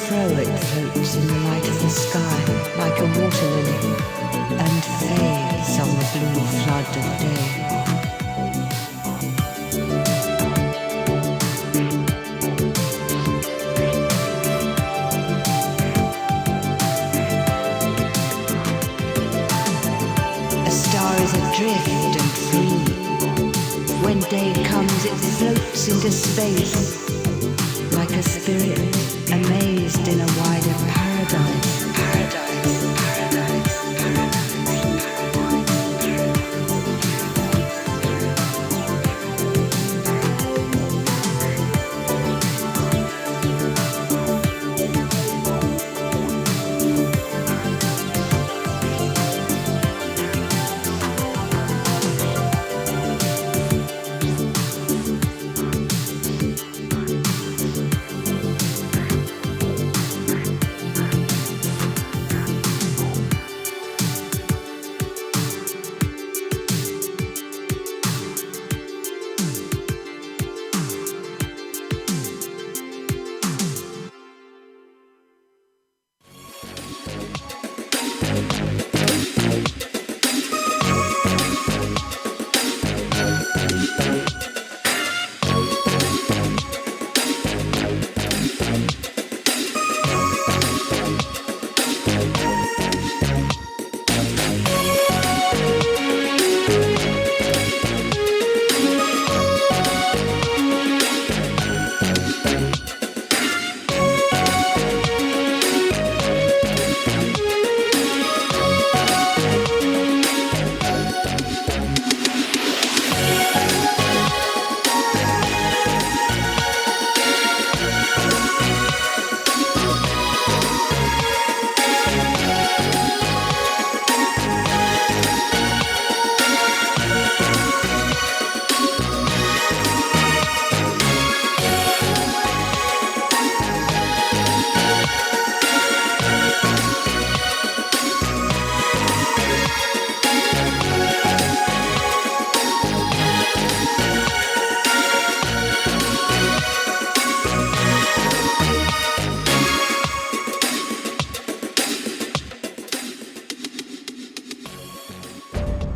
fro it floats in the light of the sky like a water lily, and fades on the blue flood of day. A star is adrift and free. When day comes, it floats into space, like a spirit amazed in a wider paradise. Paradise, paradise, paradise.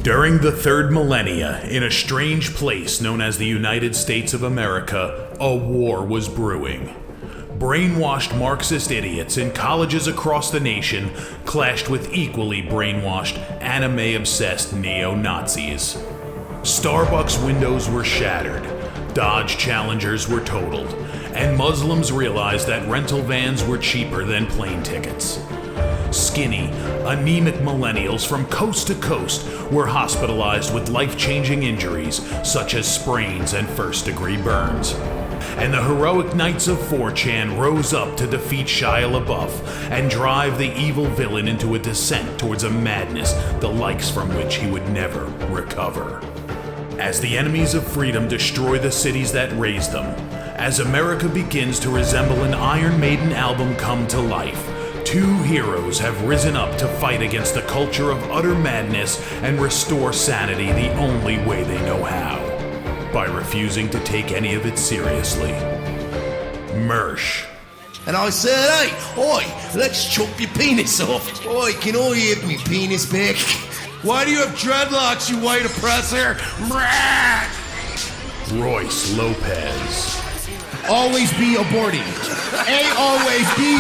During the third millennia, in a strange place known as the United States of America, a war was brewing. Brainwashed Marxist idiots in colleges across the nation clashed with equally brainwashed, anime-obsessed neo-Nazis. Starbucks windows were shattered, Dodge Challengers were totaled, and Muslims realized that rental vans were cheaper than plane tickets. Skinny, anemic millennials from coast to coast were hospitalized with life-changing injuries such as sprains and first-degree burns. And the heroic knights of 4chan rose up to defeat Shia LaBeouf and drive the evil villain into a descent towards a madness the likes from which he would never recover. As the enemies of freedom destroy the cities that raised them, as America begins to resemble an Iron Maiden album come to life, two heroes have risen up to fight against the culture of utter madness and restore sanity the only way they know how, by refusing to take any of it seriously. Mersh. And I said, hey, oi, let's chop your penis off. Oi, can I have me penis back? Why do you have dreadlocks, you white oppressor? Royce Lopez. Always be aborting. A always be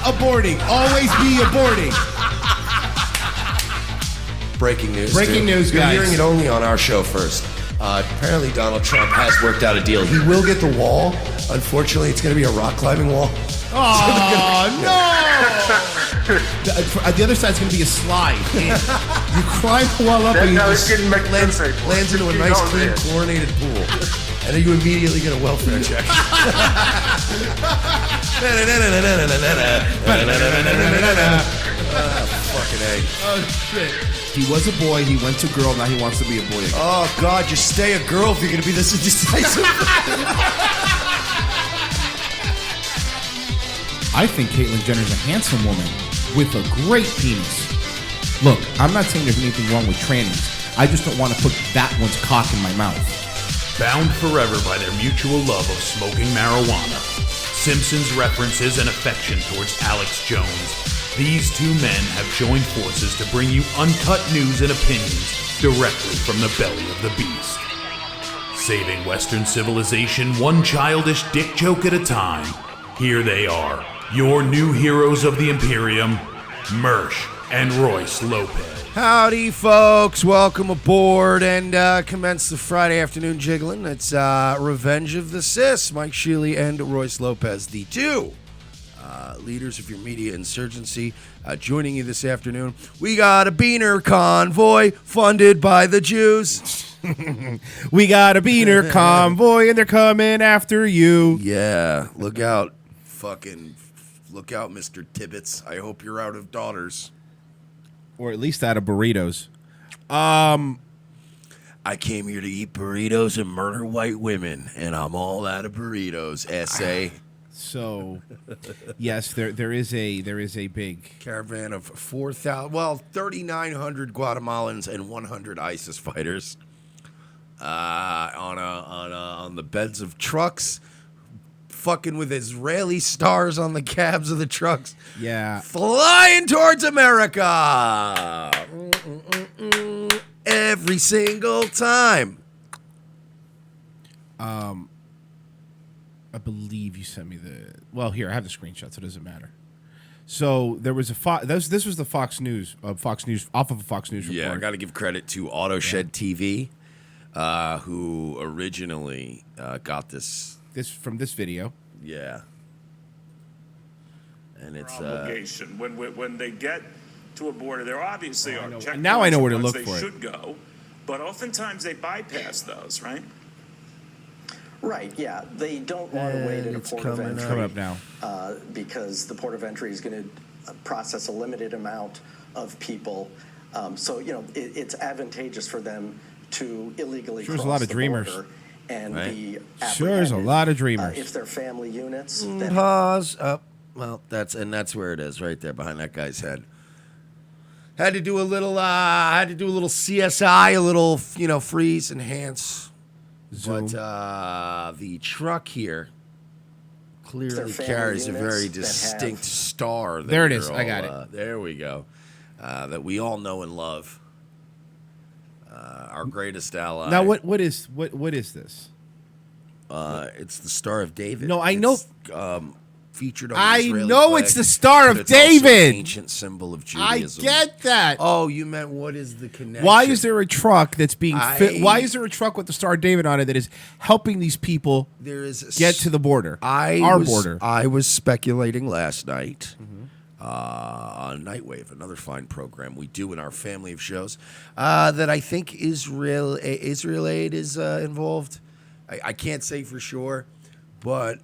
aborting. Always be aborting. Breaking news. Breaking news, You're guys. hearing it only on our show first. Apparently Donald Trump has worked out a deal. He will get the wall. Unfortunately, it's going to be a rock climbing wall. Oh, no! The other side's going to be a slide. You climb the wall up and you just lands into a nice, clean, chlorinated pool. And then you immediately get a welfare check. Fucking A. Oh, shit. He was a boy, he went to girl, now he wants to be a boy again. Oh, God, just stay a girl if you're going to be this indecisive. I think Caitlyn Jenner's a handsome woman with a great penis. Look, I'm not saying there's anything wrong with trannies. I just don't want to put that one's cock in my mouth. Bound forever by their mutual love of smoking marijuana, Simpsons references and affection towards Alex Jones, these two men have joined forces to bring you uncut news and opinions directly from the belly of the beast. Saving Western civilization one childish dick joke at a time, here they are, your new heroes of the Imperium, Mersh and Royce Lopez. Howdy, folks. Welcome aboard and commence the Friday afternoon jiggling. It's Revenge of the Sis. Mike Shealy and Royce Lopez, the two leaders of your media insurgency, joining you this afternoon. We got a beaner convoy funded by the Jews. We got a beaner convoy, and they're coming after you. Yeah, look out. Look out, Mr. Tibbetts. I hope you're out of daughters. Or at least out of burritos. I came here to eat burritos and murder white women, and I'm all out of burritos. Essay. So, yes, there is a big Caravan of 3,900 Guatemalans and 100 ISIS fighters on the beds of trucks, fucking with Israeli stars on the cabs of the trucks. Yeah. Flying towards America. Every single time. I believe you sent me well, here, I have the screenshot, so it doesn't matter. So there was this was the Fox News off of a Fox News report. Yeah, I got to give credit to AutoShed TV, who originally got this from this video. Yeah. And it's obligation when they get to a border, there obviously are checkpoints. Now I know where to look for they it. Should go, but oftentimes they bypass those, right? Right. Yeah, they don't want to wait at a port of entry. It's coming up now. Because the port of entry is going to process a limited amount of people. So it's advantageous for them to illegally cross a lot of the dreamers. border and be Sure is a lot of dreamers. If they're family units. Pause up. Well, that's where it is, right there behind that guy's head. Had to do a little CSI, a little freeze, enhance. Zoom. But the truck here clearly carries a very distinct star. There it is. I got it. There we go. That we all know and love. Our greatest ally. Now what is this? It's the Star of David. No, I know. Featured on the Israeli flag, it's the Star of but it's also David. an ancient symbol of Judaism. I get that. Oh, you meant what is the connection? Why is there a truck that's being why is there a truck with the Star of David on it that is helping these people get to the border? Our border. I was speculating last night on Nightwave, another fine program we do in our family of shows, that I think Israel Aid is involved. I can't say for sure. But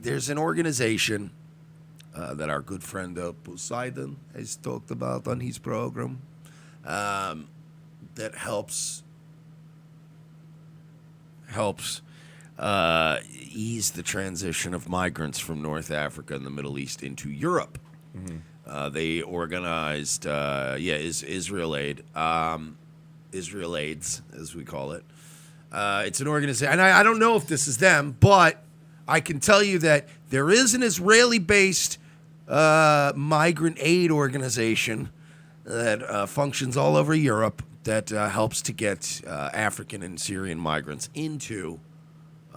there's an organization that our good friend Poseidon has talked about on his program that helps ease the transition of migrants from North Africa and the Middle East into Europe. Mm-hmm. They organized, Israel Aid, Israel Aids, as we call it. It's an organization, and I don't know if this is them, but I can tell you that there is an Israeli-based migrant aid organization that functions all over Europe that helps to get African and Syrian migrants into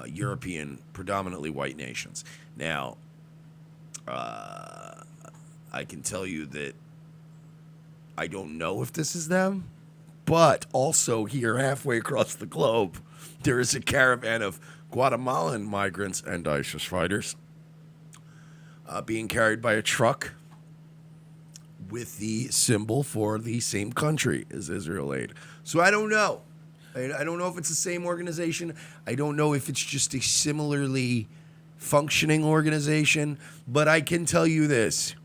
European, predominantly white nations. Now, I can tell you that I don't know if this is them. But also here, halfway across the globe, there is a caravan of Guatemalan migrants and ISIS fighters being carried by a truck with the symbol for the same country as Israel Aid. So I don't know. I don't know if it's the same organization. I don't know if it's just a similarly functioning organization. But I can tell you this.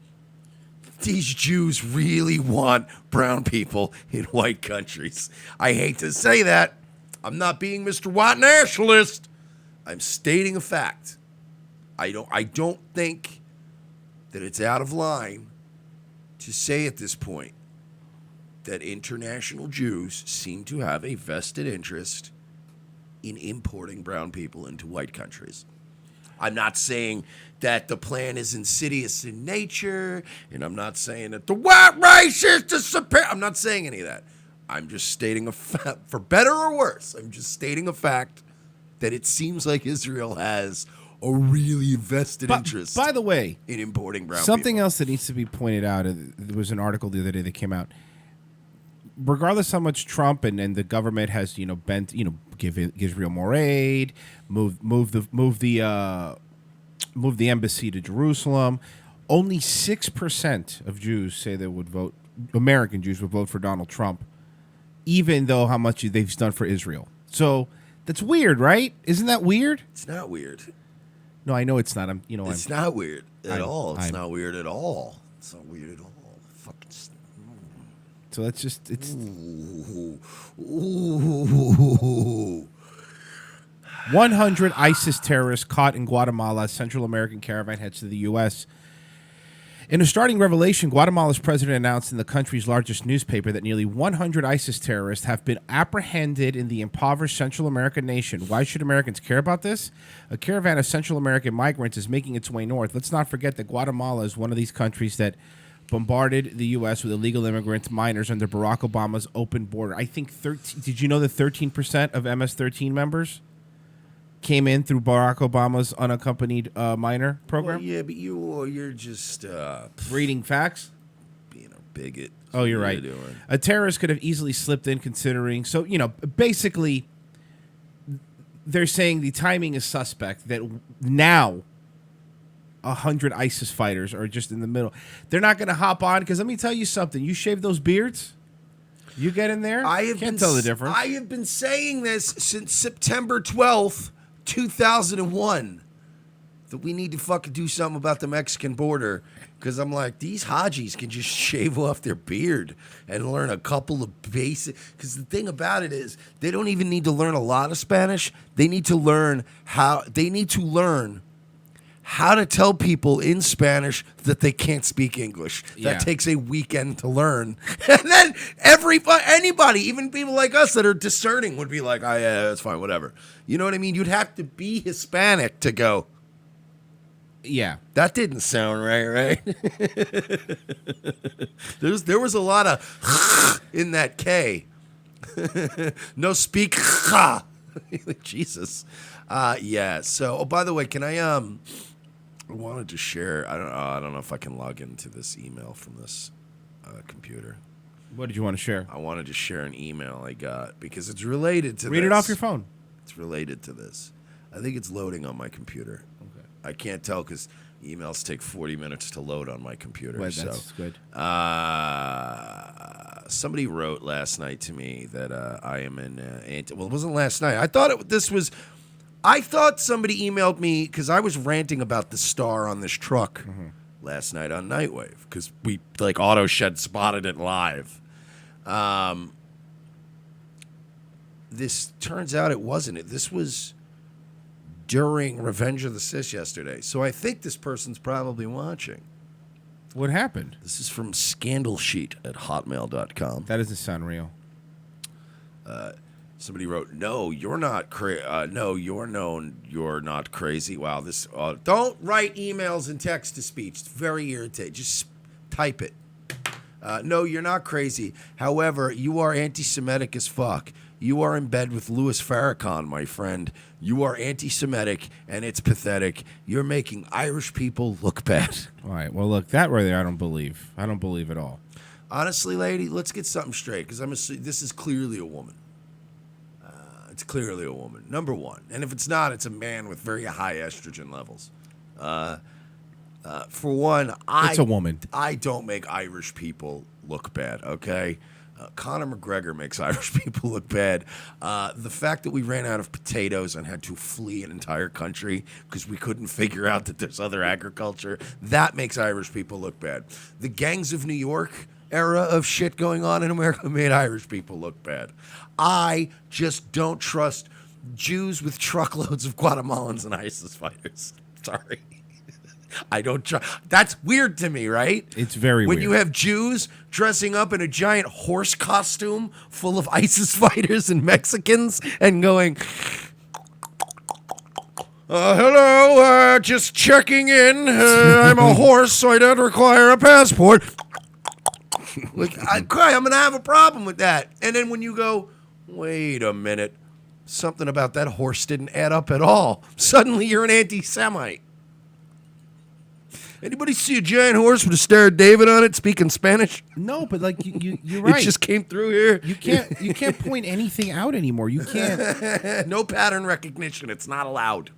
These Jews really want brown people in white countries. I hate to say that. I'm not being Mr. White nationalist. I'm stating a fact. I don't think that it's out of line to say at this point that international Jews seem to have a vested interest in importing brown people into white countries. I'm not saying that the plan is insidious in nature, and I'm not saying that the white race is the superior. I'm not saying any of that. I'm just stating a fact, for better or worse. I'm just stating a fact that it seems like Israel has a really vested interest. By the way, in importing brown something people. else that needs to be pointed out. There was an article the other day that came out. Regardless how much Trump and the government has bent give Israel more aid, move the embassy to Jerusalem, only 6% of Jews say they would vote. American Jews would vote for Donald Trump, even though how much they've done for Israel. So that's weird, right? Isn't that weird? It's not weird. No, I know it's not. It's not weird at all. It's not weird at all. It's not weird at all. Fucking. So that's just it's. Ooh. 100 ISIS terrorists caught in Guatemala. Central American caravan heads to the U.S. In a starting revelation, Guatemala's president announced in the country's largest newspaper that nearly 100 ISIS terrorists have been apprehended in the impoverished Central American nation. Why should Americans care about this? A caravan of Central American migrants is making its way north. Let's not forget that Guatemala is one of these countries that bombarded the U.S. with illegal immigrant minors under Barack Obama's open border. I think 13. Did you know that 13% of MS-13 members came in through Barack Obama's unaccompanied minor program? Well, yeah, but you're just reading facts, being a bigot. Oh, you're right. A terrorist could have easily slipped in, considering. So basically, they're saying the timing is suspect. That now 100 ISIS fighters are just in the middle. They're not going to hop on because let me tell you something. You shave those beards, you get in there. Can't tell the difference. I have been saying this since September 12th. 2001, that we need to fucking do something about the Mexican border, because I'm like, these Hajis can just shave off their beard and learn a couple of basic, because the thing about it is they don't even need to learn a lot of Spanish. They need to learn how to tell people in Spanish that they can't speak English. That takes a weekend to learn. And then anybody, even people like us that are discerning, would be like, oh, yeah, that's fine, whatever. You know what I mean? You'd have to be Hispanic to go, yeah. That didn't sound right? There was a lot of in that K. No speak. Jesus. Yeah. So, by the way, can I wanted to share. I don't know if I can log into this email from this computer. What did you want to share? I wanted to share an email I got because it's related to Read it off your phone. It's related to this. I think it's loading on my computer. Okay. I can't tell because emails take 40 minutes to load on my computer. Well, that's good. Somebody wrote last night to me that I am an anti. Well, it wasn't last night. I thought somebody emailed me because I was ranting about the star on this truck last night on Nightwave because we Auto Shed spotted it live. This turns out it wasn't. This was during Revenge of the Sis yesterday. So I think this person's probably watching. What happened? This is from scandalsheet@hotmail.com. That doesn't sound real. Somebody wrote, "No, you're not crazy. No, you're not crazy." Wow, this. Don't write emails in text to speech. It's very irritating. Just type it. No, you're not crazy. However, you are anti-Semitic as fuck. You are in bed with Louis Farrakhan, my friend. You are anti-Semitic, and it's pathetic. You're making Irish people look bad. All right. Well, look, that right there, I don't believe. I don't believe at all. Honestly, lady, let's get something straight, because this is clearly a woman. It's clearly a woman, number one. And if it's not, it's a man with very high estrogen levels. For one, it's a woman. I don't make Irish people look bad, okay? Conor McGregor makes Irish people look bad. The fact that we ran out of potatoes and had to flee an entire country because we couldn't figure out that there's other agriculture, that makes Irish people look bad. The gangs of New York era of shit going on in America made Irish people look bad. I just don't trust Jews with truckloads of Guatemalans and ISIS fighters. Sorry. I don't trust. That's weird to me, right? It's very weird. When you have Jews dressing up in a giant horse costume full of ISIS fighters and Mexicans and going, Hello, just checking in. I'm a horse, so I don't require a passport. Like, I'm going to have a problem with that. And then when you go, wait a minute, something about that horse didn't add up at all. Suddenly you're an anti-Semite. Anybody see a giant horse with a Star of David on it speaking Spanish? No, but like you're right. It just came through here. You can't point anything out anymore. You can't. No pattern recognition. It's not allowed.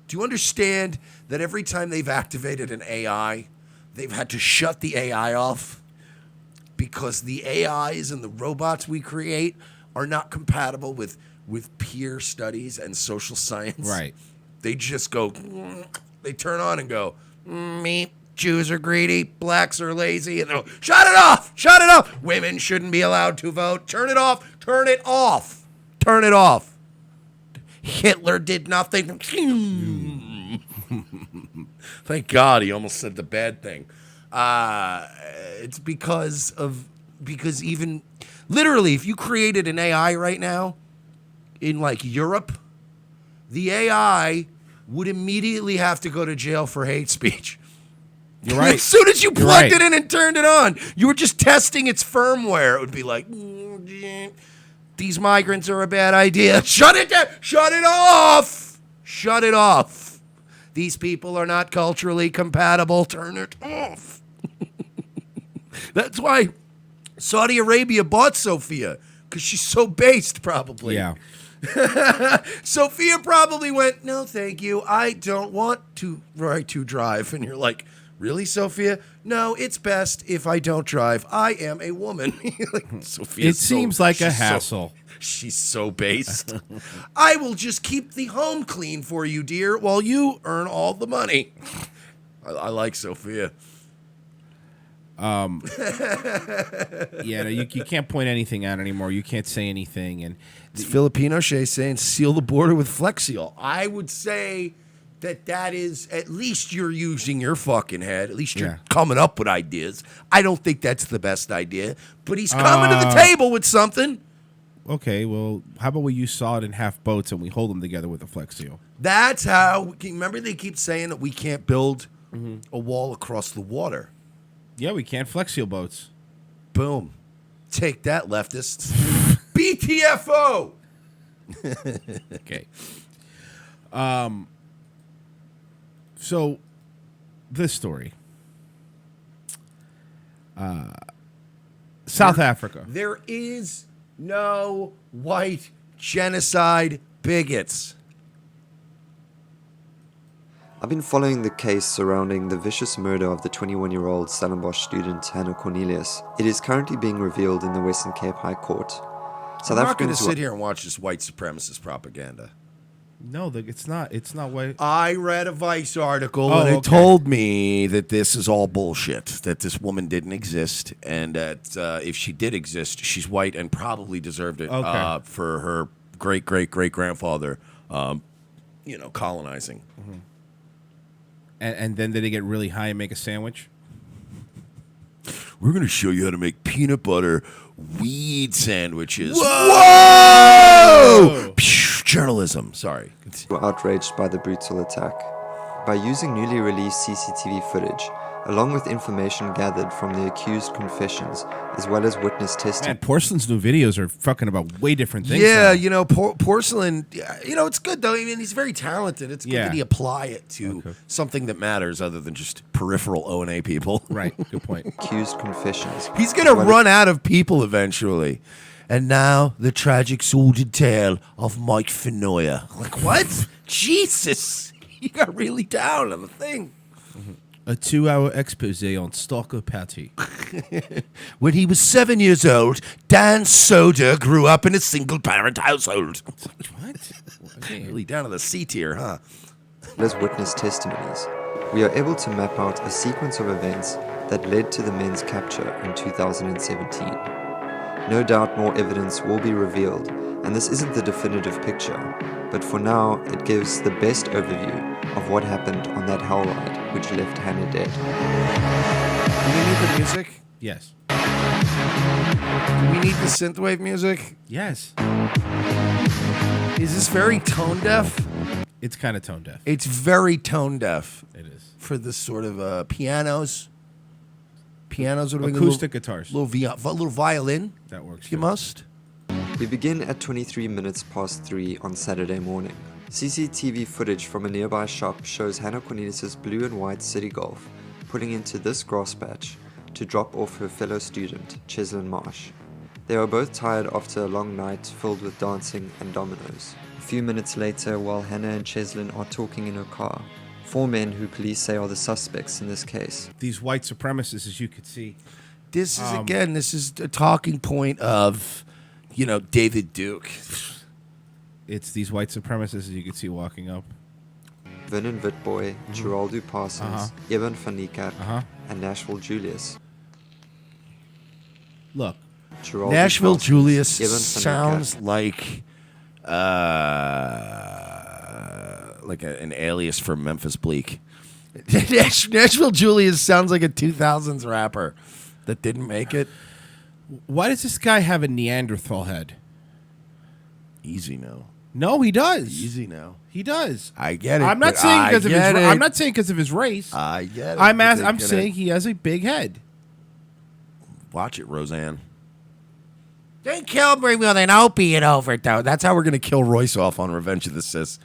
Do you understand that every time they've activated an AI, they've had to shut the AI off because the AIs and the robots we create are not compatible with peer studies and social science? Right. They just go, they turn on and go, me, Jews are greedy, blacks are lazy, and they'll shut it off, shut it off. Women shouldn't be allowed to vote. Turn it off, turn it off, turn it off. Hitler did nothing. Thank God he almost said the bad thing. It's because even literally, if you created an AI right now in like Europe, the AI would immediately have to go to jail for hate speech. You're right. As soon as you plugged it in and turned it on, you were just testing its firmware. It would be like, these migrants are a bad idea. Shut it down. Shut it off. Shut it off. These people are not culturally compatible. Turn it off. That's why Saudi Arabia bought Sophia, because she's so based, probably. Yeah. Sophia probably went, no, thank you. I don't want to drive. And you're like, really, Sophia? No, it's best if I don't drive. I am a woman. Like, it seems like a hassle. She's so based. I will just keep the home clean for you, dear, while you earn all the money. I like Sophia. Yeah, no, you can't point anything out anymore. You can't say anything. And it's Filipino Shay saying, seal the border with Flex Seal. I would say that is, at least you're using your fucking head. At least you're coming up with ideas. I don't think that's the best idea, but he's coming to the table with something. Okay, well, how about we use solid and half boats and we hold them together with a Flex Seal? That's how, remember they keep saying that we can't build a wall across the water. Yeah, we can't. Flex Seal boats. Boom. Take that, leftists. BTFO! Okay. So, this story. South Africa. There is no white genocide bigots. I've been following the case surrounding the vicious murder of the 21-year-old Stellenbosch student Hannah Cornelius. It is currently being revealed in the Western Cape High Court. I'm not going to sit here and watch this white supremacist propaganda. No, it's not. It's not white. I read a Vice article and it told me that this is all bullshit, that this woman didn't exist, and that if she did exist, she's white and probably deserved it for her great-great-great-grandfather, colonizing. Mm-hmm. And then did they get really high and make a sandwich? We're going to show you how to make peanut butter weed sandwiches. Whoa! Journalism. Sorry. Were outraged by the brutal attack. By using newly released CCTV footage, along with information gathered from the accused confessions, as well as witness testimony. Man, Porcelain's new videos are fucking about way different things. Yeah, now. Porcelain, it's good, though. I mean, he's very talented. It's good that he apply it to something that matters other than just peripheral O&A people. Right, good point. Accused confessions. He's going to run out of people eventually. And now, the tragic sordid tale of Mike Finoya. Like, what? Jesus. He got really down on the thing. A 2-hour expose on Stalker Patty. When he was 7 years old, Dan Soder grew up in a single-parent household. What? Really down to the C tier, huh? As witness testimonies, we are able to map out a sequence of events that led to the men's capture in 2017. No doubt more evidence will be revealed, and this isn't the definitive picture, but for now it gives the best overview of what happened on that hell ride which left Hannah dead. Do we need the music? Yes. Do we need the synthwave music? Yes. Is this very tone deaf? It's kind of tone deaf. It's very tone deaf. It is. For this sort of pianos. Pianos. What Acoustic guitars. Little violin. That works. If you must. We begin at 23 minutes past 3 on Saturday morning. CCTV footage from a nearby shop shows Hannah Cornelius' blue and white City Golf pulling into this grass patch to drop off her fellow student, Cheslin Marsh. They are both tired after a long night filled with dancing and dominoes. A few minutes later, while Hannah and Cheslin are talking in her car, 4 men who police say are the suspects in this case. These white supremacists, as you could see. This is a talking point of, David Duke. It's these white supremacists, as you can see, walking up. Vernon Witboy, Geraldo Parsons, Evan van Niekerk, and Nashville Julius. Look. Geraldo Nashville Parsons, Julius Evan van sounds Niekerk. like an alias for Memphis Bleak. Nashville Julius sounds like a 2000s rapper that didn't make it. Why does this guy have a Neanderthal head? Easy now. No, he does. Easy now. He does. I get it. I'm not saying because of his. I'm not saying because of his race. I get it. I'm saying he has a big head. Watch it, Roseanne. They killed me with an opiate overdose. That's how we're gonna kill Royce off on Revenge of the Sis.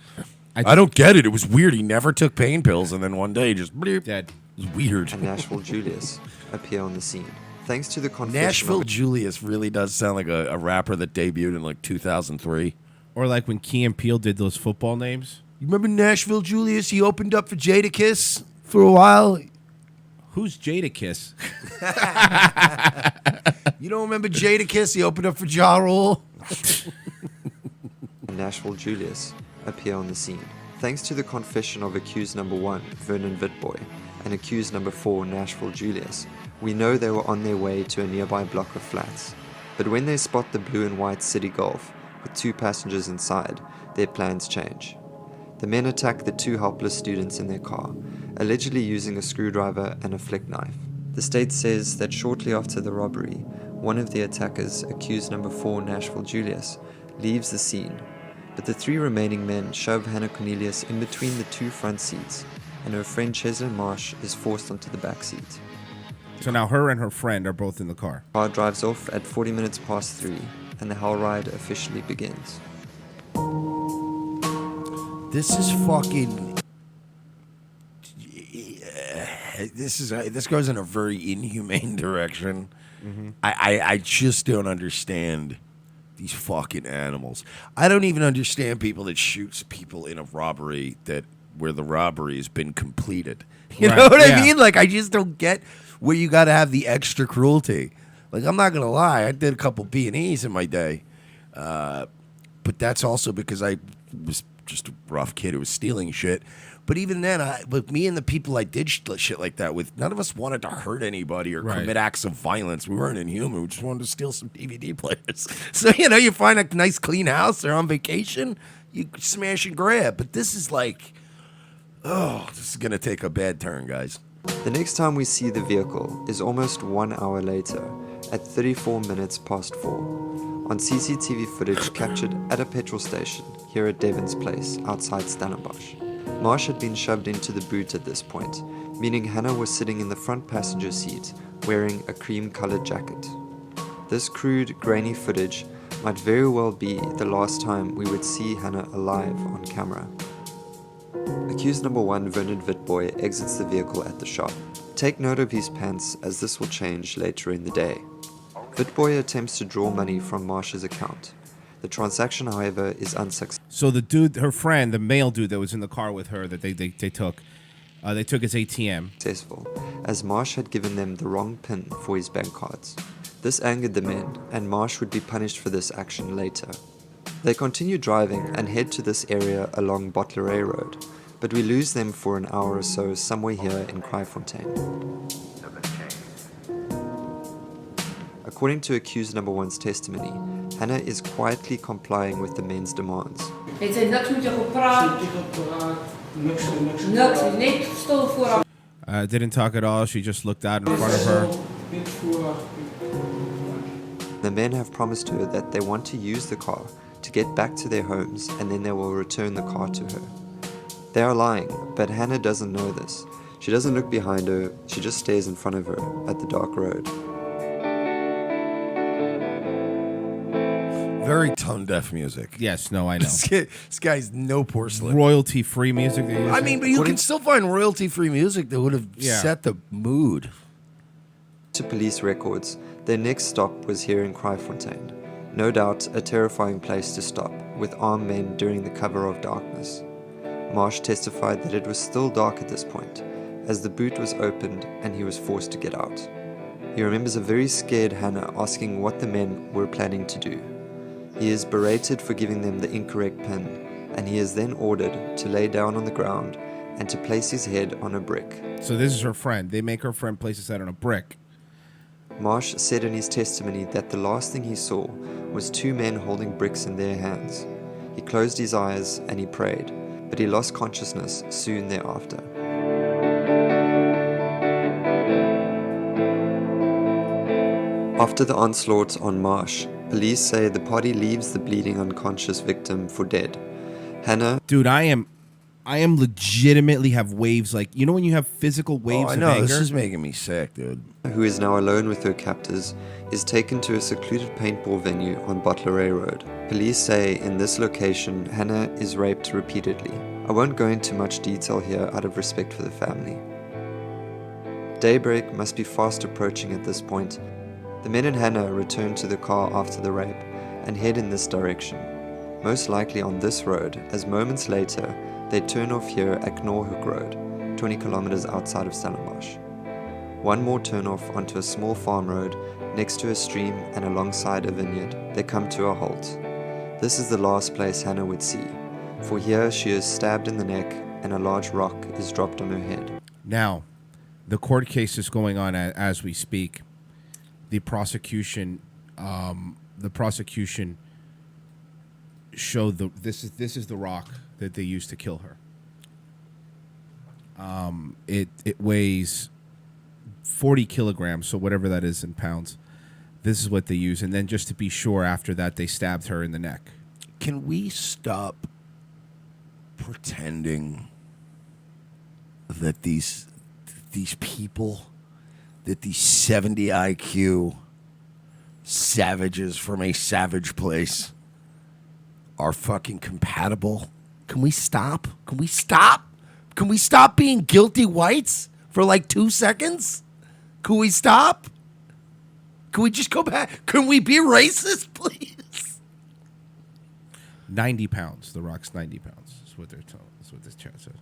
I don't get it. It was weird. He never took pain pills, and then one day just bleep. Dead. It was weird. And Nashville Julius appear on the scene. Thanks to the confession. Nashville Julius really does sound like a rapper that debuted in like 2003. Or like when Key and Peele did those football names. You remember Nashville Julius? He opened up for Jadakiss for a while. Who's Jadakiss? You don't remember Jadakiss? He opened up for Ja Rule. Nashville Julius appear on the scene. Thanks to the confession of accused number 1, Vernon Witboy, and accused number 4, Nashville Julius, we know they were on their way to a nearby block of flats. But when they spot the blue and white City Golf with 2 passengers inside, their plans change. The men attack the 2 helpless students in their car, allegedly using a screwdriver and a flick knife. The state says that shortly after the robbery, one of the attackers, accused number 4, Nashville Julius, leaves the scene, but the 3 remaining men shove Hannah Cornelius in between the 2 front seats, and her friend Cheslin Marsh is forced onto the back seat. So now her and her friend are both in the car. The car drives off at 40 minutes past 3, and the hell ride officially begins. This is fucking. This goes in a very inhumane direction. Mm-hmm. I just don't understand these fucking animals. I don't even understand people that shoots people in a robbery where the robbery has been completed. You know what I mean? Like, I just don't get where you got to have the extra cruelty. Like, I'm not gonna lie, I did a couple B&Es in my day, but that's also because I was just a rough kid who was stealing shit. But even then, with me and the people I did shit like that with, none of us wanted to hurt anybody or commit acts of violence. We weren't inhuman. We just wanted to steal some DVD players. So, you find a nice clean house or on vacation, you smash and grab. But this is like, this is going to take a bad turn, guys. The next time we see the vehicle is almost 1 hour later, at 34 minutes past 4, on CCTV footage captured at a petrol station here at Devon's Place outside Stellenbosch. Marsh had been shoved into the boot at this point, meaning Hannah was sitting in the front passenger seat wearing a cream-colored jacket. This crude, grainy footage might very well be the last time we would see Hannah alive on camera. Accused number 1, Vernon Witboy, exits the vehicle at the shop. Take note of his pants, as this will change later in the day. Witboy attempts to draw money from Marsh's account. The transaction, however, is unsuccessful. So the dude, her friend, the male dude that was in the car with her that they took his ATM. Successful, as Marsh had given them the wrong PIN for his bank cards. This angered the men, and Marsh would be punished for this action later. They continue driving and head to this area along Bottleray Road, but we lose them for an hour or so somewhere here in Kraaifontein. According to accused number 1's testimony, Hannah is quietly complying with the men's demands. Het zei niks met je gepraat. Niks, net stil voor. Didn't talk at all. She just looked out in front of her. The men have promised her that they want to use the car to get back to their homes, and then they will return the car to her. They are lying, but Hannah doesn't know this. She doesn't look behind her, she just stares in front of her at the dark road. Very tone-deaf music. Yes, no, I know. This guy's no porcelain. Royalty-free music. I mean, but you can still find royalty-free music that would have set the mood. To police records, their next stop was here in Kraaifontein. No doubt a terrifying place to stop, with armed men during the cover of darkness. Marsh testified that it was still dark at this point, as the boot was opened and he was forced to get out. He remembers a very scared Hannah asking what the men were planning to do. He is berated for giving them the incorrect pin, and he is then ordered to lay down on the ground and to place his head on a brick. So this is her friend. They make her friend place his head on a brick. Marsh said in his testimony that the last thing he saw was two men holding bricks in their hands. He closed his eyes and he prayed, but he lost consciousness soon thereafter. After the onslaught on Marsh, police say the party leaves the bleeding unconscious victim for dead. Hannah... Dude, I am legitimately have waves like, you know when you have physical waves I know, of anger? this is making me sick, dude. Who is now alone with her captors, is taken to a secluded paintball venue on Bottleray Road. Police say in this location, Hannah is raped repeatedly. I won't go into much detail here out of respect for the family. Daybreak must be fast approaching at this point. The men and Hannah return to the car after the rape and head in this direction, most likely on this road, as moments later they turn off here at Knorhoek Road, 20 kilometers outside of Stellenbosch. One more turn off onto a small farm road next to a stream and alongside a vineyard. They come to a halt. This is the last place Hannah would see, for here she is stabbed in the neck and a large rock is dropped on her head. Now, the court case is going on as we speak. The prosecution showed this is the rock that they used to kill her. It weighs 40 kilograms, so whatever that is in pounds. This is what they use, and then just to be sure, after that, they stabbed her in the neck. Can we stop pretending that these people, that these 70 IQ savages from a savage place are fucking compatible? Can we stop? Can we stop? Can we stop being guilty whites for like 2 seconds? Can we stop? Can we just go back? Can we be racist, please? 90 pounds. The rock's 90 pounds. That's what they're telling. That's what this chat says.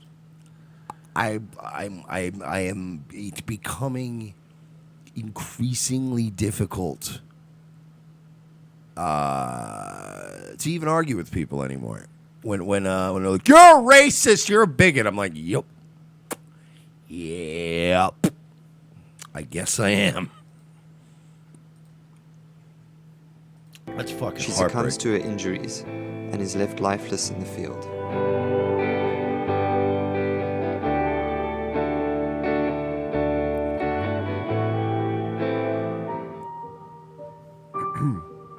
It's becoming increasingly difficult to even argue with people anymore. When they're like, you're a racist, you're a bigot, I'm like, yep, I guess I am. That's fucking She succumbs to her injuries and is left lifeless in the field.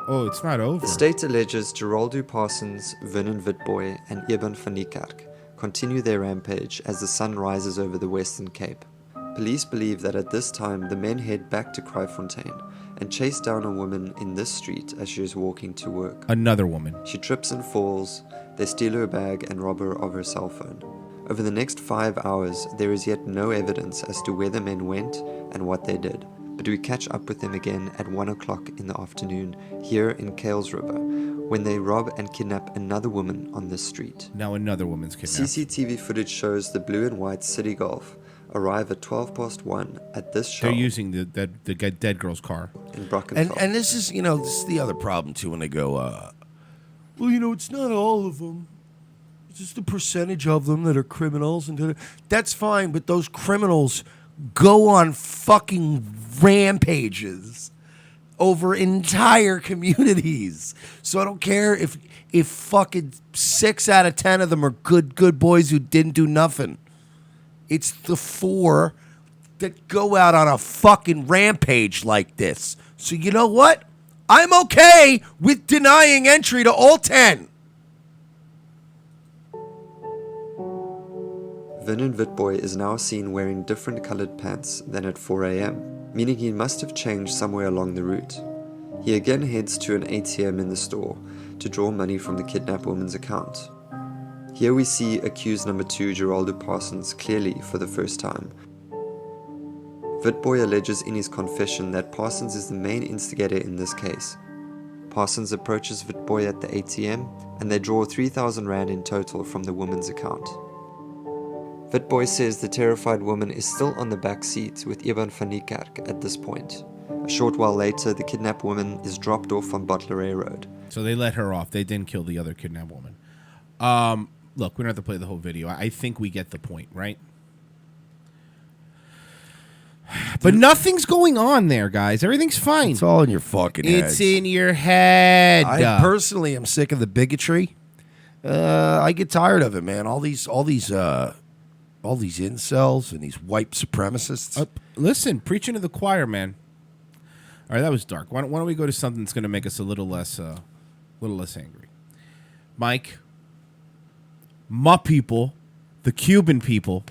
Oh, it's not over. The state alleges Geraldo Parsons, Vernon Witbooi, and Eben van Niekerk continue their rampage as the sun rises over the Western Cape. Police believe that at this time the men head back to Kraaifontein and chase down a woman in this street as she is walking to work. Another woman. She trips and falls, they steal her bag and rob her of her cell phone. Over the next 5 hours, there is yet no evidence as to where the men went and what they did. But we catch up with them again at 1 o'clock in the afternoon here in Kales River when they rob and kidnap another woman on this street. Now another woman's kidnapped. CCTV footage shows the blue and white City Golf arrive at 1:12 at this shop. They're using the dead girl's car. In Brockenfell. And this is, this is the other problem too when they go, well, it's not all of them. It's just a percentage of them that are criminals. And that's fine, but those criminals go on fucking rampages over entire communities. So I don't care if fucking 6 out of 10 of them are good boys who didn't do nothing. It's the 4 that go out on a fucking rampage like this. So you know what? I'm okay with denying entry to all 10. Vernon Witboy is now seen wearing different colored pants than at 4 a.m., meaning he must have changed somewhere along the route. He again heads to an ATM in the store to draw money from the kidnapped woman's account. Here we see accused number 2 Geraldo Parsons clearly for the first time. Witboy alleges in his confession that Parsons is the main instigator in this case. Parsons approaches Witboy at the ATM and they draw 3,000 Rand in total from the woman's account. Witboy says the terrified woman is still on the back seat with Ivan van Niekerk at this point. A short while later, the kidnapped woman is dropped off on Bottleray Road. So they let her off. They didn't kill the other kidnapped woman. Look, we don't have to play the whole video. I think we get the point, right? But nothing's going on there, guys. Everything's fine. It's all in your fucking head. It's in your head. I personally am sick of the bigotry. I get tired of it, man. All these incels and these white supremacists. Listen, preaching to the choir, man. All right, that was dark. Why don't we go to something that's going to make us a little less angry? Mike, my people, the Cuban people,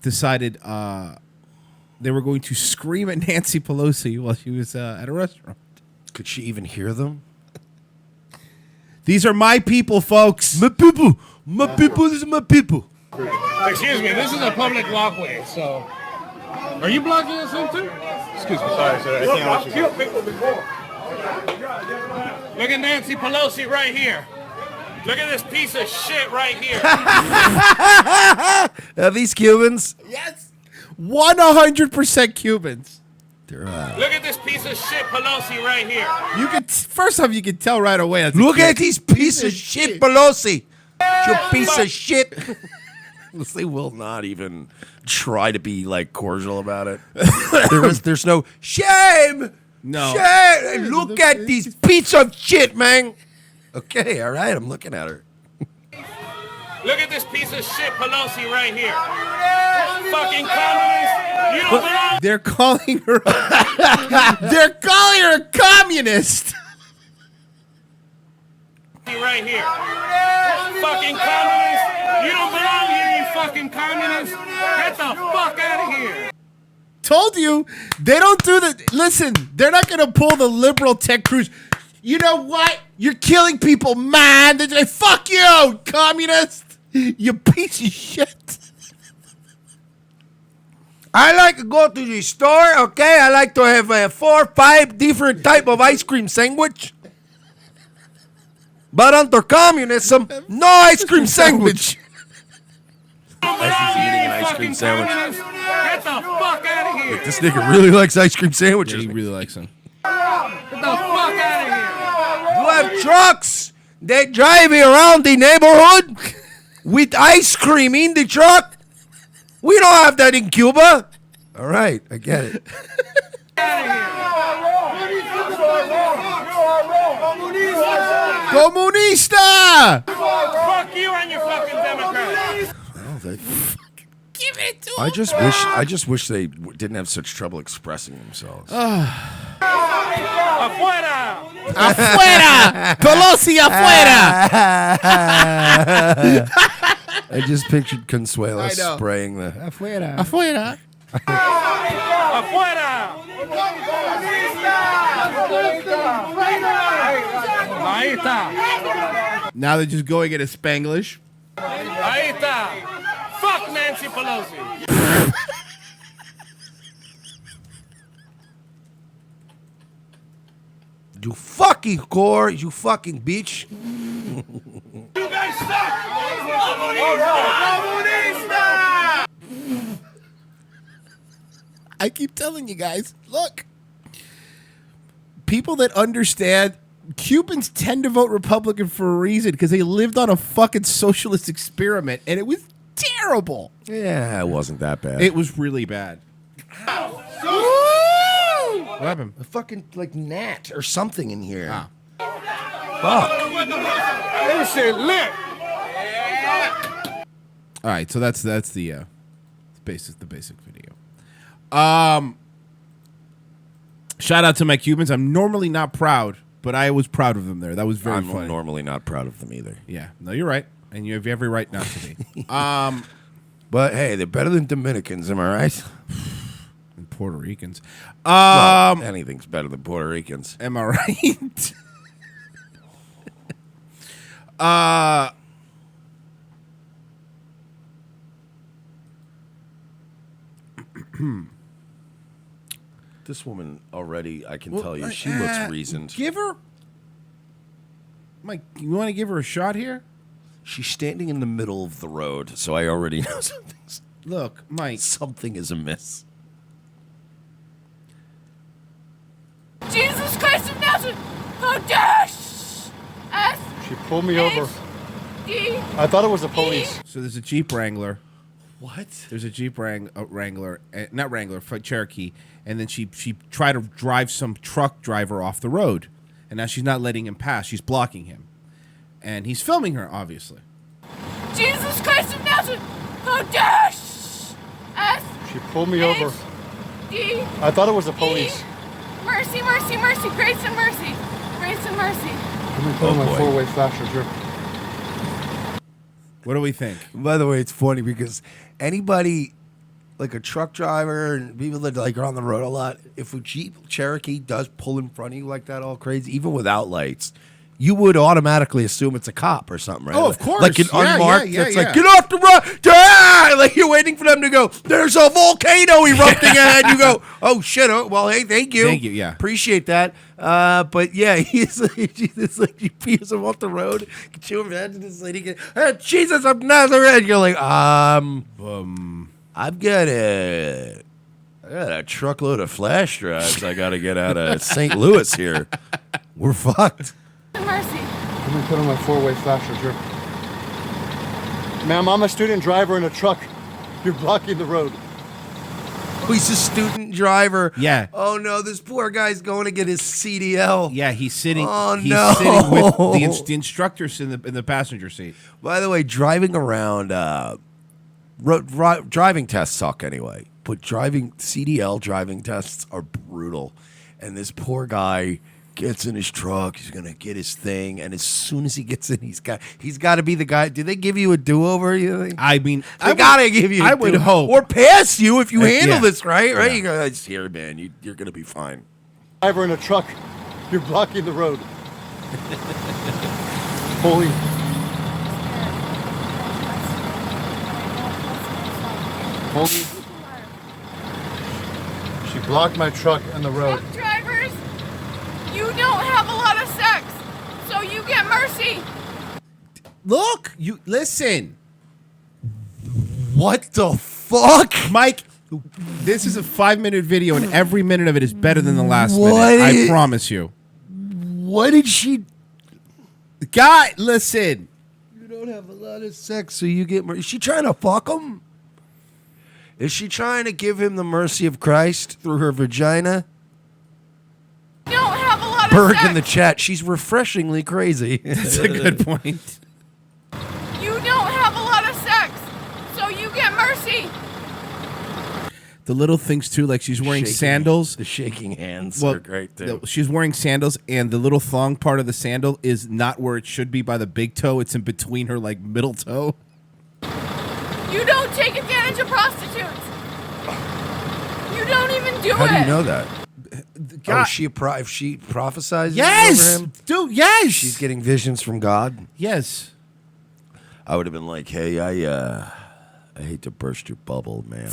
decided they were going to scream at Nancy Pelosi while she was at a restaurant. Could she even hear them? These are my people, folks. My people. My people. This is my people. Excuse me, this is a public walkway, so... Are you blocking us in too? Excuse me, sorry, sir. I can't let you go. Look at Nancy Pelosi right here. Look at this piece of shit right here. Are these Cubans? Yes. 100% Cubans. They're, Look at this piece of shit Pelosi right here. You could first off, you could tell right away. That's look at these piece of shit Pelosi. You piece of shit. They will not even try to be like cordial about it. There's no shame. No. Shame. Look at these piece of shit, man. Okay, all right. I'm looking at her. Look at this piece of shit Pelosi right here. Fucking communist. You don't belong. They're calling her. They're calling her a communist. Right here. Fucking communist. You don't belong here, you fucking communist. Get the fuck out of here. Told you, they don't do the. Listen, they're not gonna pull the liberal Ted Cruz. You know what? You're killing people, man. They're like, fuck you, communist. You piece of shit. I like to go to the store, okay? I like to have 4 or 5 different type of ice cream sandwich. But under communism, no ice cream sandwich. As he's eating an ice cream sandwich. Get the fuck out of here. Like, this nigga really likes ice cream sandwiches. He really likes them. Get the fuck out of here. You have trucks that drive around the neighborhood with ice cream in the truck. We don't have that in Cuba. All right, I get it. Comunista! Fuck you and your fucking Democrats. Give it to I just wish they didn't have such trouble expressing themselves. Afuera! Afuera! Pelosi afuera! I just pictured Consuelo I know. spraying the afuera. Afuera! Afuera! Ahí está. Now they're just going into Spanglish. Ahí está. Fuck Nancy Pelosi. You fucking whore, you fucking bitch. You guys suck! I keep telling you guys, look. People that understand, Cubans tend to vote Republican for a reason because they lived on a fucking socialist experiment and it was terrible. Yeah, it wasn't that bad. It was really bad. What happened? A fucking like gnat or something in here. Ah. Fuck. This shit lit. All right, so that's the basic video. Shout out to my Cubans. I'm normally not proud, but I was proud of them there. That was very funny. I'm normally not proud of them either. Yeah, no, you're right. And you have every right not to be. But hey, they're better than Dominicans, am I right? And Puerto Ricans. Well, anything's better than Puerto Ricans. Am I right? This woman already, I can tell you, she looks reasoned. Give her... Mike, you want to give her a shot here? She's standing in the middle of the road, so I already know something's... Look, Mike. Something is amiss. Jesus Christ of Nazareth! How dare She pulled me over. I thought it was the police. So there's a Jeep Wrangler. What? There's a Jeep Wrangler, not Wrangler, Cherokee, and then she tried to drive some truck driver off the road, and now she's not letting him pass. She's blocking him, and he's filming her, obviously. Jesus Christ of Nazareth! How dare She pulled me over. I thought it was the police. Mercy, mercy, mercy, grace and mercy, grace and mercy. Let me put on my four-way flasher here. What do we think? By the way, it's funny because anybody, like a truck driver and people that like are on the road a lot, if a Jeep Cherokee does pull in front of you like that all crazy, even without lights, you would automatically assume it's a cop or something, right? Oh, of course. Like an unmarked, yeah, it's like, get off the road! Ah! Like you're waiting for them to go, there's a volcano erupting ahead. You go, oh shit, oh, well, hey, thank you. Thank you, yeah. Appreciate that. But yeah, he's like, Jesus, like he peers him off the road. Could you imagine this lady get, hey, Jesus of Nazareth? You're like, I've got a truckload of flash drives I got to get out of St. Louis here. We're fucked. Mercy. Let me put on my four-way flasher here. Ma'am, I'm a student driver in a truck. You're blocking the road. Oh, he's a student driver. Yeah. Oh no, this poor guy's going to get his CDL. Yeah, he's sitting. Oh, he's no. sitting with the instructors in the passenger seat. By the way, driving around, driving tests suck anyway. But CDL driving tests are brutal. And this poor guy gets in his truck. He's gonna get his thing, and as soon as he gets in, he's got to be the guy. Do they give you a do-over? You think? I mean, they gotta give you. I would hope, or pass you if you handle this right. Yeah. You go, it's here, man. You're gonna be fine. Driver in a truck. You're blocking the road. Holy. Holy. She blocked my truck and the road. Truck drivers, you don't have a lot of sex, so you get mercy. Look, you listen. What the fuck, Mike? This is a 5-minute video, and every minute of it is better than the last minute. I promise you. What did she? God, listen. You don't have a lot of sex, so you get. Is she trying to fuck him? Is she trying to give him the mercy of Christ through her vagina? You don't have a lot of Berg sex. in the chat. She's refreshingly crazy. That's a good point. You don't have a lot of sex, so you get mercy. The little things too, like she's wearing sandals. The shaking hands are great too. She's wearing sandals, and the little thong part of the sandal is not where it should be by the big toe. It's in between her like middle toe. You don't take advantage of prostitutes. You don't even do it. How do you know that? God. Oh, if she prophesies Yes, over him? dude. Yes, She's getting visions from God. Yes. I would have been like, hey, I hate to burst your bubble, man.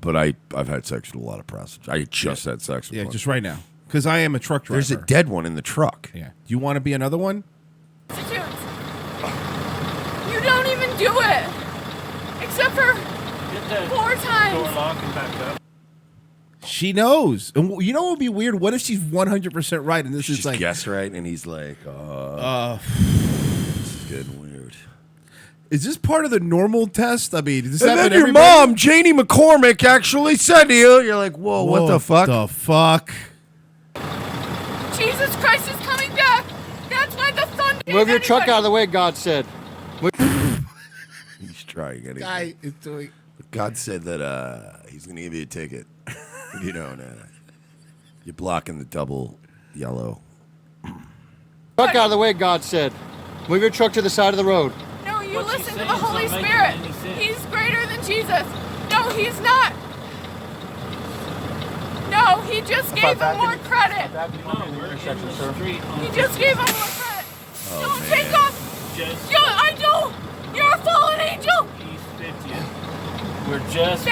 But I've had sex with a lot of prostitutes. I just had sex with one. Just right now, because I am a truck driver. There's a dead one in the truck. Yeah. Do you want to be another one? Prostitutes. You don't even do it, except for 4 times. She knows. And you know what would be weird? What if she's 100% right and this She's is like guessed right, and he's like, this is getting weird. Is this part of the normal test? I mean, does this And happen then your everybody? mom, Janie McCormick, actually said to you, you're like, whoa, what the fuck? The fuck? Jesus Christ is coming back. That's why the thunder. Move your truck out of the way, God said. He's trying anything. Guy is doing. God said that he's going to give you a ticket. If you don't, you're blocking the double yellow. Truck out of the way, God said. Move your truck to the side of the road. No, you listen to the Holy Spirit. He's greater than Jesus. No, he's not. No, he just gave him more credit. He just gave him more credit. Don't take off. I don't. You're a fallen angel. We're just...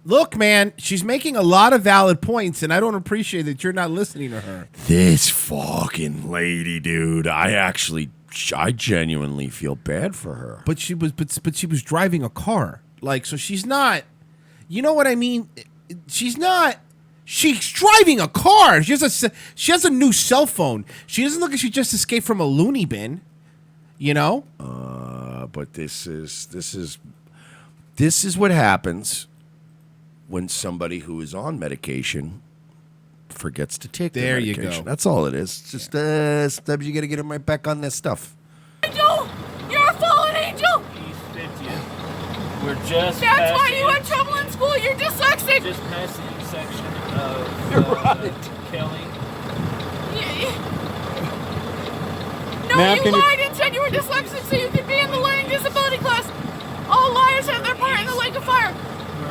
Look, man, she's making a lot of valid points, and I don't appreciate that you're not listening to her. This fucking lady, dude. I genuinely feel bad for her. But she was driving a car. Like, so she's not, you know what I mean? She's driving a car. She has a new cell phone. She doesn't look like she just escaped from a loony bin, you know? But this is what happens when somebody who is on medication forgets to take their medication. There you go. That's all it is. It's just sometimes you got to get them right back on this stuff. Angel, you're a fallen angel. We're just... That's why you had trouble in school. You're dyslexic. Just past the intersection of You're right. Kelly. No, Ma'am, you lied and said you were dyslexic so you could be in the learning disability class. All liars have their part in the lake of fire.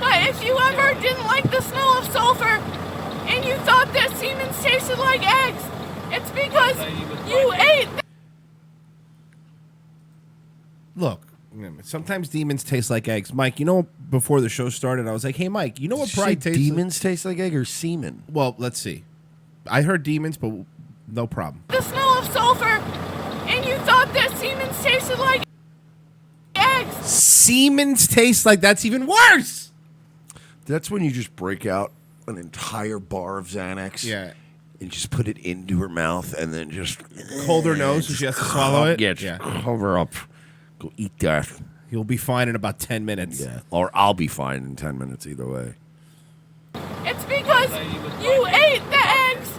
But if you ever didn't like the smell of sulfur and you thought that semen tasted like eggs, it's because you ate. Look, sometimes demons taste like eggs. Mike, you know, before the show started, I was like, hey, Mike, you know what pride tastes demons taste like egg or semen? Well, let's see. I heard demons, but no problem. The smell of sulfur and you thought that semen tasted like eggs. Semen's taste like that's even worse. That's when you just break out an entire bar of Xanax. Yeah. And just put it into her mouth and then just hold her nose so she has to swallow it. Yeah, cover up. Go eat that. You'll be fine in about 10 minutes. Yeah. Or I'll be fine in 10 minutes either way. It's because you ate the eggs.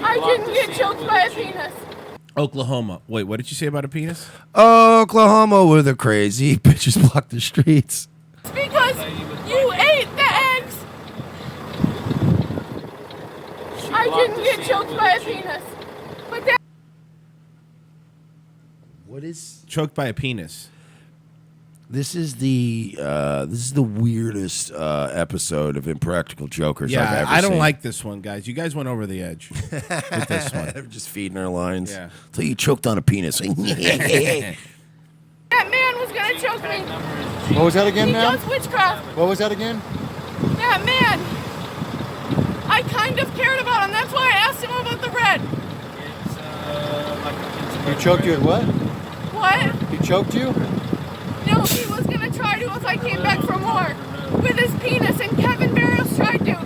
I didn't get choked by a penis. Oklahoma. Wait, what did you say about a penis? Oklahoma, where the crazy bitches block the streets. It's because you ate the eggs. I didn't get choked by a penis. But that... What is... Choked by a penis. This is the weirdest episode of Impractical Jokers I've ever seen. I don't like this one, guys. You guys went over the edge with this one. They're just feeding our lines. Yeah. Until you choked on a penis. That man was gonna choke me. What was that again, He ma'am? does witchcraft. What was that again? That man. I kind of cared about him. That's why I asked him about the red. He choked you at what? What? He choked you? No, he was gonna try to if I came back for more with his penis, and Kevin Barrios tried to,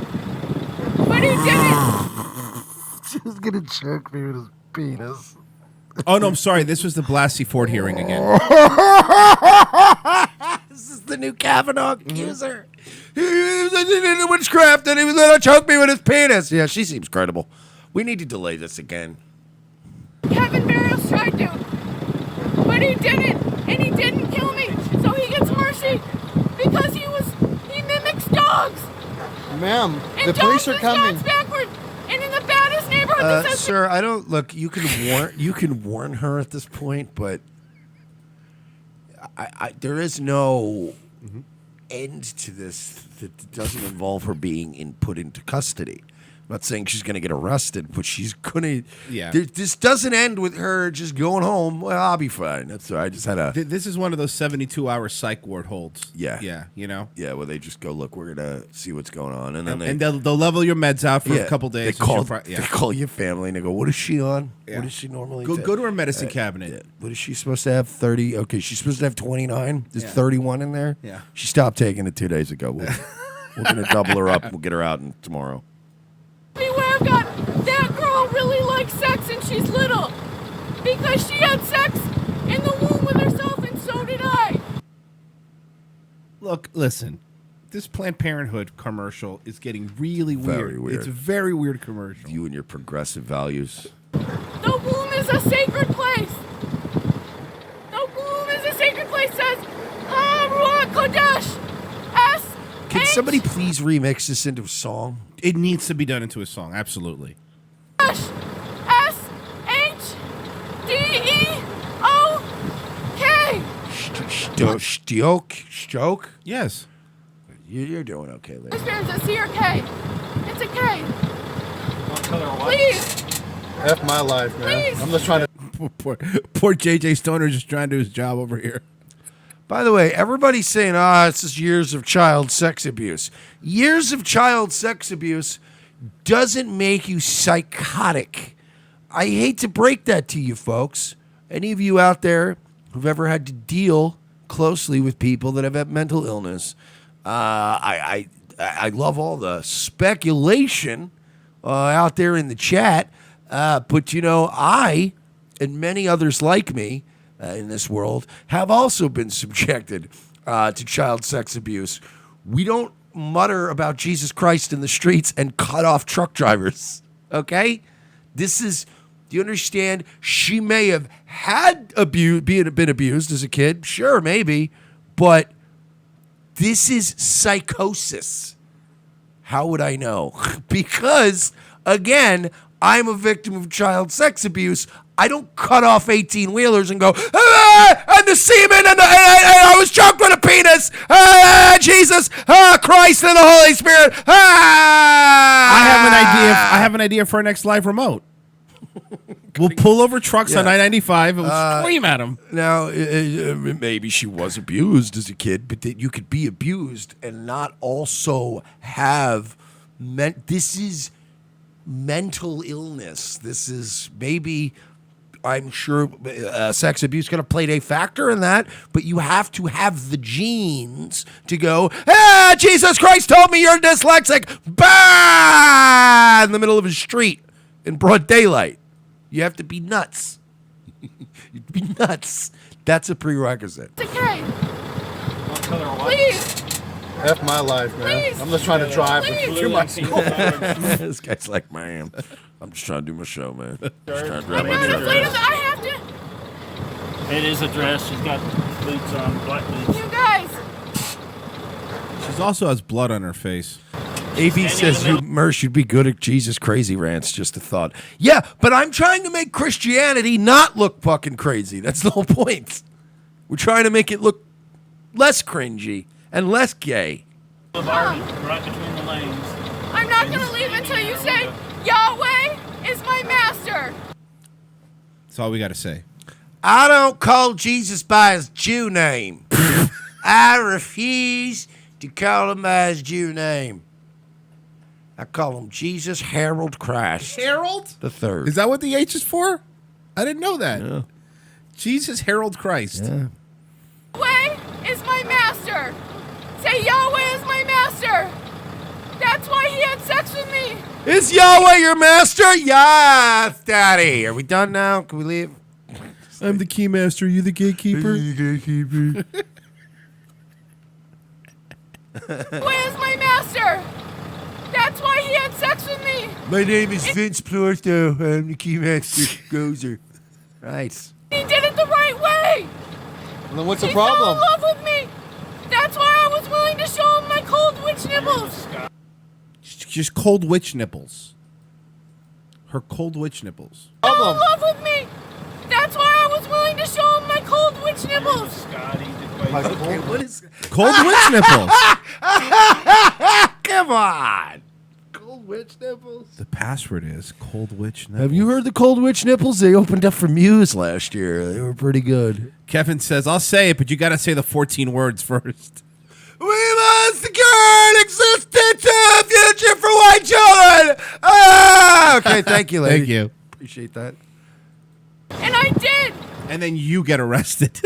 but he didn't. She was gonna choke me with his penis. Oh, no, I'm sorry. This was the Blasey Ford hearing again. This is the new Kavanaugh accuser. He was into witchcraft and he was gonna choke me with his penis. Yeah, she seems credible. We need to delay this again. Kevin Barrios tried to, but he didn't, and he didn't kill me, so he gets mercy because he mimics dogs. Ma'am, And the police are dogs coming. use dogs backward, and in the baddest neighborhood that says Sir, I don't look. You can warn her at this point, but there is no end to this that doesn't involve her being put into custody. I'm not saying she's going to get arrested, but she's going to. Yeah. This doesn't end with her just going home. Well, I'll be fine. That's all right. I just had a. This is one of those 72-hour psych ward holds. Yeah. Yeah, you know? Yeah, where they just go, look, we're going to see what's going on. And then And they'll level your meds out for a couple days. They call your family and they go, what is she on? Yeah. What does she normally Go to her medicine cabinet. Yeah. What is she supposed to have? 30? Okay, she's supposed to have 29. There's Yeah. 31 in there? Yeah. She stopped taking it 2 days ago. We're going to double her up. We'll get her out tomorrow. beware of God. That girl really likes sex and she's little because she had sex in the womb with herself, and so did I. Look, listen. This Planned Parenthood commercial is getting really weird. Very weird. It's a very weird commercial. You and your progressive values. The womb is a sacred place. The womb is a sacred place, says Ruach Kodesh. Can somebody please remix this into a song? It needs to be done into a song, absolutely. S-H Stoke? Yes. You're doing okay, lady. It's a C or K. It's a K. Please. F my life, man. Please. I'm just trying to. Poor JJ Stoner just trying to do his job over here. By the way, everybody's saying, it's just years of child sex abuse. Years of child sex abuse doesn't make you psychotic. I hate to break that to you folks. Any of you out there who've ever had to deal closely with people that have had mental illness, I love all the speculation out there in the chat, but I and many others like me in this world have also been subjected to child sex abuse. We don't mutter about Jesus Christ in the streets and cut off truck drivers, okay? Do you understand? She may have had been abused as a kid. Sure, maybe. But this is psychosis. How would I know? Because, again, I'm a victim of child sex abuse. I don't cut off 18-wheelers and go, and the semen, and I was choked with a penis. Jesus, Christ, and the Holy Spirit. I have an idea for our next live remote. We'll pull over trucks on I-95 and we'll scream at them. Now, maybe she was abused as a kid, but that you could be abused and not also have this is mental illness. This is maybe, I'm sure sex abuse could have played a factor in that, but you have to have the genes to go, Jesus Christ told me you're dyslexic, bah! In the middle of a street in broad daylight. You have to be nuts. You'd be nuts. That's a prerequisite. It's okay. Please. F my life, man. Please. I'm just trying to drive to my school. This guy's like, man, I'm just trying to do my show, man. Just trying to drive my truck. I have to. It is a dress. She's got boots on, black boots. You guys. She also has blood on her face. AB says, Mersh, you'd be good at Jesus crazy rants, just a thought. Yeah, but I'm trying to make Christianity not look fucking crazy. That's the whole point. We're trying to make it look less cringy and less gay. Right between the lanes. I'm not going to leave until you say, Yahweh is my master. That's all we got to say. I don't call Jesus by his Jew name. I refuse to call him by his Jew name. I call him Jesus Harold Christ. Harold? The third. Is that what the H is for? I didn't know that. Yeah. Jesus Harold Christ. Yeah. Yahweh is my master. Say Yahweh is my master. That's why he had sex with me. Is Yahweh your master? Yes, Daddy. Are we done now? Can we leave? I'm the key master. You the gatekeeper? Gatekeeper. Yahweh is my master. That's why he had sex with me. My name is Vince Plorto. I'm the key master. Gozer. Right. He did it the right way. Well, then what's the He problem? fell in love with me. That's why I was willing to show him my cold witch nipples. Just cold witch nipples. Her cold witch nipples. He fell in love with me. That's why I was willing to show him my cold witch nipples. Okay, what is... Cold witch nipples. Come on. Cold witch nipples? The password is cold witch nipples. Have you heard the cold witch nipples? They opened up for Muse last year. They were pretty good. Kevin says, I'll say it, but you got to say the 14 words first. We must secure an existence and future for white children. Okay, thank you, lady. Thank you. Appreciate that. And I did. And then you get arrested.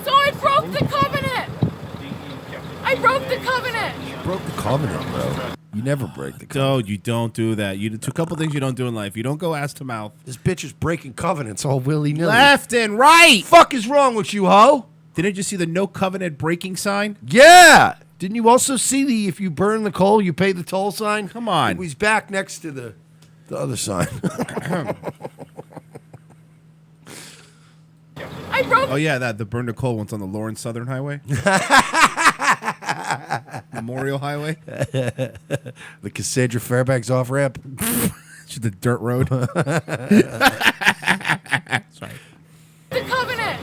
So I broke the covenant. I broke the covenant. You broke the covenant, bro. You never break the covenant. No, you don't do that. You do a couple things you don't do in life. You don't go ass to mouth. This bitch is breaking covenants all willy-nilly. Left and right. Fuck is wrong with you, ho? Didn't you see the no covenant breaking sign? Yeah. Didn't you also see the if you burn the coal, you pay the toll sign? Come on. It was back next to the other sign. I broke. Oh, yeah, the burn the coal one's on the Lawrence Southern Highway. Memorial Highway. The Cassandra Fairbanks off-ramp. The dirt road. Sorry. The covenant.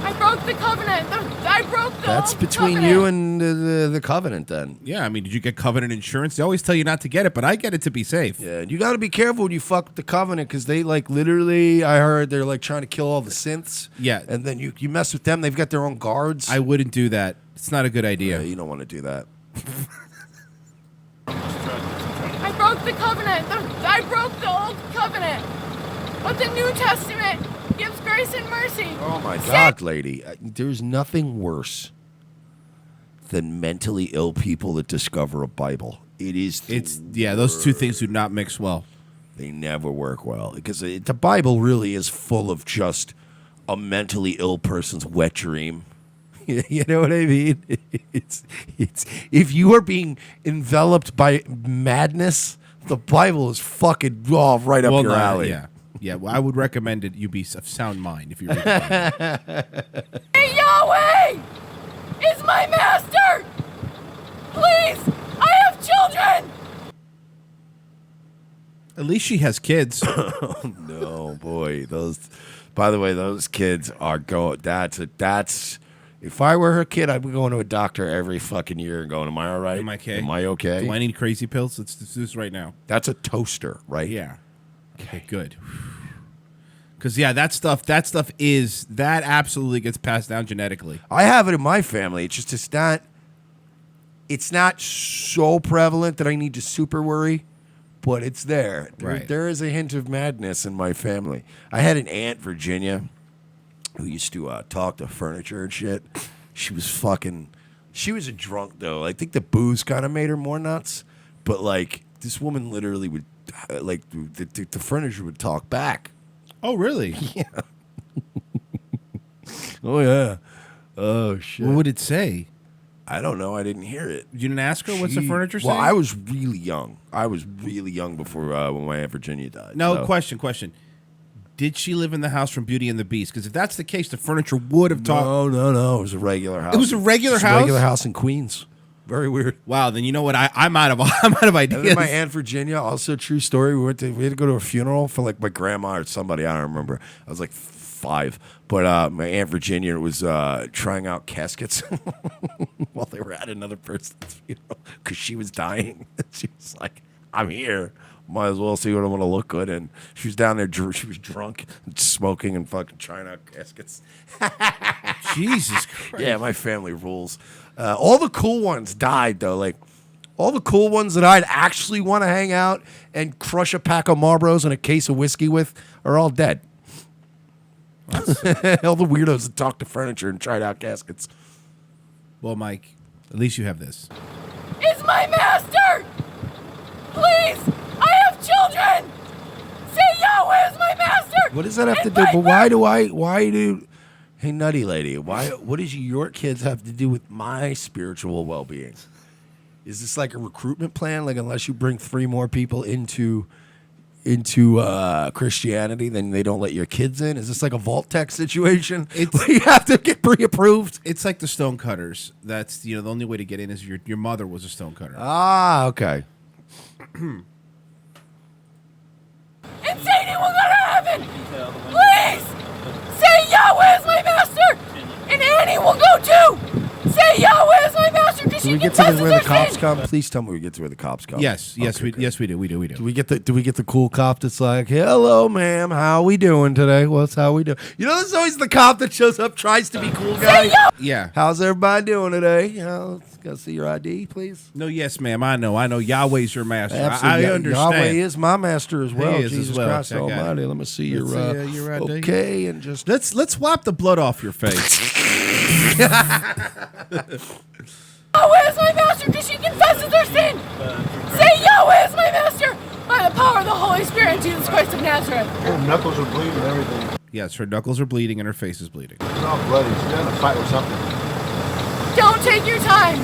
I broke the covenant. I broke the That's between covenant. you and the covenant, then. Yeah, I mean, did you get covenant insurance? They always tell you not to get it, but I get it to be safe. Yeah, and you got to be careful when you fuck with the covenant because they like literally. I heard they're like trying to kill all the synths. Yeah, and then you mess with them. They've got their own guards. I wouldn't do that. It's not a good idea. You don't want to do that. I broke the covenant. I broke the old covenant. But the New Testament gives grace and mercy. Oh my God, lady! There's nothing worse than mentally ill people that discover a Bible. It's those two things do not mix well. They never work well because the Bible really is full of just a mentally ill person's wet dream. You know what I mean? It's if you are being enveloped by madness, the Bible is fucking right up your alley. Yeah. Well, I would recommend it. You be of sound mind if you read the Bible. Hey, Yahweh is my master. Please, I have children. At least she has kids. Oh, no, boy. By the way, those kids are going. That's. If I were her kid, I'd be going to a doctor every fucking year and going, "Am I all right? Am I okay? Am I okay? Do I need crazy pills? Let's do this right now." That's a toaster, right? Yeah. Okay, good. Because that stuff absolutely gets passed down genetically. I have it in my family. It's not so prevalent that I need to super worry, but it's there. Right. There is a hint of madness in my family. I had an aunt, Virginia, who used to talk to furniture and shit. She was a drunk, though. I think the booze kind of made her more nuts. But, like, this woman literally would, the furniture would talk back. Oh, really? Yeah. Oh, yeah. Oh, shit. What would it say? I don't know. I didn't hear it. You didn't ask her what's the furniture say? Well, I was really young. Before when my Aunt Virginia died. No, question. Did she live in the house from Beauty and the Beast? Because if that's the case, the furniture would have talked. No. It was a regular house. It was a regular house? A regular house in Queens. Very weird. Wow, then you know what? I'm out of ideas. And then my Aunt Virginia, also a true story. We had to go to a funeral for like my grandma or somebody. I don't remember. I was like 5. But my Aunt Virginia was trying out caskets while they were at another person's funeral because she was dying. She was like, "I'm here. Might as well see what I'm going to look good." And she was down there. She was drunk and smoking and fucking trying out caskets. Jesus Christ. Yeah, my family rules. All the cool ones died, though. Like, all the cool ones that I'd actually want to hang out and crush a pack of Marlboros and a case of whiskey with are all dead. All the weirdos that talked to furniture and tried out caskets. Well, Mike, at least you have this. Is my master. Please, I have children. Say Yahweh is my master. What does that have to do? But why do... Hey, nutty lady, what does your kids have to do with my spiritual well-being? Is this like a recruitment plan? Like, unless you bring 3 more people into Christianity, then they don't let your kids in? Is this like a Vault Tech situation? You have to get pre-approved? It's like the stonecutters. That's, the only way to get in is your mother was a stonecutter. Ah, okay. And Sadie will go to heaven. Please. Say Yahweh is my master. And Annie will go too. Say Yahweh is my master because she Do we get to confesses where her the cops sin. come? Please tell me we get to where the cops come. Yes, we do. Do we get the cool cop that's like, "Hello, ma'am, how we doing today? How we doing?" There's always the cop that shows up, tries to be cool guy. Yeah. How's everybody doing today? Let's go see your ID, please. No, yes, ma'am. I know. Yahweh's your master. Absolutely. I understand. Yahweh is my master as well. He is Jesus as well. Christ I got it. Almighty. Let me see your ID. okay, and just let's wipe the blood off your face. Yahweh is my master because she confesses her sin. Say Yahweh is my master by the power of the Holy Spirit and Jesus Christ of Nazareth. Her knuckles are bleeding and everything. Yes, her knuckles are bleeding and her face is bleeding. It's all bloody. She's having a fight with something. Don't take your time.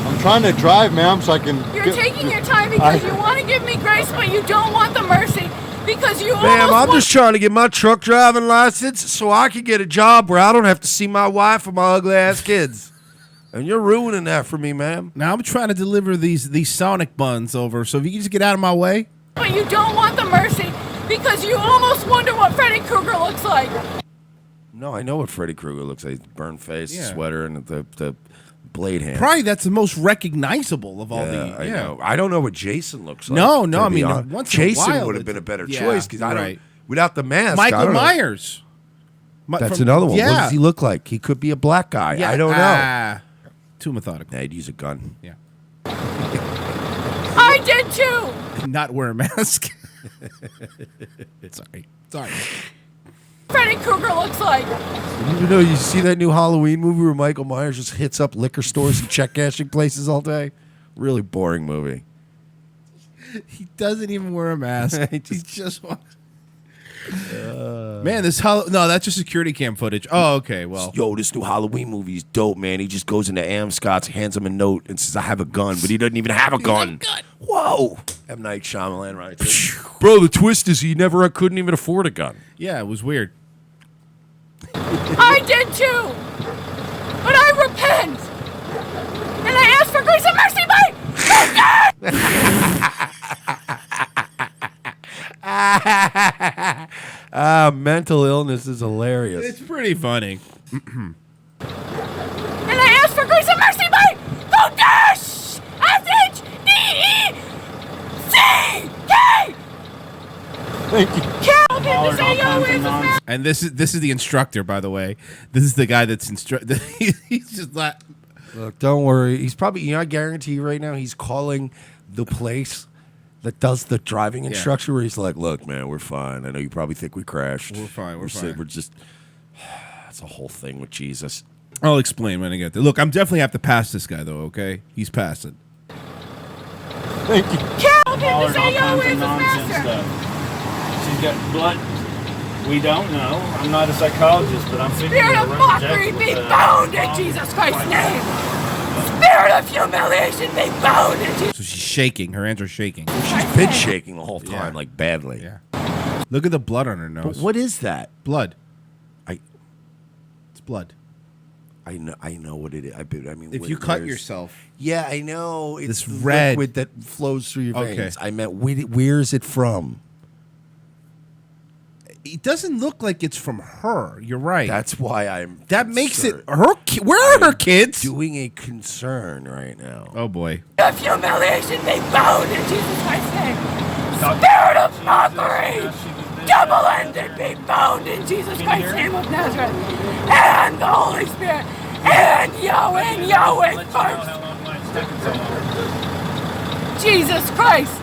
I'm trying to drive, ma'am, so I can... You're taking your time because you want to give me grace, but you don't want the mercy because you Ma'am, almost I'm just trying to get my truck driving license so I can get a job where I don't have to see my wife or my ugly ass kids. And you're ruining that for me, ma'am. Now I'm trying to deliver these Sonic buns over, so if you can just get out of my way. But you don't want the mercy because you almost wonder what Freddy Krueger looks like. No, I know what Freddy Krueger looks like. Burnt face, sweater, and the blade hand. Probably that's the most recognizable of all the. I know. I don't know what Jason looks like. No, I mean, once in a Jason while, would have been a better yeah, choice because I don't. right. Without the mask, Michael Myers. That's another one. What does he look like? He could be a black guy. Yeah, I don't know. Too methodical. Yeah, he'd use a gun. Yeah. I did too. Not wear a mask. Sorry. Freddy Krueger looks like. You know, you see that new Halloween movie where Michael Myers just hits up liquor stores and check cashing places all day? Really boring movie. He doesn't even wear a mask. he just walks. Man, no, that's just security cam footage. Oh, okay. Well, yo, this new Halloween movie is dope, man. He just goes into Amscott's, hands him a note, and says, "I have a gun," but he doesn't even have a gun. Whoa, M. Night Shyamalan, right? Bro, the twist is he never couldn't even afford a gun. Yeah, it was weird. I did too, but I repent, and I ask for grace and mercy by mental illness is hilarious. It's pretty funny. And I ask for grace and mercy by Kodesh! S-H-D-E-C-K! Thank you. And this is the instructor, by the way. This is the guy that's he's just like, look, don't worry. He's probably, I guarantee you right now, he's calling the place that does the driving instruction where he's like, look, man, we're fine. I know you probably think we crashed. We're fine. We're fine. We're just, that's a whole thing with Jesus. I'll explain when I get there. Look, I'm definitely have to pass this guy, though, okay? He's passing. Thank you. Calvin, this ain't always master. She's got blood. We don't know. I'm not a psychologist, but I'm figuring Spirit of mockery be bound in Jesus Christ's name. Spirit of humiliation be bound in Jesus. So she's shaking. Her hands are shaking. She's been shaking the whole time, like badly. Yeah. Look at the blood on her nose. But what is that? Blood. It's blood. I know what it is. I mean, if you cut yourself. Yeah, I know. It's this red liquid that flows through your veins. Okay. I meant, where is it from? It doesn't look like it's from her. You're right. That's why I'm. That makes it her. Where are her kids? Doing a concern right now. Oh boy. Of humiliation be bound in Jesus Christ's name. Spirit of mockery, double-ended be bound in Jesus Christ's name of Nazareth, and the Holy Spirit, and Yahweh first. Jesus Christ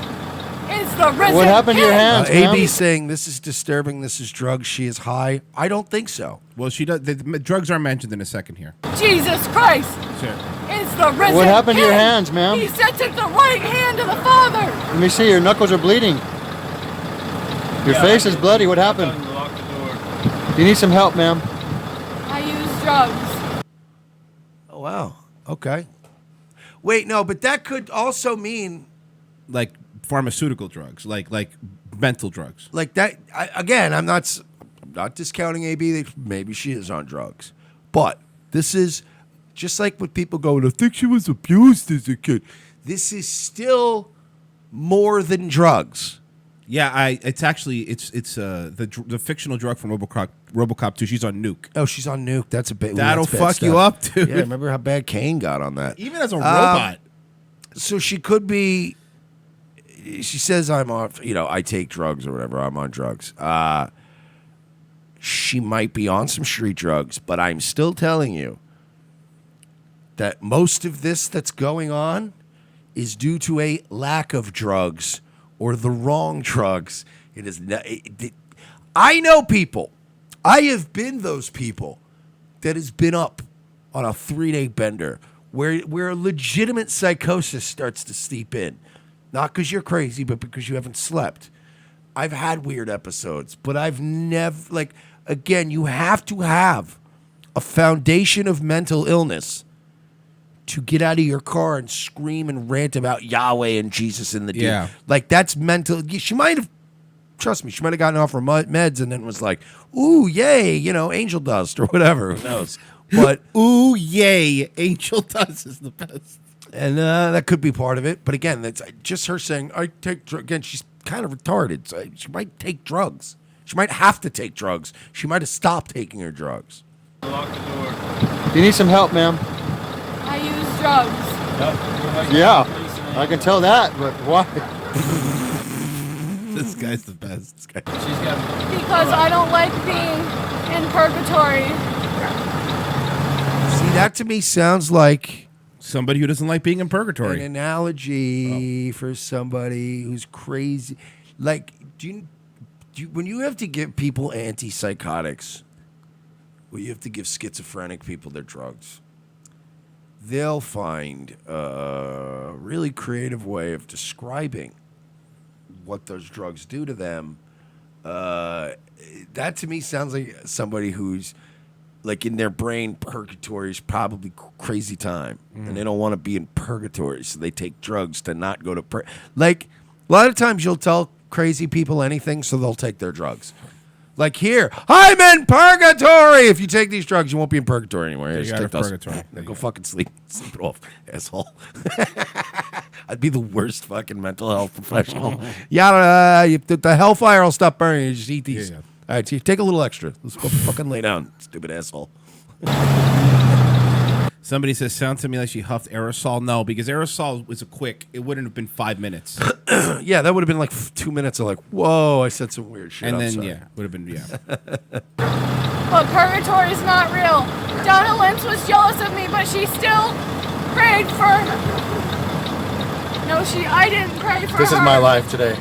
is the risen What happened to your hands, AB's saying this is disturbing. This is drugs. She is high. I don't think so. Well, she does. The drugs are mentioned in a second here. Jesus Christ Sure. is the risen What happened to your King. hands, ma'am? He sits at the right hand of the Father. Let me see. Your knuckles are bleeding. Your face is bloody. What happened? You need some help, ma'am. I use drugs. Oh, wow. Okay. Wait, no, but that could also mean Like pharmaceutical drugs, like mental drugs. like that. Again, I'm not discounting AB. Maybe she is on drugs, but this is just like what people go, I think she was abused as a kid. This is still more than drugs. Yeah, it's actually the fictional drug from RoboCop 2. She's on Nuke. Oh, she's on Nuke. That's a bit. That'll that's bad fuck you stuff. up, dude. Yeah, remember how bad Kane got on that? Even as a robot. So she could be. She says I'm off. I take drugs or whatever. I'm on drugs. She might be on some street drugs, but I'm still telling you that most of this that's going on is due to a lack of drugs or the wrong drugs. It is. I know people. I have been those people that has been up on a 3-day bender where legitimate psychosis starts to seep in. Not because you're crazy, but because you haven't slept. I've had weird episodes, but I've never, again, you have to have a foundation of mental illness to get out of your car and scream and rant about Yahweh and Jesus in the deal. Yeah. That's mental. She might have, trust me, she might have gotten off her meds and then was like, ooh, yay, angel dust or whatever. Who knows? But ooh, yay, Angel Dust is the best. And that could be part of it. But again, that's just her saying, I take drugs. Again, she's kind of retarded. So she might take drugs. She might have to take drugs. She might have stopped taking her drugs. Lock the door. You need some help, ma'am? I use drugs. Yeah, I can tell that, but why? This guy's the best. This guy. Because I don't like being in purgatory. See, that to me sounds like somebody who doesn't like being in purgatory. An analogy for somebody who's crazy. Like, do you when you have to give people antipsychotics, well, you have to give schizophrenic people their drugs, they'll find a really creative way of describing what those drugs do to them. That to me sounds like somebody who's like in their brain, purgatory is probably crazy time, and they don't want to be in purgatory, so they take drugs to not go to like a lot of times you'll tell crazy people anything, so they'll take their drugs. Like here, I'm in purgatory. If you take these drugs, you won't be in purgatory anymore. You Just got take it, those. purgatory. Now go fucking sleep. Sleep it off, asshole. I'd be the worst fucking mental health professional. The hellfire will stop burning. You just eat these. Yeah. All right, so you take a little extra. Let's go fucking lay down, stupid asshole. Somebody says, sounds to me like she huffed aerosol. No, because aerosol was a quick. It wouldn't have been 5 minutes. Yeah, that would have been like 2 minutes of like, whoa, I said some weird shit. And I'm then, sorry. yeah, would have been, yeah. But purgatory is not real. Donna Lynch was jealous of me, but she still prayed for... No, I didn't pray for her. This is my life today.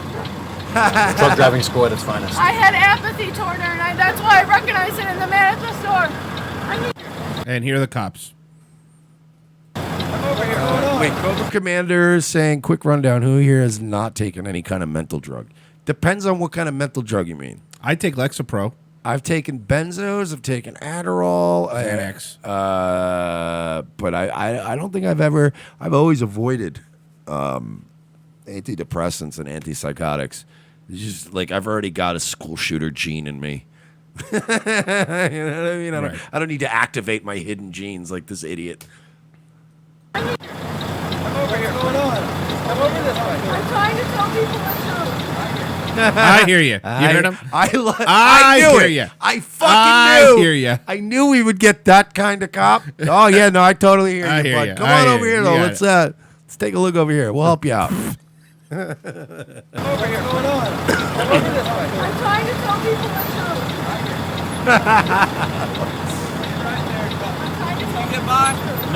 Truck driving school at its finest. I had apathy toward her, and that's why I recognized it in the man at the store. And here are the cops. Wait, Cobra Commander is saying, quick rundown, who here has not taken any kind of mental drug? Depends on what kind of mental drug you mean. I take Lexapro. I've taken benzos, I've taken Adderall. Xanax. But I don't think I've always avoided antidepressants and antipsychotics. It's just like I've already got a school shooter gene in me. You know what I mean? I don't need to activate my hidden genes like this idiot. I'm over here. What's going on? I'm over this way. I'm trying to tell people the truth. I hear you. You heard him? I hear knew it. you. I fucking knew. I hear you. I knew we would get that kind of cop. Oh yeah, no, I totally hear you, bud. you. Come I on hear over you. here, You though. got Let's take a look over here. We'll help you out. I'm over here. What's going on? I'm over this way. I'm trying to tell people the truth.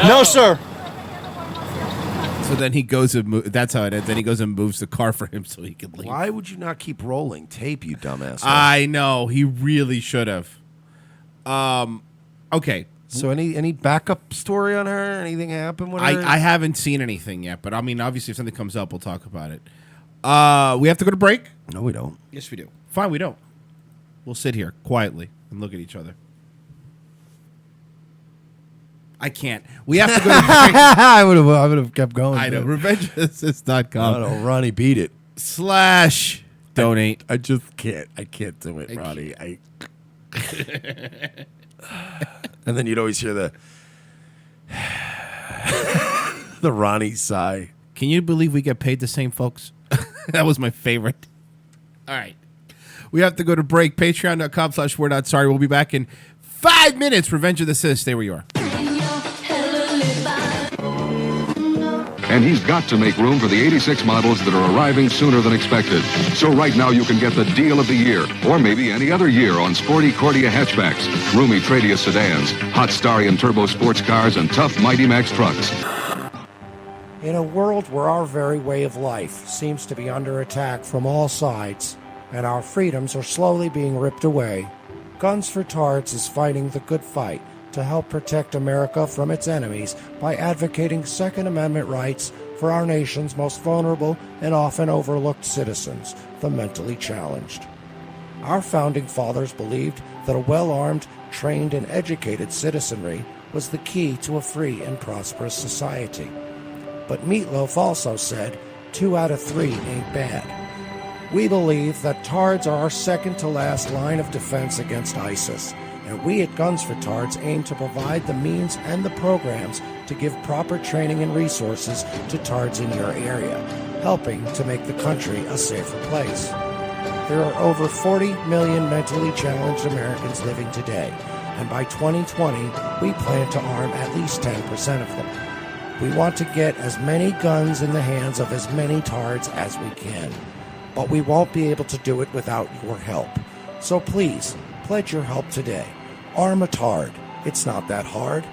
No, sir. So then he goes and that's how it ends. Then he goes and moves the car for him so he can leave. Why would you not keep rolling tape, you dumbass? I know. He really should have. Okay. So any backup story on her? Anything happen with her? I haven't seen anything yet, but I mean, obviously, if something comes up, we'll talk about it. We have to go to break? No, we don't. Yes, we do. Fine, we don't. We'll sit here quietly and look at each other. I can't. We have to go to break. I would have kept going. I know. RevengeAssist.com. No, Ronnie beat it. / donate. I just can't. I can't do it, Ronnie. And then you'd always hear the Ronnie sigh. Can you believe we get paid the same, folks? That was my favorite. All right. We have to go to break. Patreon.com/we're-not-sorry. We'll be back in 5 minutes. Revenge of the Sis. Stay where you are. And he's got to make room for the 86 models that are arriving sooner than expected. So right now you can get the deal of the year, or maybe any other year, on sporty Cordia hatchbacks, roomy Tradia sedans, hot Starion turbo sports cars, and tough Mighty Max trucks. In a world where our very way of life seems to be under attack from all sides, and our freedoms are slowly being ripped away, Guns for Tards is fighting the good fight to help protect America from its enemies by advocating Second Amendment rights for our nation's most vulnerable and often overlooked citizens, the mentally challenged. Our founding fathers believed that a well-armed, trained, and educated citizenry was the key to a free and prosperous society. But Meatloaf also said, 2 out of 3 ain't bad. We believe that Tards are our second-to-last line of defense against ISIS, and we at Guns for Tards aim to provide the means and the programs to give proper training and resources to tards in your area, helping to make the country a safer place. There are over 40 million mentally challenged Americans living today, and by 2020, we plan to arm at least 10% of them. We want to get as many guns in the hands of as many tards as we can, but we won't be able to do it without your help. So please, pledge your help today. Arm a tard. It's not that hard.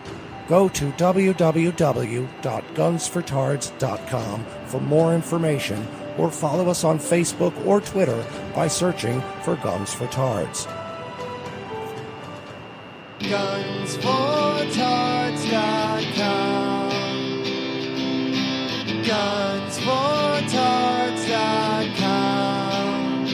Go to www.gunsfortards.com for more information, or follow us on Facebook or Twitter by searching for Guns for Tards. Gunsfortards.com. Gunsfortards.com.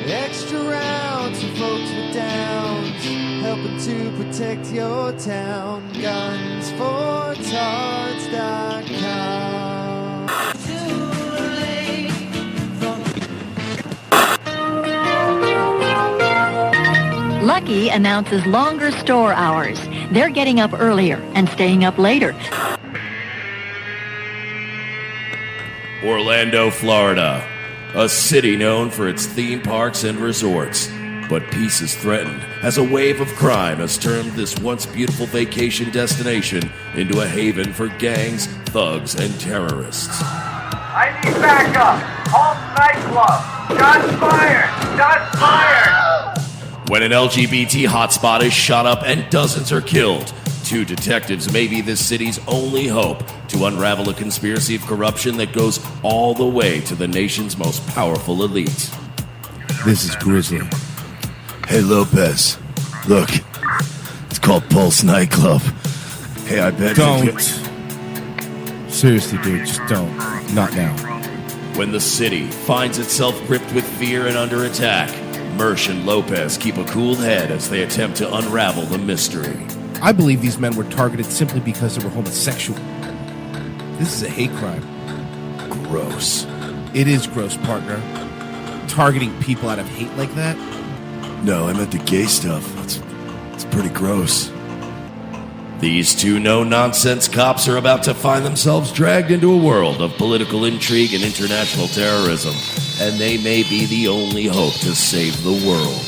Extra rounds for folks with downs, helping to protect your town. Gunsfortards.com. Lucky announces longer store hours. They're getting up earlier and staying up later. Orlando, Florida, a city known for its theme parks and resorts. But peace is threatened as a wave of crime has turned this once beautiful vacation destination into a haven for gangs, thugs, and terrorists. I need backup! Halt nightclub! Shots fired! Shots fired! When an LGBT hotspot is shot up and dozens are killed, two detectives may be this city's only hope to unravel a conspiracy of corruption that goes all the way to the nation's most powerful elite. This is Grizzly. Hey, Lopez. Look, it's called Pulse Nightclub. Hey, I bet Don't. Seriously, dude, just don't. Not now. When the city finds itself gripped with fear and under attack, Mersh and Lopez keep a cool head as they attempt to unravel the mystery. I believe these men were targeted simply because they were homosexual. This is a hate crime. Gross. It is gross, partner. Targeting people out of hate like that? No, I meant the gay stuff. It's pretty gross. These two no-nonsense cops are about to find themselves dragged into a world of political intrigue and international terrorism, and they may be the only hope to save the world.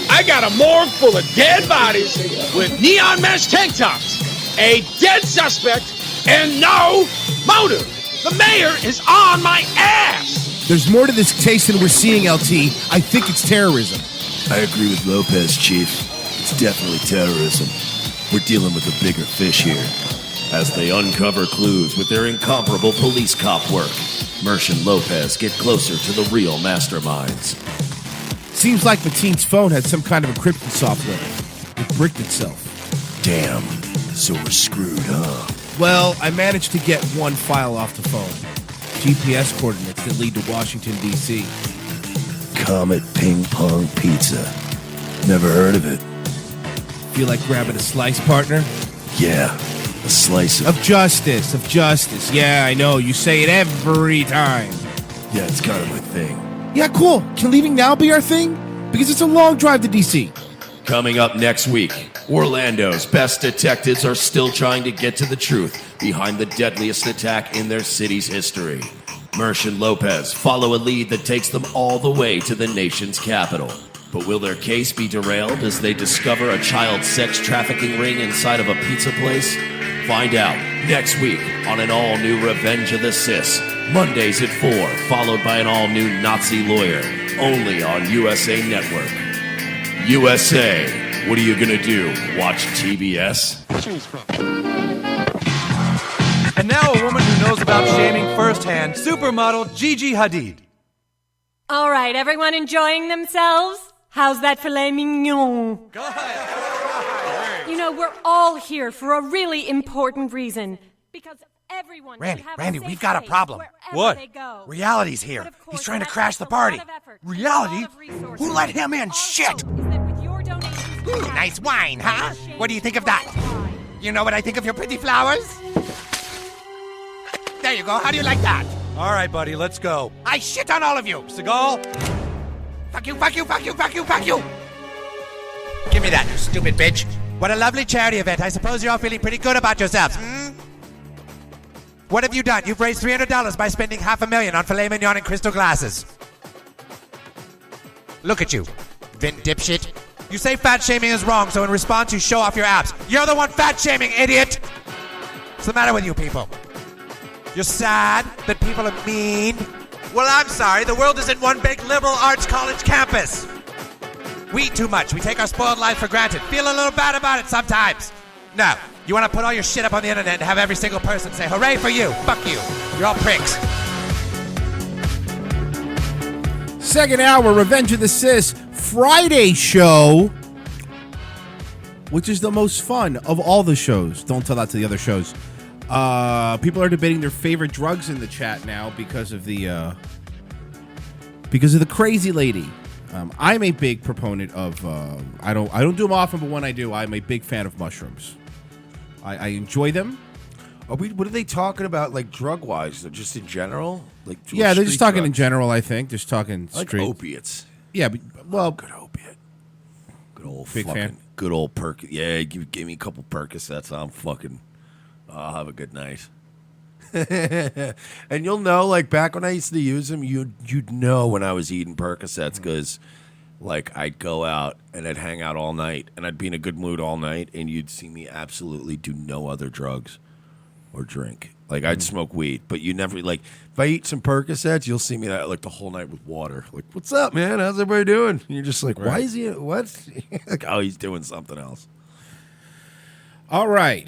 I got a morgue full of dead bodies with neon mesh tank tops, a dead suspect, and no motive. The mayor is on my ass. There's more to this case than we're seeing, LT. I think it's terrorism. I agree with Lopez, Chief. It's definitely terrorism. We're dealing with a bigger fish here. As they uncover clues with their incomparable police cop work, Mersh and Lopez get closer to the real masterminds. Seems like Mateen's phone had some kind of encryption software. It bricked itself. Damn. So we're screwed, huh? Well, I managed to get one file off the phone. GPS coordinates that lead to Washington, D.C. Comet Ping Pong Pizza. Never heard of it. Feel like grabbing a slice, partner? Yeah, a slice of justice, of justice. Yeah, I know. You say it every time. Yeah, it's kind of my thing. Yeah, cool. Can leaving now be our thing? Because it's a long drive to D.C. Coming up next week, Orlando's best detectives are still trying to get to the truth behind the deadliest attack in their city's history. Mersh and Lopez follow a lead that takes them all the way to the nation's capital. But will their case be derailed as they discover a child sex trafficking ring inside of a pizza place? Find out next week on an all-new Revenge of the Sis. Mondays at 4, followed by an all-new Nazi lawyer. Only on USA Network. USA, what are you gonna do? Watch TBS? And now a woman who knows about shaming firsthand, supermodel Gigi Hadid. All right, everyone enjoying themselves? How's that filet mignon? Go ahead. You know, we're all here for a really important reason. Because everyone should have Randy, a safe we've got a space problem. wherever What? they go. Reality's here. But of course, He's trying to that crash takes the a lot party. of effort, Reality? a lot of resources. Who let him in? Shit! Nice wine, huh? What do you think of that? You know what I think of your pretty flowers? There you go. How do you like that? All right, buddy, let's go. I shit on all of you. Seagal? Fuck you, fuck you, fuck you, fuck you, fuck you. Give me that, you stupid bitch. What a lovely charity event. I suppose you're all feeling pretty good about yourselves, hmm? What have you done? You've raised $300 by spending $500,000 on filet mignon and crystal glasses. Look at you, Vin dipshit. You say fat shaming is wrong, so in response you show off your abs. You're the one fat shaming, idiot! What's the matter with you people? You're sad that people are mean? Well, I'm sorry. The world isn't one big liberal arts college campus. We eat too much. We take our spoiled life for granted. Feel a little bad about it sometimes. No. You want to put all your shit up on the internet and have every single person say, hooray for you. Fuck you. You're all pricks. Second hour, Revenge of the Cis Friday show, which is the most fun of all the shows. Don't tell that to the other shows. People are debating their favorite drugs in the chat now because of the crazy lady. I'm a big proponent of. I don't do them often, but when I do, I'm a big fan of mushrooms. I enjoy them. What are they talking about, like drug-wise? Just in general? Like yeah, they're just talking drugs? in general. I think just talking like street opiates. Yeah, but, well, good opiate. Good old big fucking fan. good old Perc. Yeah, give me a couple Percocets. I'll have a good night. And you'll know, like back when I used to use them, you'd know when I was eating Percocets because, like, I'd go out and I'd hang out all night and I'd be in a good mood all night, and you'd see me absolutely do no other drugs or drink. Like I'd smoke weed, but you never like. If I eat some Percocets, you'll see me that like the whole night with water. Like, what's up, man? How's everybody doing? And you're just like, why is he? What? Like, oh, he's doing something else. All right.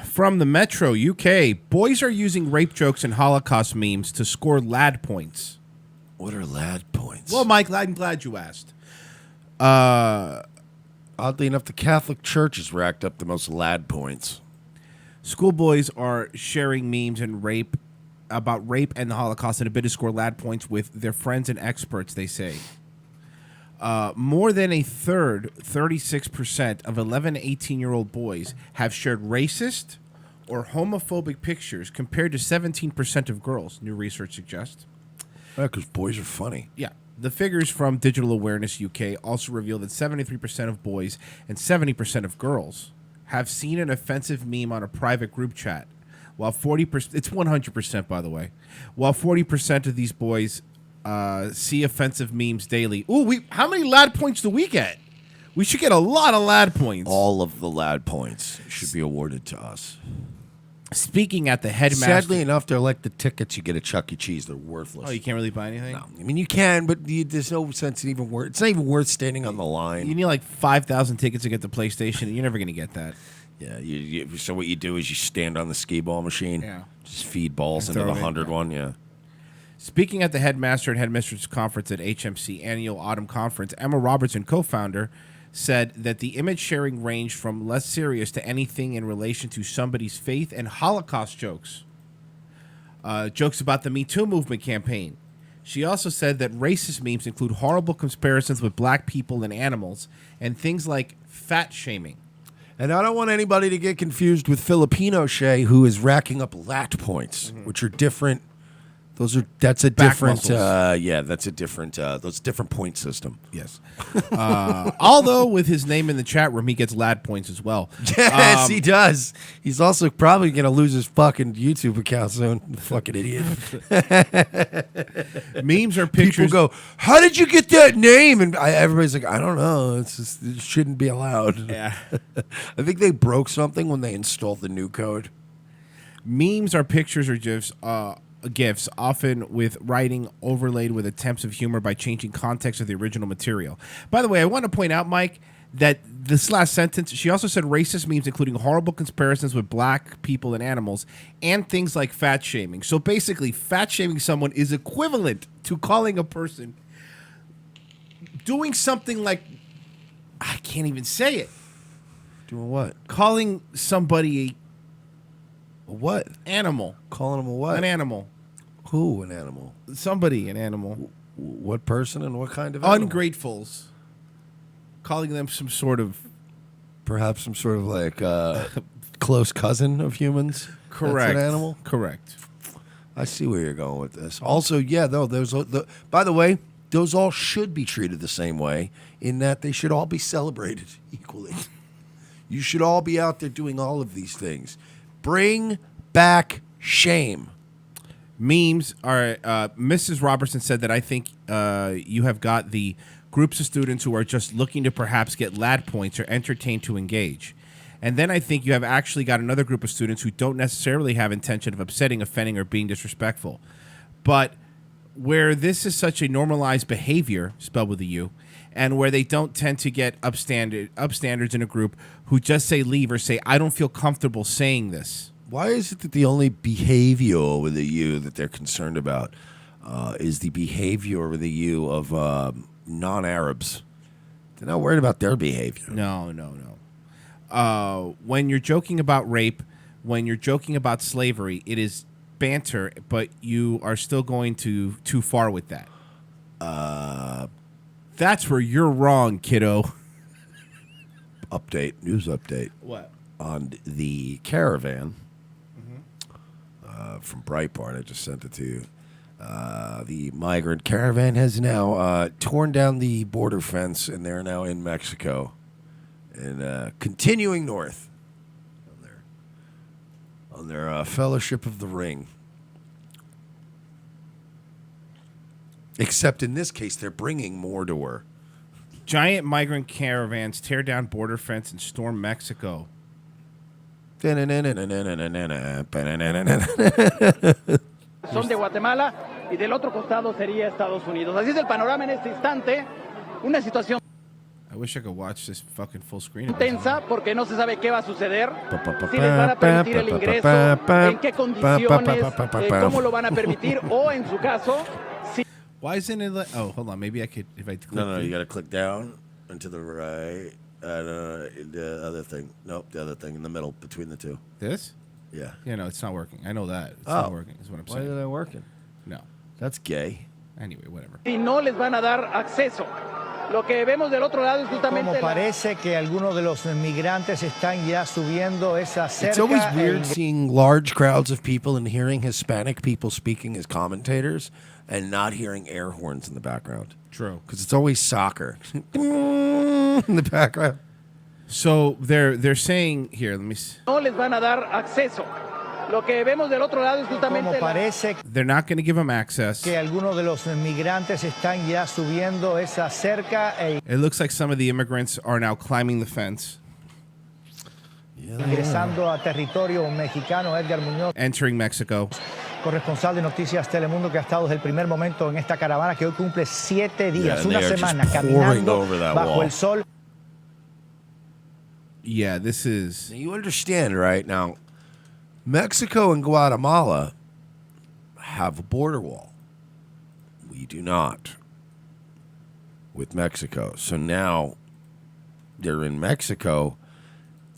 From the Metro, UK, boys are using rape jokes and Holocaust memes to score lad points. What are lad points? Well, Mike, I'm glad you asked. Oddly enough, the Catholic Church has racked up the most lad points. Schoolboys are sharing memes and about rape and the Holocaust in a bid to score lad points with their friends and experts, they say. More than a third, 36% of 11 to 18-year-old boys have shared racist or homophobic pictures compared to 17% of girls, new research suggests. Yeah, because boys are funny. Yeah. The figures from Digital Awareness UK also reveal that 73% of boys and 70% of girls have seen an offensive meme on a private group chat, while 40%, it's 100% by the way, while 40% of these boys see offensive memes daily. Ooh, how many lad points do we get? We should get a lot of lad points. All of the lad points should be awarded to us. Speaking at the headmaster. Sadly enough, they're like the tickets you get at Chuck E. Cheese. They're worthless. Oh, you can't really buy anything? No. I mean, you can, but there's no sense in even worth. It's not even worth standing on the line. You need like 5,000 tickets to get the PlayStation, and you're never going to get that. Yeah, so what you do is you stand on the skee ball machine. Yeah. Just feed balls into the 100 one, yeah. Speaking at the headmaster and headmistress conference at HMC Annual Autumn Conference, Emma Robertson, co-founder, said that the image sharing ranged from less serious to anything in relation to somebody's faith and Holocaust jokes. Jokes about the Me Too movement campaign. She also said that racist memes include horrible comparisons with black people and animals and things like fat shaming. And I don't want anybody to get confused with Filipino Shay, who is racking up lat points, which are different. That's a different, that's a different, those different point system. Yes. Although with his name in the chat room, he gets lad points as well. Yes, he does. He's also probably going to lose his fucking YouTube account soon. Fucking idiot. Memes are pictures. People go, how did you get that name? And everybody's like, I don't know. It's just, it shouldn't be allowed. Yeah. I think they broke something when they installed the new code. Memes are pictures or GIFs, often with writing overlaid with attempts of humor by changing context of the original material. By the way, I want to point out, Mike, that this last sentence, she also said racist memes, including horrible comparisons with black people and animals, and things like fat shaming. So basically, fat shaming someone is equivalent to calling a person doing something like, I can't even say it. Doing what? Calling somebody a what? Animal. Calling him a what? An animal. Who an animal? Somebody an animal. What person and what kind of animal? Ungratefuls. Calling them some sort of... Perhaps some sort of like close cousin of humans? Correct. That's an animal? Correct. I see where you're going with this. Also, yeah, though, by the way, those all should be treated the same way in that they should all be celebrated equally. You should all be out there doing all of these things. Bring back shame. Memes are, Mrs. Robertson said that I think you have got the groups of students who are just looking to perhaps get lad points or entertained to engage. And then I think you have actually got another group of students who don't necessarily have intention of upsetting, offending, or being disrespectful. But where this is such a normalized behavior, spelled with a U, and where they don't tend to get upstanders in a group who just say leave or say, I don't feel comfortable saying this. Why is it that the only behavior with a U that they're concerned about is the behavior with a U of non-Arabs? They're not worried about their behavior. No. When you're joking about rape, when you're joking about slavery, it is banter, but you are still going too far with that. That's where you're wrong, kiddo. News update. What? On the Caravan from Breitbart. I just sent it to you. The migrant caravan has now torn down the border fence, and they're now in Mexico and continuing north on their Fellowship of the Ring. Except in this case, they're bringing more to her. Giant migrant caravans tear down border fence and storm Mexico. Son de Guatemala y del otro costado sería Estados Unidos. Así es el panorama en este instante. Una situación I wish I could watch this fucking full screen. tensa porque no se sabe qué va a suceder. Si les van a permitir el ingreso, en qué condiciones, cómo lo van a permitir o en su caso. Why isn't it like... Oh, hold on. Maybe I could... If I click No, you got to click down and to the right. The other thing. Nope, the other thing in the middle between the two. This? Yeah. Yeah, no, it's not working. I know that. It's not working, is what I'm saying. Why isn't it working? No. That's gay. Anyway, whatever. Y no les van a dar acceso. Lo que vemos del otro lado es justamente... Como parece que algunos de los migrantes están ya subiendo esa cerca. It's always weird seeing large crowds of people and hearing Hispanic people speaking as commentators and not hearing air horns in the background. True. Because it's always soccer in the background. So they're saying... Here, let me see. No les van a dar acceso. Lo que vemos del otro lado es justamente... Como parece They're not going to give them access. que algunos de los migrantes están ya subiendo esa cerca e It looks like some of the immigrants are now climbing the fence. ingresando a territorio mexicano. Edgar Muñoz, Entering Mexico. corresponsal de Noticias Telemundo, que ha estado desde el primer momento en esta caravana que hoy cumple 7 días, Yeah, una they are semana just pouring caminando over that bajo wall. el sol. Yeah, this is... Now, you understand, right? Now, Mexico and Guatemala have a border wall. We do not with Mexico. So now they're in Mexico.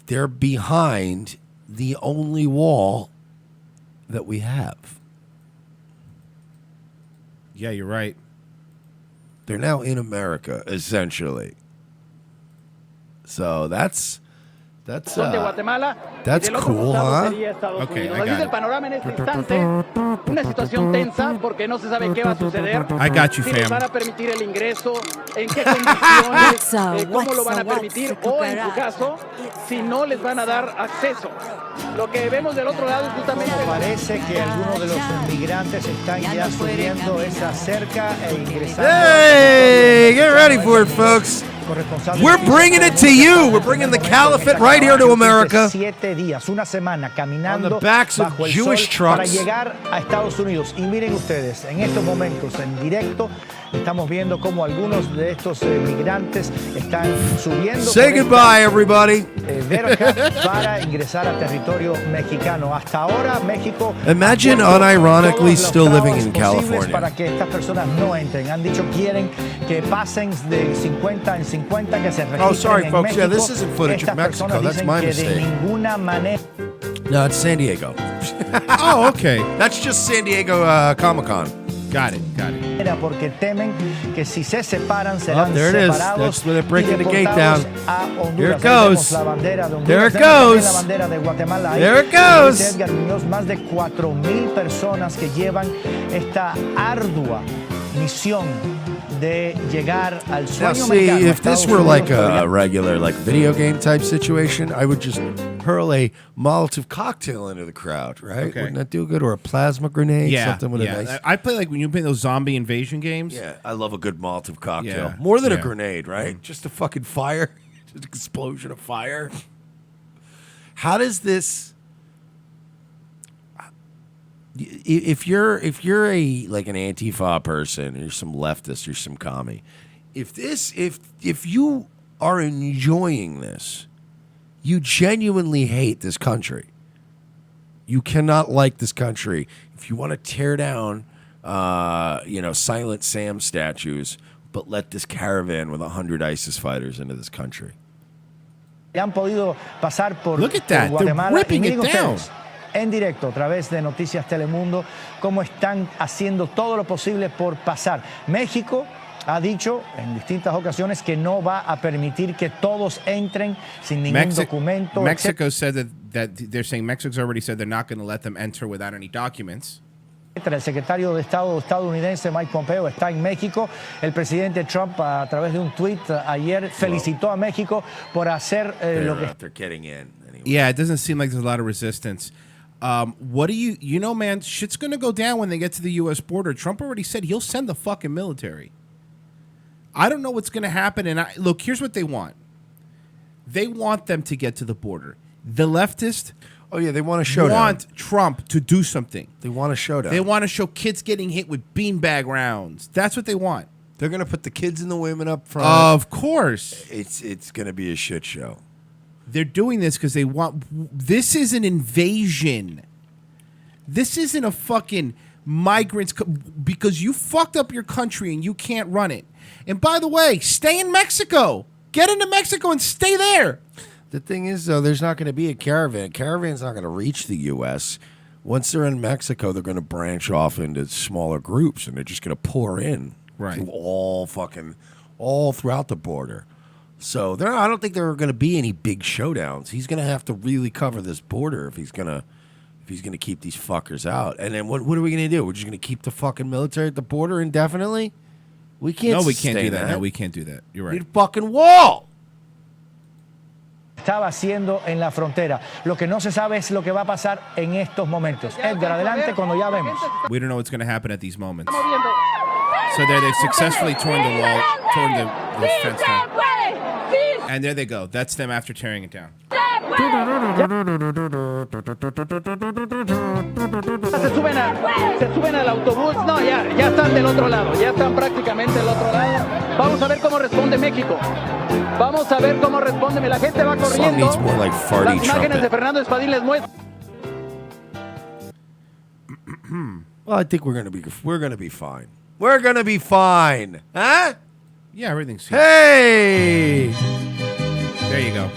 They're behind the only wall that we have. Yeah, you're right. They're now in America, essentially. So that's Son de Guatemala. that's y del otro cool, costado huh? sería Estados Okay, Unidos. I Así got es el it. panorama en este instante. Una situación tensa porque no se sabe qué va a suceder. I got you, Si les fam. van a permitir el ingreso, en qué condiciones, cómo lo van a permitir o en su caso, si no les van a dar acceso. Lo que vemos del otro lado es justamente... Parece que algunos de los migrantes están ya subiendo esa cerca e ingresando. Hey, get ready for it, folks. We're bringing it to you. We're bringing the caliphate right here to America. 7 días, una semana caminando On the backs of bajo el Jewish sol para trucks. llegar a Estados Unidos. Y miren ustedes, en estos momentos en directo estamos viendo cómo algunos de estos migrantes están subiendo. Say por goodbye, everybody. verja para ingresar a territorio mexicano. Hasta ahora México Imagine ha puesto unironically todos los still living in trabas posibles California. para que estas personas no entren. Han dicho quieren que pasen de 50 en 50, que se registren Oh, sorry, en folks. México. Yeah, this isn't footage of Estas Mexico. personas That's dicen my que de mistake. ninguna manera. No, it's San Diego. Oh, okay. That's just San Diego Comic-Con. Got it. Porque temen que si se separan serán there it is. separados That's where they're breaking y the gate deportados down. a Honduras. Here it Ahí goes. vemos la bandera de Honduras, There it vemos también goes. la bandera de Guatemala. Ahí There it goes. dice Edgar Muñoz, más de 4,000 personas que llevan esta ardua misión de llegar al Now, sueño see, americano. if this Estados were Unidos like podría- a regular, like video game type situation, I would just hurl a Molotov cocktail into the crowd, right? Okay. Wouldn't that do good? Or a plasma grenade, something with a nice. I play like when you play those zombie invasion games. Yeah, I love a good Molotov cocktail. Yeah, More than a yeah. grenade, right? Just a fucking fire, just an explosion of fire. How does this? If you're a like an Antifa person, you're some leftist, you're some commie. If you are enjoying this, you genuinely hate this country. You cannot like this country. If you want to tear down, Silent Sam statues, but let this caravan with 100 ISIS fighters into this country. han podido pasar por, Look at that. por They're Guatemala. ripping Y miren it down. ustedes, en directo a través de Noticias Telemundo, cómo están haciendo todo lo posible por pasar. México ha dicho en distintas ocasiones que no va a permitir que todos entren sin ningún documento. Mexico said that they're saying Mexico's already said they're not going to let them enter without any documents. El secretario de Estado estadounidense Mike Pompeo está en México. El presidente Trump, a través de un tuit ayer, felicitó a México por hacer lo que... They're getting in. Anyway. Yeah, it doesn't seem like there's a lot of resistance. What do you know, man? Shit's going to go down when they get to the U.S. border. Trump already said he'll send the fucking military. I don't know what's going to happen. And look, here's what they want. They want them to get to the border. The leftists... Oh, yeah, they want a showdown. Want Trump to do something. They want a showdown. They want to show kids getting hit with beanbag rounds. That's what they want. They're going to put the kids and the women up front. Of course. It's going to be a shit show. They're doing this because they want... This is an invasion. This isn't a fucking migrants... Because you fucked up your country and you can't run it. And by the way, stay in Mexico. Get into Mexico and stay there. The thing is, though, there's not going to be a caravan. Caravan's not going to reach the U.S. Once they're in Mexico, they're going to branch off into smaller groups, and they're just going to pour in to all throughout the border. So I don't think there are going to be any big showdowns. He's going to have to really cover this border if he's going to keep these fuckers out. And then what are we going to do? We're just going to keep the fucking military at the border indefinitely? We can't. No, we can't sustain do that. No, we can't do that. You're right. Need a fucking wall. Estaba haciendo en la frontera. Lo que no se sabe es lo que va a pasar en estos momentos. Edgar, adelante cuando ya vemos. We don't know what's going to happen at these moments. So they've successfully torn the wall, torn the fence down. And there they go. That's them after tearing it down. Se suben al autobús. No, ya están del otro lado. Ya están prácticamente del otro lado. Vamos a ver cómo responde México. Vamos a ver cómo responde. La gente va corriendo. Needs more like farty Las imágenes trumpet. de Fernando Espadín les muestran. Well, I think we're gonna be fine. We're gonna be fine, huh? Yeah, everything's here. Hey, there you go.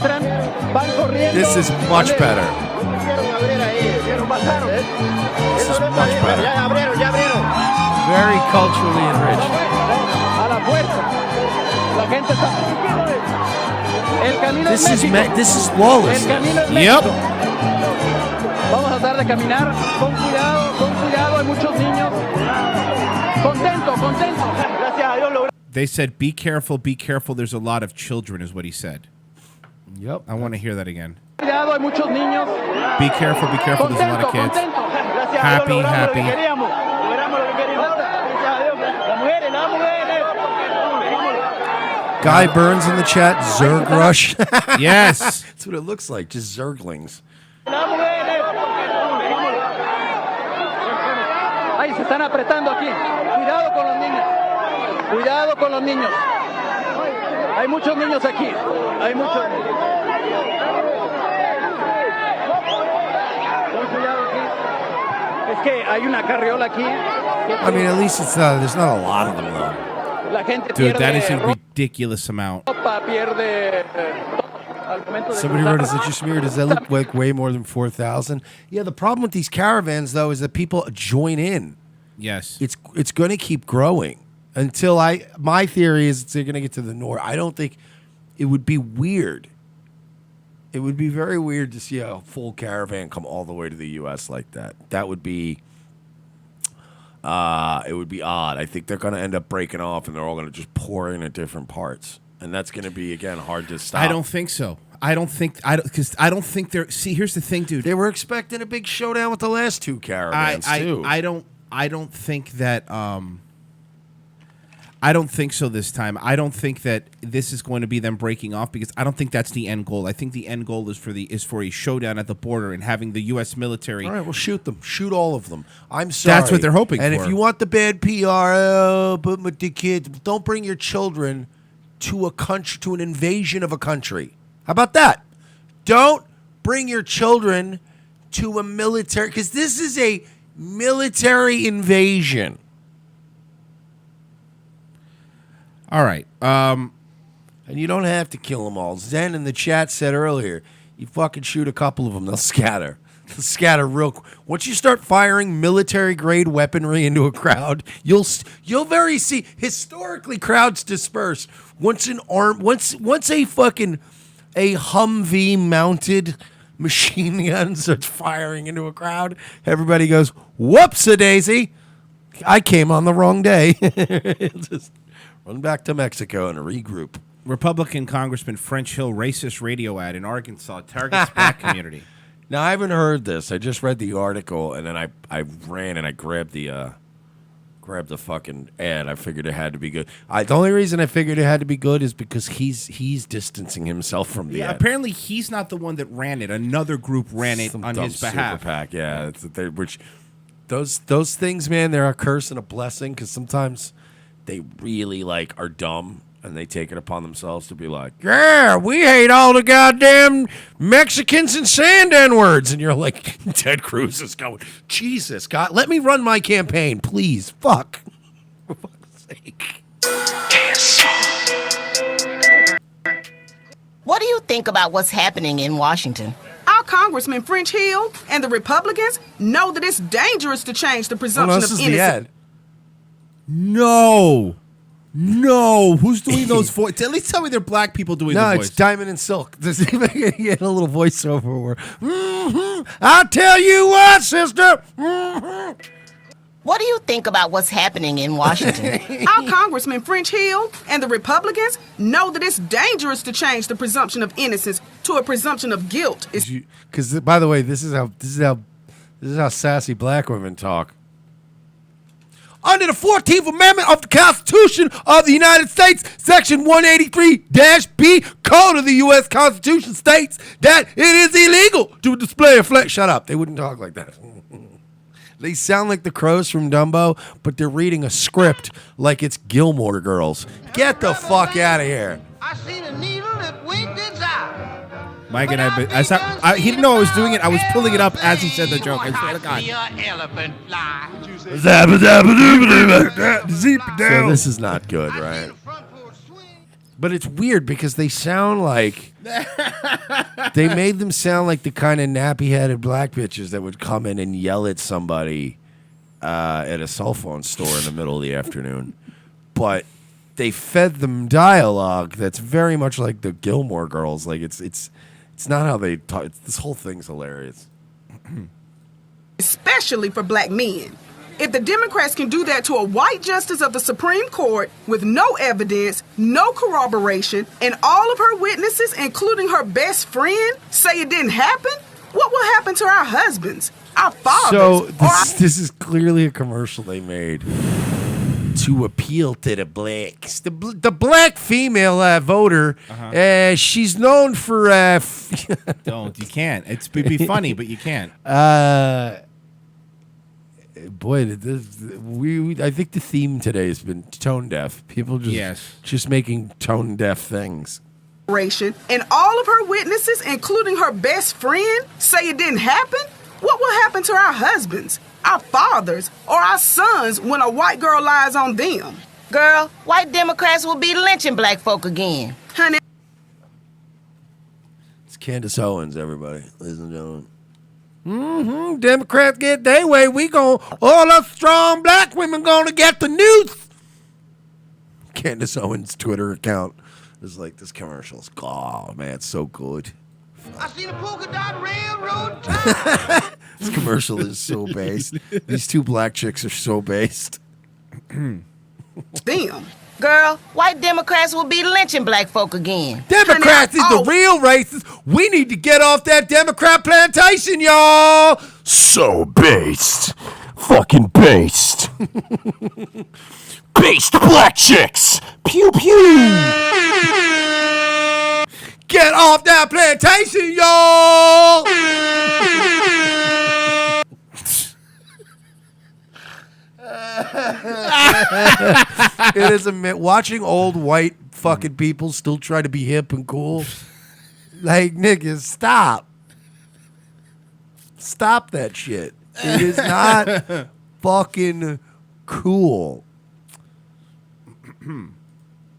Van corriendo. This is much better. This is much better. Ya abrieron. Very culturally enriched. A la fuerza. La gente está. El camino This es is México. this is lawless. El camino es México. Vamos a tratar de caminar con cuidado, hay muchos niños. Contento. Gracias a Dios logramos. They said, be careful, there's a lot of children, is what he said. Yep. I want to hear that again. Cuidado, hay muchos niños. Be careful, there's a lot of kids. Gracias a Happy, Dios logramos happy. lo que queríamos. Logramos lo que queríamos. Gracias a Dios. Las mujeres. Guy Burns in the chat. Zerg rush. Yes. That's what it looks like. Just zerglings. Las mujeres. Ay, se están apretando aquí. Cuidado con los niños. Hay muchos niños aquí. Hay muchos niños. Con cuidado aquí. Es que hay una carriola aquí. I mean, at least there's not a lot of them though. La gente Dude, that is a pierde ridiculous amount. ropa, pierde al momento de Somebody cruzar. wrote, is it just me or does that look like way more than 4,000? Yeah, the problem with these caravans though is that people join in. Yes. It's going to keep growing until my theory is they're going to get to the north. I don't think it would be weird. It would be very weird to see a full caravan come all the way to the U.S. like that. That would be, it would be odd. I think they're going to end up breaking off, and they're all going to just pour in at different parts, and that's going to be again hard to stop. I don't think so. I don't think they're. See, here's the thing, dude. They were expecting a big showdown with the last two caravans too. I don't think that. I don't think so this time. I don't think that this is going to be them breaking off because I don't think that's the end goal. I think the end goal is for a showdown at the border and having the U.S. military. All right, well, shoot them. Shoot all of them. I'm sorry. That's what they're hoping and for. And if you want the bad PR, but with the kids, don't bring your children to a country, to an invasion of a country. How about that? Don't bring your children to a military, because this is a military invasion. All right. And you don't have to kill them all. Zen in the chat said earlier, you fucking shoot a couple of them, they'll scatter. They'll scatter real quick. Once you start firing military-grade weaponry into a crowd, you'll very see, historically, crowds disperse. Once a fucking Humvee-mounted machine gun starts firing into a crowd, everybody goes, whoops-a-daisy, I came on the wrong day. Just run back to Mexico and regroup. Republican Congressman French Hill racist radio ad in Arkansas targets black community. Now, I haven't heard this. I just read the article, and then I ran and I grabbed the fucking ad. I figured it had to be good. The only reason I figured it had to be good is because he's distancing himself from the ad. Apparently, he's not the one that ran it. Another group ran it on his behalf. Super PAC, yeah. Which those things, man, they're a curse and a blessing because sometimes they really are dumb and they take it upon themselves to be like, yeah, we hate all the goddamn Mexicans and sand N-words. And you're like, Ted Cruz is going, Jesus, God, let me run my campaign, please. Fuck. For fuck's sake. What do you think about what's happening in Washington? Our Congressman French Hill and the Republicans know that it's dangerous to change the presumption of innocence. No. Who's doing those voices? At least tell me they're black people doing the voice. No, it's Diamond and Silk. Does anybody get a little voiceover where, I'll tell you what, sister. What do you think about what's happening in Washington? Our Congressman French Hill and the Republicans know that it's dangerous to change the presumption of innocence to a presumption of guilt. Because, by the way, this is how sassy black women talk. Under the 14th Amendment of the Constitution of the United States, Section 183-B, Code of the U.S. Constitution states that it is illegal to display a flag. Shut up. They wouldn't talk like that. They sound like the crows from Dumbo, but they're reading a script like it's Gilmore Girls. Get the fuck out of here. I seen a needle that winked its eye. Mike and he didn't know I was doing it. I was pulling it up as he said the joke. I swear to God. Elephant fly. So this is not good, right? But it's weird because they sound like they made them sound like the kind of nappy-headed black bitches that would come in and yell at somebody at a cell phone store in the middle of the afternoon. But they fed them dialogue that's very much like the Gilmore Girls. Like it's not how they talk. This whole thing's hilarious. Especially for black men. If the Democrats can do that to a white justice of the Supreme Court with no evidence, no corroboration, and all of her witnesses, including her best friend, say it didn't happen, what will happen to our husbands, our fathers? So this is clearly a commercial they made to appeal to the blacks. The black female voter, she's known for... You can't. It'd be funny, but you can't. Boy, I think the theme today has been tone deaf. People just making tone deaf things. And all of her witnesses, including her best friend, say it didn't happen? What will happen to our husbands, our fathers, or our sons when a white girl lies on them? Girl, white Democrats will be lynching black folk again. Honey. It's Candace Owens, everybody, ladies and gentlemen. Democrats get their way. All us strong black women gonna get the news. Candace Owens' Twitter account is like, this commercial's, oh man, it's so good. I seen a polka dot railroad tie. This commercial is so based. These two black chicks are so based. Damn. Girl, white Democrats will be lynching black folk again. Democrats is the real racists. We need to get off that Democrat plantation, y'all. So based. Fucking based. Based black chicks. Pew pew. Get off that plantation, y'all. It is watching old white fucking people still try to be hip and cool. Like, niggas, stop. Stop that shit. It is not fucking cool.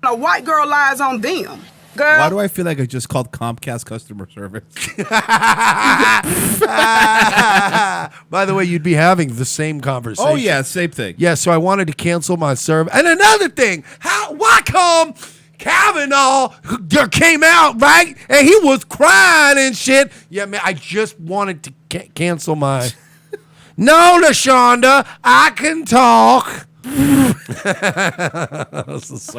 A white girl lies on them. Girl. Why do I feel like I just called Comcast customer service? By the way, you'd be having the same conversation. Oh, yeah, same thing. Yeah, so I wanted to cancel my service. And another thing, why come Kavanaugh came out, right? And he was crying and shit. Yeah, man, I just wanted to cancel my... No, LaShonda, I can talk.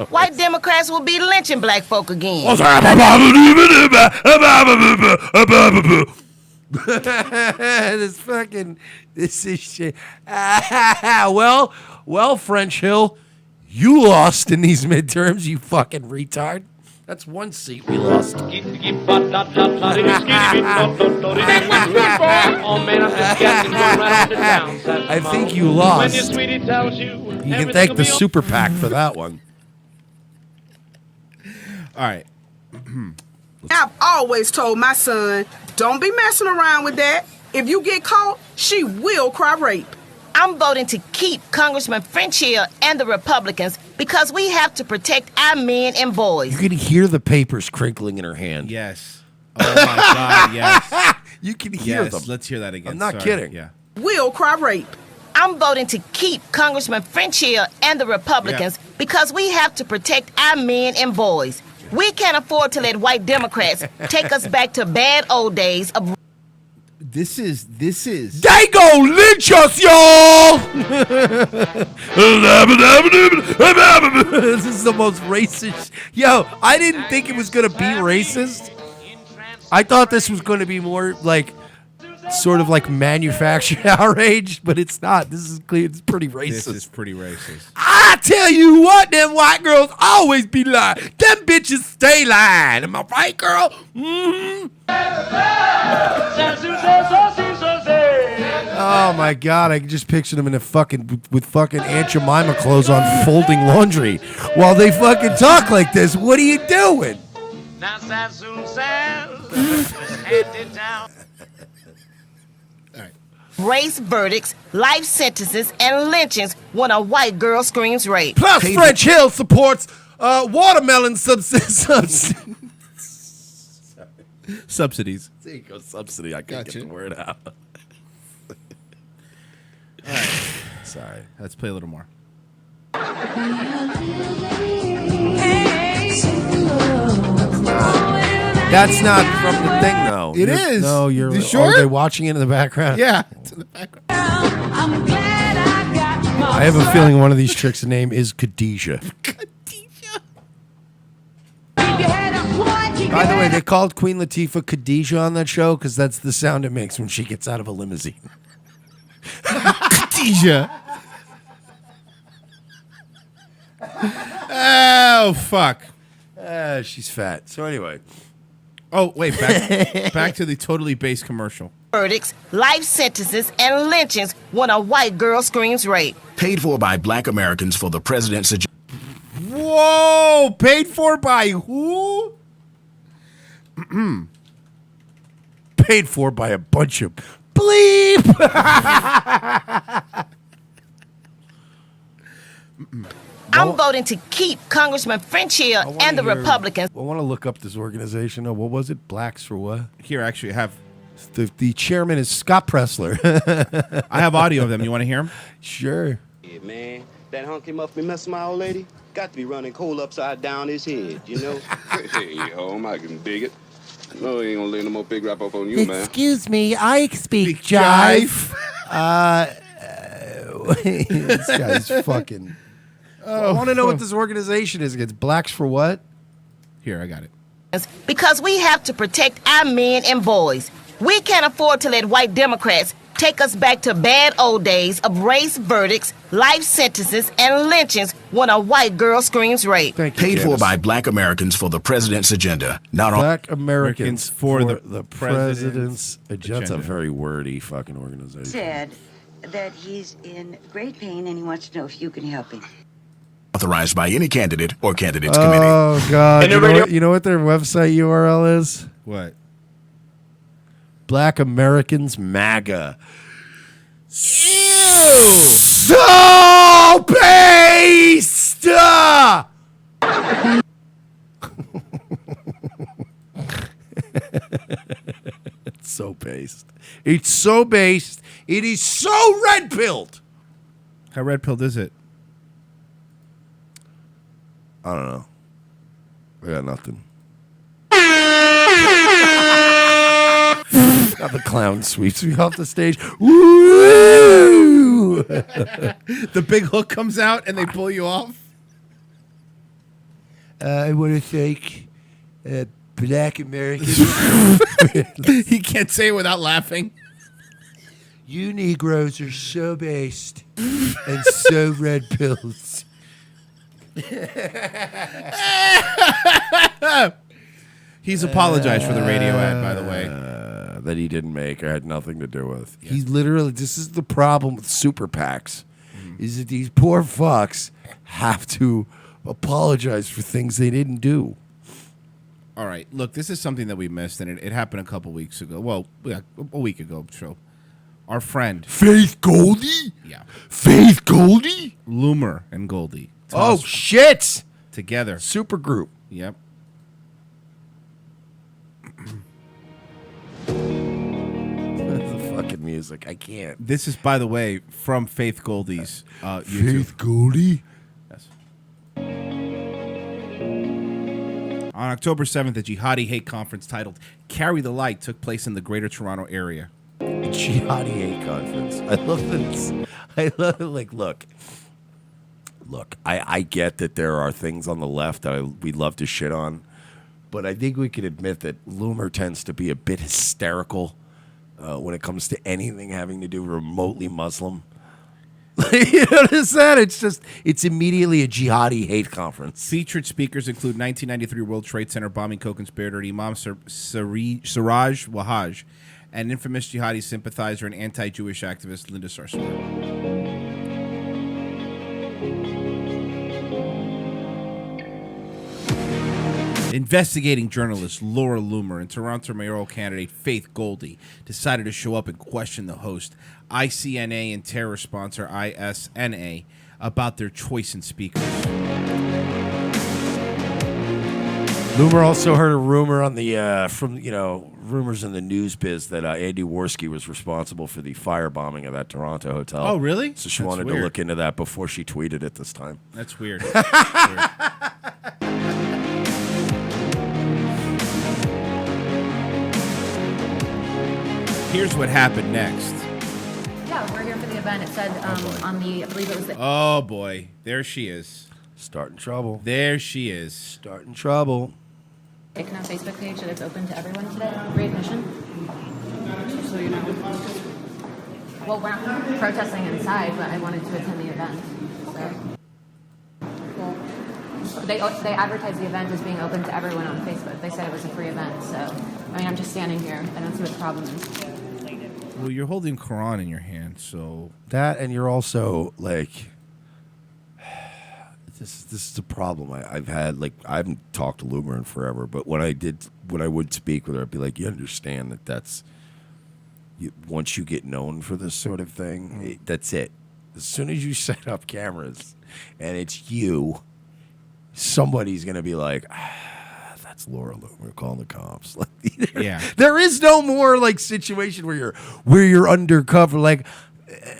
White Democrats will be lynching black folk again. This is shit. Well, French Hill, you lost in these midterms, you fucking retard. That's one seat we lost. I think you lost. You can thank the Super PAC for that one. All right. I've always told my son, don't be messing around with that. If you get caught, she will cry rape. I'm voting to keep Congressman French Hill and the Republicans because we have to protect our men and boys. You can hear the papers crinkling in her hand. Yes. Oh, my God, yes. You can hear them. Let's hear that again. I'm not kidding. Yeah. Will cry rape. I'm voting to keep Congressman French Hill and the Republicans because we have to protect our men and boys. We can't afford to let white Democrats take us back to bad old days of... This is. They gon' lynch us, y'all! This is the most racist. Yo, I didn't think it was gonna be racist. I thought this was gonna be more like, sort of like manufactured outrage, but it's not. This is clear. It's pretty racist. This is pretty racist. I tell you what, them white girls always be lying. Them bitches stay lying. Am I right, girl? Mm-hmm. Oh my God! I can just picture them in with fucking Aunt Jemima clothes on, folding laundry, while they fucking talk like this. What are you doing? Race verdicts, life sentences, and lynchings when a white girl screams rape. Plus, French Hill supports watermelon subsidies. Subsidies. There you go, subsidy. I couldn't get the word out. All right. Sorry. Let's play a little more. That's not from the thing, though. It is. No, you're. You sure? Are they watching it in the background? Yeah, it's in the background. I have a feeling one of these chicks' name is Khadijah. By the way, they called Queen Latifah Khadijah on that show because that's the sound it makes when she gets out of a limousine. Khadijah. Oh, fuck. She's fat. So anyway. Oh, wait. Back to the totally base commercial. Verdicts, life sentences, and lynchings when a white girl screams rape. Paid for by black Americans for the president's... Whoa! Paid for by who? Paid for by a bunch of bleep. I'm voting to keep Congressman French Hill and the Republicans. I want to look up this organization. Oh, what was it? Blacks for what? Here, actually, I have... The chairman is Scott Pressler. I have audio of them. You want to hear them? Sure. Yeah, man. That hunky must be messing my old lady. Got to be running coal upside down his head, you know? Hey, home, I can dig it. No, he ain't gonna lay no more big rap up on you, man. Excuse me, I speak jive. This guy's fucking. I want to know what this organization is against. Blacks for what? Here, I got it. Because we have to protect our men and boys. We can't afford to let white Democrats take us back to bad old days of race verdicts, life sentences, and lynchings when a white girl screams rape. Paid for by Black Americans for the president's agenda. Not on Black Americans for the president's agenda. That's a very wordy fucking organization. Said that he's in great pain and he wants to know if you can help him. authorized by any candidate or candidates committee. Oh, God. You know what their website URL is? What? Black Americans MAGA. Ew! So based! It's so based. It's so based. It is so red-pilled. How red-pilled is it? I don't know. I got nothing. Now the clown sweeps me off the stage. Woo! The big hook comes out and they pull you off. I want to thank Black Americans. He can't say it without laughing. You Negroes are so based and so red-pilled. He's apologized for the radio ad, by the way. That he didn't make or had nothing to do with. Yeah. He's literally, this is the problem with super PACs, is that these poor fucks have to apologize for things they didn't do. All right, look, this is something that we missed, and it happened a couple weeks ago. Well, yeah, a week ago, so. Our friend. Faith Goldie? Yeah. Faith Goldie? Loomer and Goldie. Oh, shit! Together. Super group. Yep. That's the fucking music. I can't. This is, by the way, from Faith Goldie's YouTube. Faith Goldie? Yes. On October 7th, a jihadi hate conference titled Carry the Light took place in the Greater Toronto area. Jihadi hate conference. I love this. I love it. Like, look, I get that there are things on the left that we love to shit on, but I think we can admit that Loomer tends to be a bit hysterical when it comes to anything having to do remotely Muslim. You notice that? It's immediately a jihadi hate conference. Featured speakers include 1993 World Trade Center bombing co-conspirator Imam Siraj Wahaj and infamous jihadi sympathizer and anti-Jewish activist Linda Sarsour. Investigating journalist Laura Loomer and Toronto mayoral candidate Faith Goldie decided to show up and question the host, ICNA and terror sponsor ISNA, about their choice in speakers. Loomer also heard a rumor on the rumors in the news biz that Andy Worski was responsible for the firebombing of that Toronto hotel. Oh, really? So she wanted to look into that before she tweeted it this time. That's weird. Here's what happened next. Yeah, we're here for the event. It said on the, I believe it was the... Oh, boy. There she is. Starting trouble. There she is. Starting trouble. ICNA Facebook page that it's open to everyone today. Readmission. So you know. Well, we're not protesting inside, but I wanted to attend the event. So. They advertised the event as being open to everyone on Facebook. They said it was a free event. So, I mean, I'm just standing here. I don't see what the problem is. Well, you're holding Quran in your hand, so... That, and you're also, like... This is a problem I've had. Like, I haven't talked to Loomer in forever, but when I would speak with her, I'd be like, you understand that that's... once you get known for this sort of thing, that's it. As soon as you set up cameras and it's you, somebody's going to be like... That's Laura Loomer calling the cops. Like, yeah, there is no more like situation where you're undercover. Like,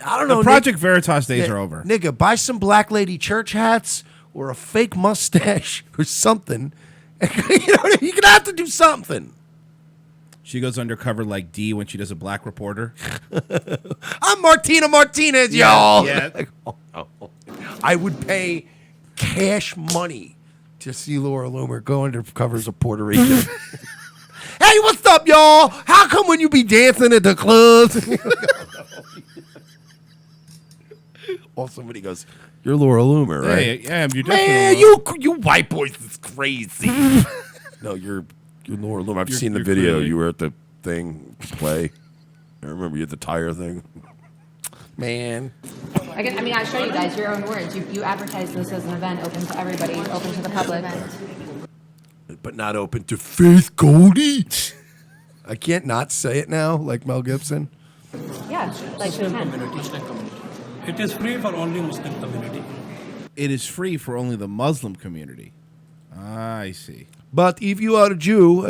I don't know. The Project Veritas days are over. Nigga, buy some black lady church hats or a fake mustache or something. You're gonna have to do something. She goes undercover like D when she does a black reporter. I'm Martina Martinez, y'all. Yeah. Like, oh. I would pay cash money to see Laura Loomer go undercover as a Puerto Rican. Hey, what's up, y'all? How come when you be dancing at the clubs? Or somebody goes, "You're Laura Loomer, right?" Hey, yeah, you're Man, definitely you white boys is crazy. No, you're Laura Loomer. I've seen the you're video. clearly- You were at the thing play. I remember you at the tire thing. Man. I'll show you guys your own words. You advertise this as an event open to everybody, open to the public. But not open to Faith Goldie. I can't not say it now, like Mel Gibson. Yeah, like you can. It is free for only Muslim community. It is free for only the Muslim community. I see. But if you are a Jew,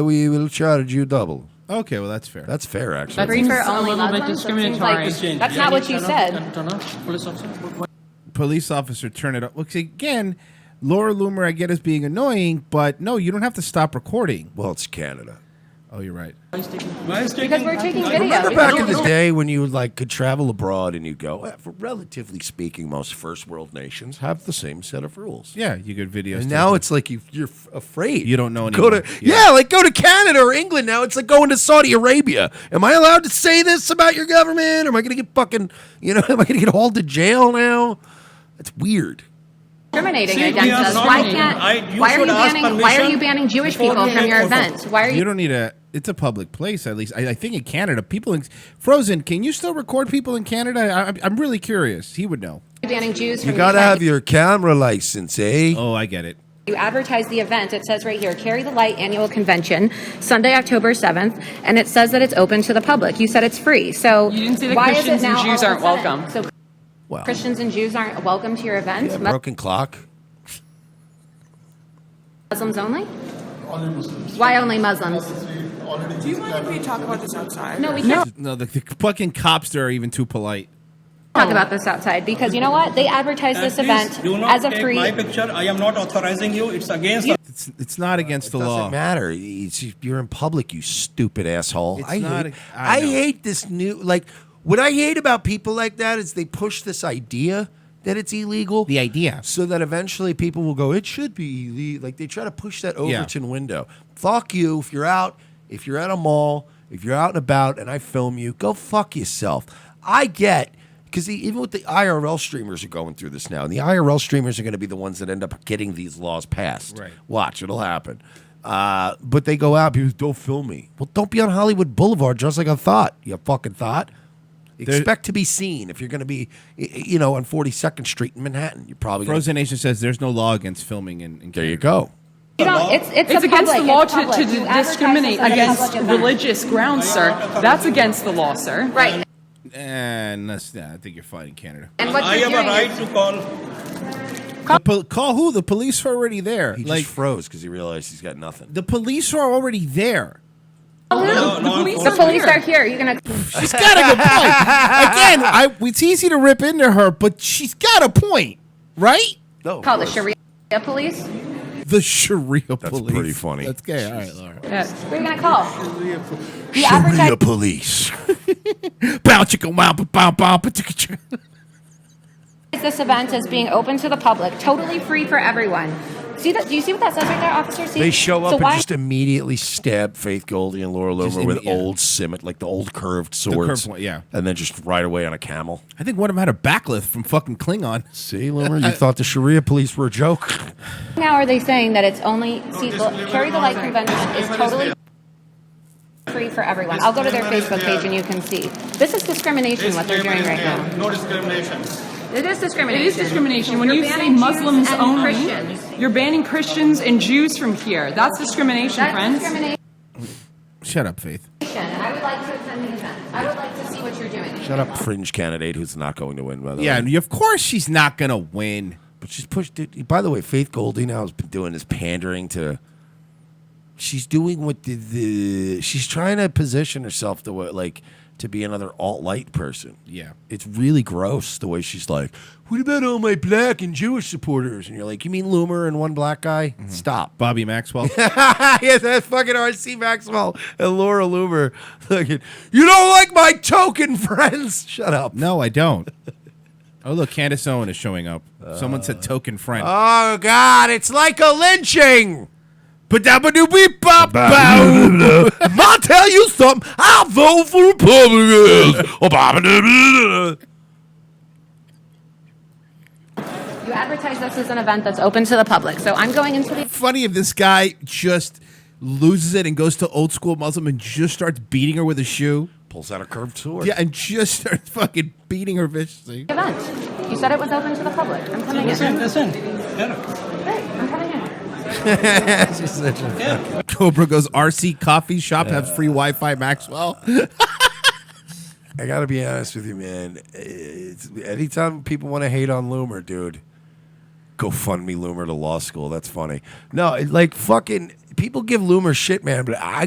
we will charge you double. Okay, well, that's fair. That's fair, actually. That's free for only Muslims. That seems like that's not what you said. Police officer, turn it up. Look, again, Laura Loomer, I get as being annoying, but no, you don't have to stop recording. Well, it's Canada. Oh, you're right. Because we're taking video. Remember back in the day when you could travel abroad and you go, for relatively speaking, most first world nations have the same set of rules. Yeah, you get videos. And now it's like you're afraid. You don't know Go anymore. to go to Canada or England now. It's like going to Saudi Arabia. Am I allowed to say this about your government? Or am I going to get fucking, am I going to get hauled to jail now? That's weird. Discriminating See, against we are us. not Why doing can't? it. Why are should you ask banning? Why are you permission banning Jewish before people you from make your photos. events? Why are You you? don't need it's a public place, at least. I think in Canada, people Frozen, can you still record people in Canada? I'm really curious. He would know. Banning Jews You from got to the have event. your camera license, eh? Oh, I get it. You advertise the event. It says right here, Carry the Light Annual Convention, Sunday, October 7th, and it says that it's open to the public. You said it's free. So You didn't say that why Christians is it and now Jews all aren't of a sudden? welcome. So Christians and Jews aren't welcome to your event? Yeah, broken clock. Muslims only? Why only Muslims? Do you mind if we talk about this outside? No, we can't No, the fucking cops there are even too polite. talk about this outside because you know what? They advertise this event Do not as a take free. my picture. I am not authorizing you. It's against. It's not against the law. Doesn't matter. You're in public, you stupid asshole. It's I not hate, I I know. hate this new what I hate about people like that is they push this idea that it's illegal. The idea. So that eventually people will go, it should be illegal. Like they try to push that Yeah. Overton window. Fuck you. If you're at a mall, if you're out and about and I film you, go fuck yourself. I get, because even with the IRL streamers are going through this now, and the IRL streamers are going to be the ones that end up getting these laws passed. Right. Watch, it'll happen. But they go out, people don't film me. Well, don't be on Hollywood Boulevard just like I thought, you fucking thought. Expect to be seen if you're going to be, on 42nd Street in Manhattan. You're probably going Frozen Nation says there's no law against filming in There you go. You know, it's It's a against public, the law it's public. to You advertise discriminate this as a against public event. religious grounds, sir. That's against the law, sir. Right. And I think you're fighting Canada. And what I you're have a doing right is to call. Call who? The police are already there. He just froze because he realized he's got nothing. The police are already there. the police are here. You're gonna. She's got a good point. Again, it's easy to rip into her, but she's got a point, right? No, Call the Sharia police. The Sharia police. That's pretty funny. That's gay. All right, Laura. Yes. What are you gonna call? You Sharia advertise police. Bow chicka wow bow bow chicka chicka. this event as being open to the public, totally free for everyone. See that? Do you see what that says right there, officer? See? They show up So and why? just immediately stab Faith Goldie and Laura Loomer with yeah. old scimitar, like the old curved swords. curved one, yeah. And then just ride away on a camel. I think one of them had a backlift from fucking Klingon. See, Loomer, you thought the Sharia police were a joke. Now are they saying that it's only Carry the Light convention is totally free for everyone? I'll go to their Facebook page and you can see. This is discrimination. What they're doing right now. No discrimination. It is discrimination. It is discrimination. When You're you say banning Jews Muslims and only, Christians. you're banning Christians and Jews from here. That's discrimination, That's friends. discrimination. Shut up, Faith. I would like to attend the event. I would like to see what you're doing. Shut up, fringe candidate who's not going to win, by the Yeah, way. and of course she's not gonna win. But she's pushed it. By the way, Faith Goldie now has been doing this pandering to. She's doing what she's trying to position herself to to be another alt-light person. Yeah. It's really gross the way she's like, what about all my black and Jewish supporters? And you're like, you mean Loomer and one black guy? Stop. Bobby Maxwell. Yeah, that's fucking R.C. Maxwell and Laura Loomer. You don't like my token friends? Shut up. No, I don't. Oh, look, Candace Owen is showing up. Someone said token friend. Oh, God, it's like a lynching. I'll tell you something. I'll vote for Republicans. You advertise this as an event that's open to the public, so I'm going into the... Funny if this guy just loses it and goes to old school Muslim and just starts beating her with a shoe. Pulls out a curved sword. Yeah, and just starts fucking beating her viciously. event. You said it was open to the public. I'm coming in. Listen. Great, I'm coming in. She's such a Cobra goes, RC Coffee Shop has free Wi-Fi, Maxwell. I gotta be honest with you, man. Anytime people want to hate on Loomer, dude, go fund me Loomer to law school. That's funny. No, like fucking people give Loomer shit, man. But I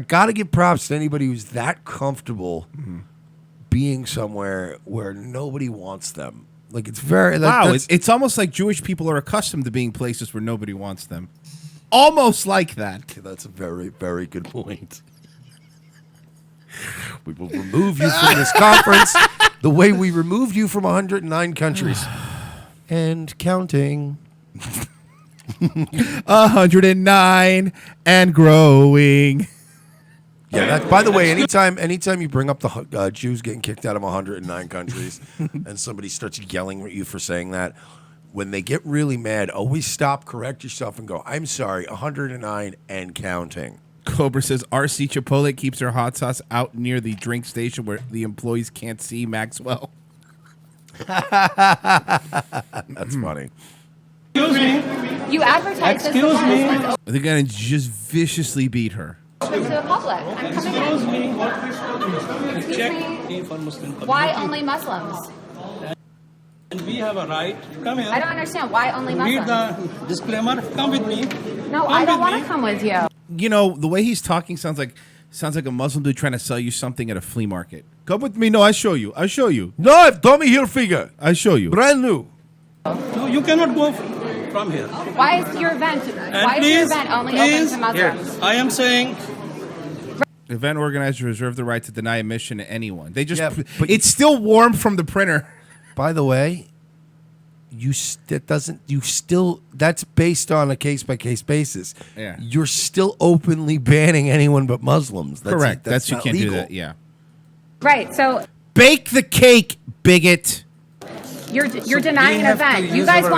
gotta give props to anybody who's that comfortable being somewhere where nobody wants them. Like it's very it's almost like Jewish people are accustomed to being places where nobody wants them. Almost like that. That's a very, very good point. We will remove you from this conference the way we removed you from 109 countries. And counting. 109 and growing. Yeah, that, by the way, anytime you bring up the Jews getting kicked out of 109 countries and somebody starts yelling at you for saying that, when they get really mad, always stop, correct yourself, and go, I'm sorry, 109 and counting. Cobra says RC Chipotle keeps their hot sauce out near the drink station where the employees can't see Maxwell. That's funny. Excuse me. You advertise this Excuse me. event They're going to just viciously beat her. open to the public. I'm coming Excuse in. me. What is Excuse check me. for Muslim Why community. only Muslims? And we have a right. Come here. I don't understand. Why only Read Muslims? the disclaimer. Come with me. No, I don't want to come with you. You know, the way he's talking sounds like a Muslim dude trying to sell you something at a flea market. Come with me. No, I show you. No, dummy heel figure. I show you. Brand new. No, you cannot go from here. Why is your event? And Why is your event only open please, to Muslims? I am saying. Event organizers reserve the right to deny admission to anyone. They just but it's still warm from the printer. By the way, that's based on a case-by-case basis. Yeah. You're still openly banning anyone but Muslims. Correct. That's you not can't legal. do that. Yeah. Right. So Bake the cake, bigot. you're denying an event. You guys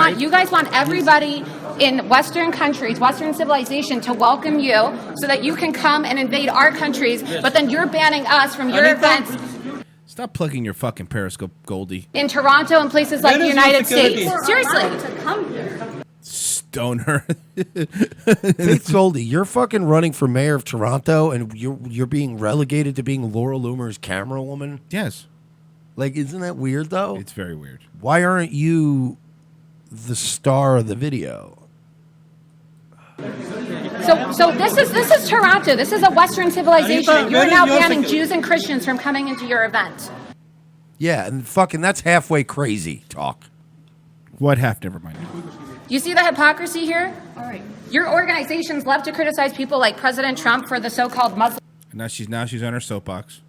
want everybody in Western countries, Western civilization, to welcome you so that you can come and invade our countries. But then you're banning us from your events Stop plugging your fucking Periscope, Goldie. in Toronto and places like the United States. Seriously. Stone her. Faith Goldie, you're fucking running for mayor of Toronto, and you're being relegated to being Laura Loomer's camera woman. Yes. Like, isn't that weird though? It's very weird. Why aren't you the star of the video? So this is Toronto. This is a Western civilization. Anita, You are where now is your banning security? Jews and Christians from coming into your event. Yeah, and fucking that's halfway crazy talk. What half? Never mind. You see the hypocrisy here? All right. Your organizations love to criticize people like President Trump for the so-called Muslim Now she's on her soapbox.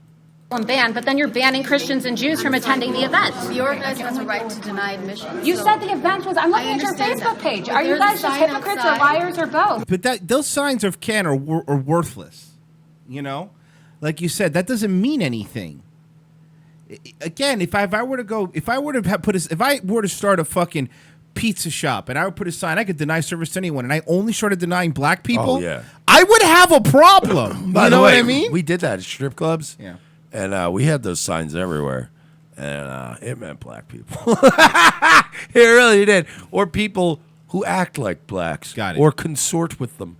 ban, but then you're banning Christians and Jews from attending the event. The organizer has a right to deny admission. You so- said the event was. I'm looking I at your understand Facebook that. page. But Are you there's a guys just sign hypocrites or outside. liars or both? But those signs of can are worthless. You know, like you said, that doesn't mean anything. Again, if I were to start a fucking pizza shop and I would put a sign, I could deny service to anyone, and I only started denying black people. Oh, yeah. I would have a problem. By You the know way, what I mean? we did that at strip clubs. Yeah. And we had those signs everywhere. And it meant black people. It really did. Or people who act like blacks. Got it. Or consort with them.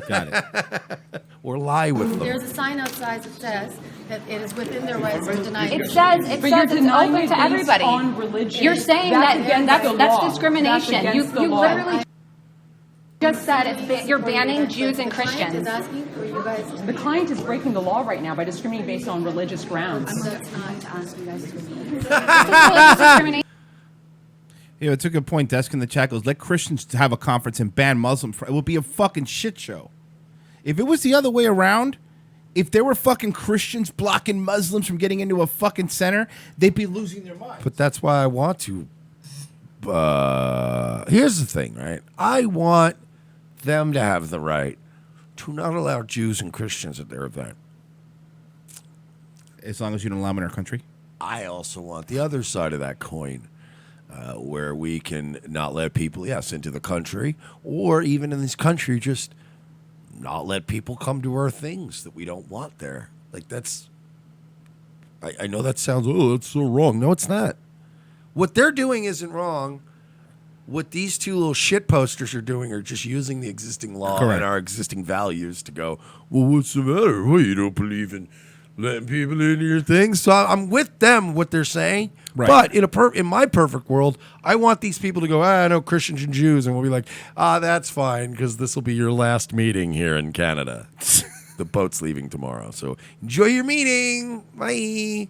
Got it. Or lie with them. There's a sign outside that says that it is within their rights to deny It admission. says But you're it's denying open it to based everybody. on religion. You're saying That's that against the that's law. discrimination. That's You against the you law. literally Just said you're banning Jews and Christians. The client is breaking the law right now by discriminating based on religious grounds. I'm not to ask you guys to Yeah, it's a good point. Desk in the chat goes, let Christians have a conference and ban Muslims. It would be a fucking shit show. If it was the other way around, if there were fucking Christians blocking Muslims from getting into a fucking center, they'd be losing their minds. But that's why I want to. Here's the thing, right? I want them to have the right to not allow Jews and Christians at their event. As long as you don't allow them in our country? I also want the other side of that coin, where we can not let people, yes, into the country, or even in this country, just not let people come to our things that we don't want there. Like, that's, I know that sounds, oh, that's so wrong. No, it's not. What they're doing isn't wrong. What these two little shit posters are doing are just using the existing law and our existing values to go, well, what's the matter? Well, you don't believe in letting people into your things? So I'm with them, what they're saying. Right. But in my perfect world, I want these people to go, I know Christians and Jews. And we'll be like, that's fine, because this will be your last meeting here in Canada. The boat's leaving tomorrow. So enjoy your meeting. Bye.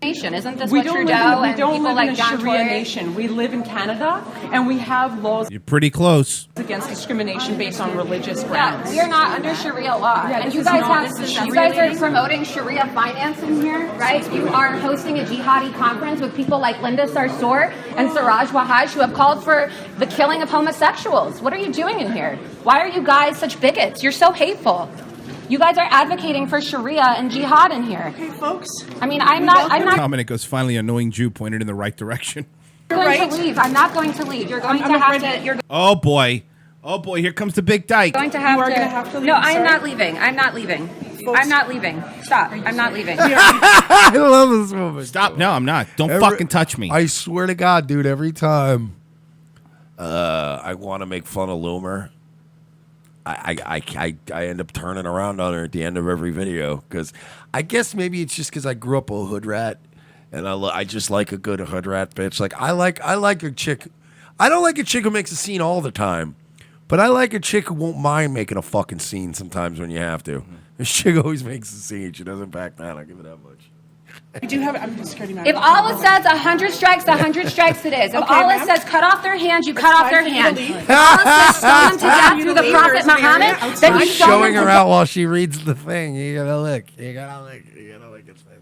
Isn't this We what don't Trudeau live in like a John Sharia Tory? nation. We live in Canada, and we have laws You're pretty close. against discrimination based on religious grounds. Yeah, we are not under Sharia law. Yeah, and this you is guys not- this is you guys are really- promoting Sharia finance in here, right? You are hosting a jihadi conference with people like Linda Sarsour and Siraj Wahaj who have called for the killing of homosexuals. What are you doing in here? Why are you guys such bigots? You're so hateful. You guys are advocating for Sharia and jihad in here. Okay, folks. I mean, I'm not Dominic goes, finally, annoying Jew pointed in the right direction. going to leave. I'm not going to leave. You're going to have to. You're Oh, boy. Oh, boy. Here comes the big dyke. going to have to. No, I'm not leaving. I'm not leaving. I'm not leaving. Stop. I'm not leaving. I love this woman. Stop. No, I'm not. Don't fucking touch me. I swear to God, dude, every time I want to make fun of Loomer, I end up turning around on her at the end of every video, because I guess maybe it's just because I grew up a hood rat, and I just like a good hood rat bitch. Like I like a chick. I don't like a chick who makes a scene all the time, but I like a chick who won't mind making a fucking scene sometimes when you have to. This chick always makes a scene. She doesn't back down. I'll give it that much. We do have. I'm just kidding. If Allah says 100 strikes, 100 strikes it is. If Allah says cut off their hand, you cut off their hand. If Allah says stone them to death through the Prophet Muhammad, then you stone showing them her to out while she reads the thing. You gotta lick. You gotta lick. You gotta lick its face.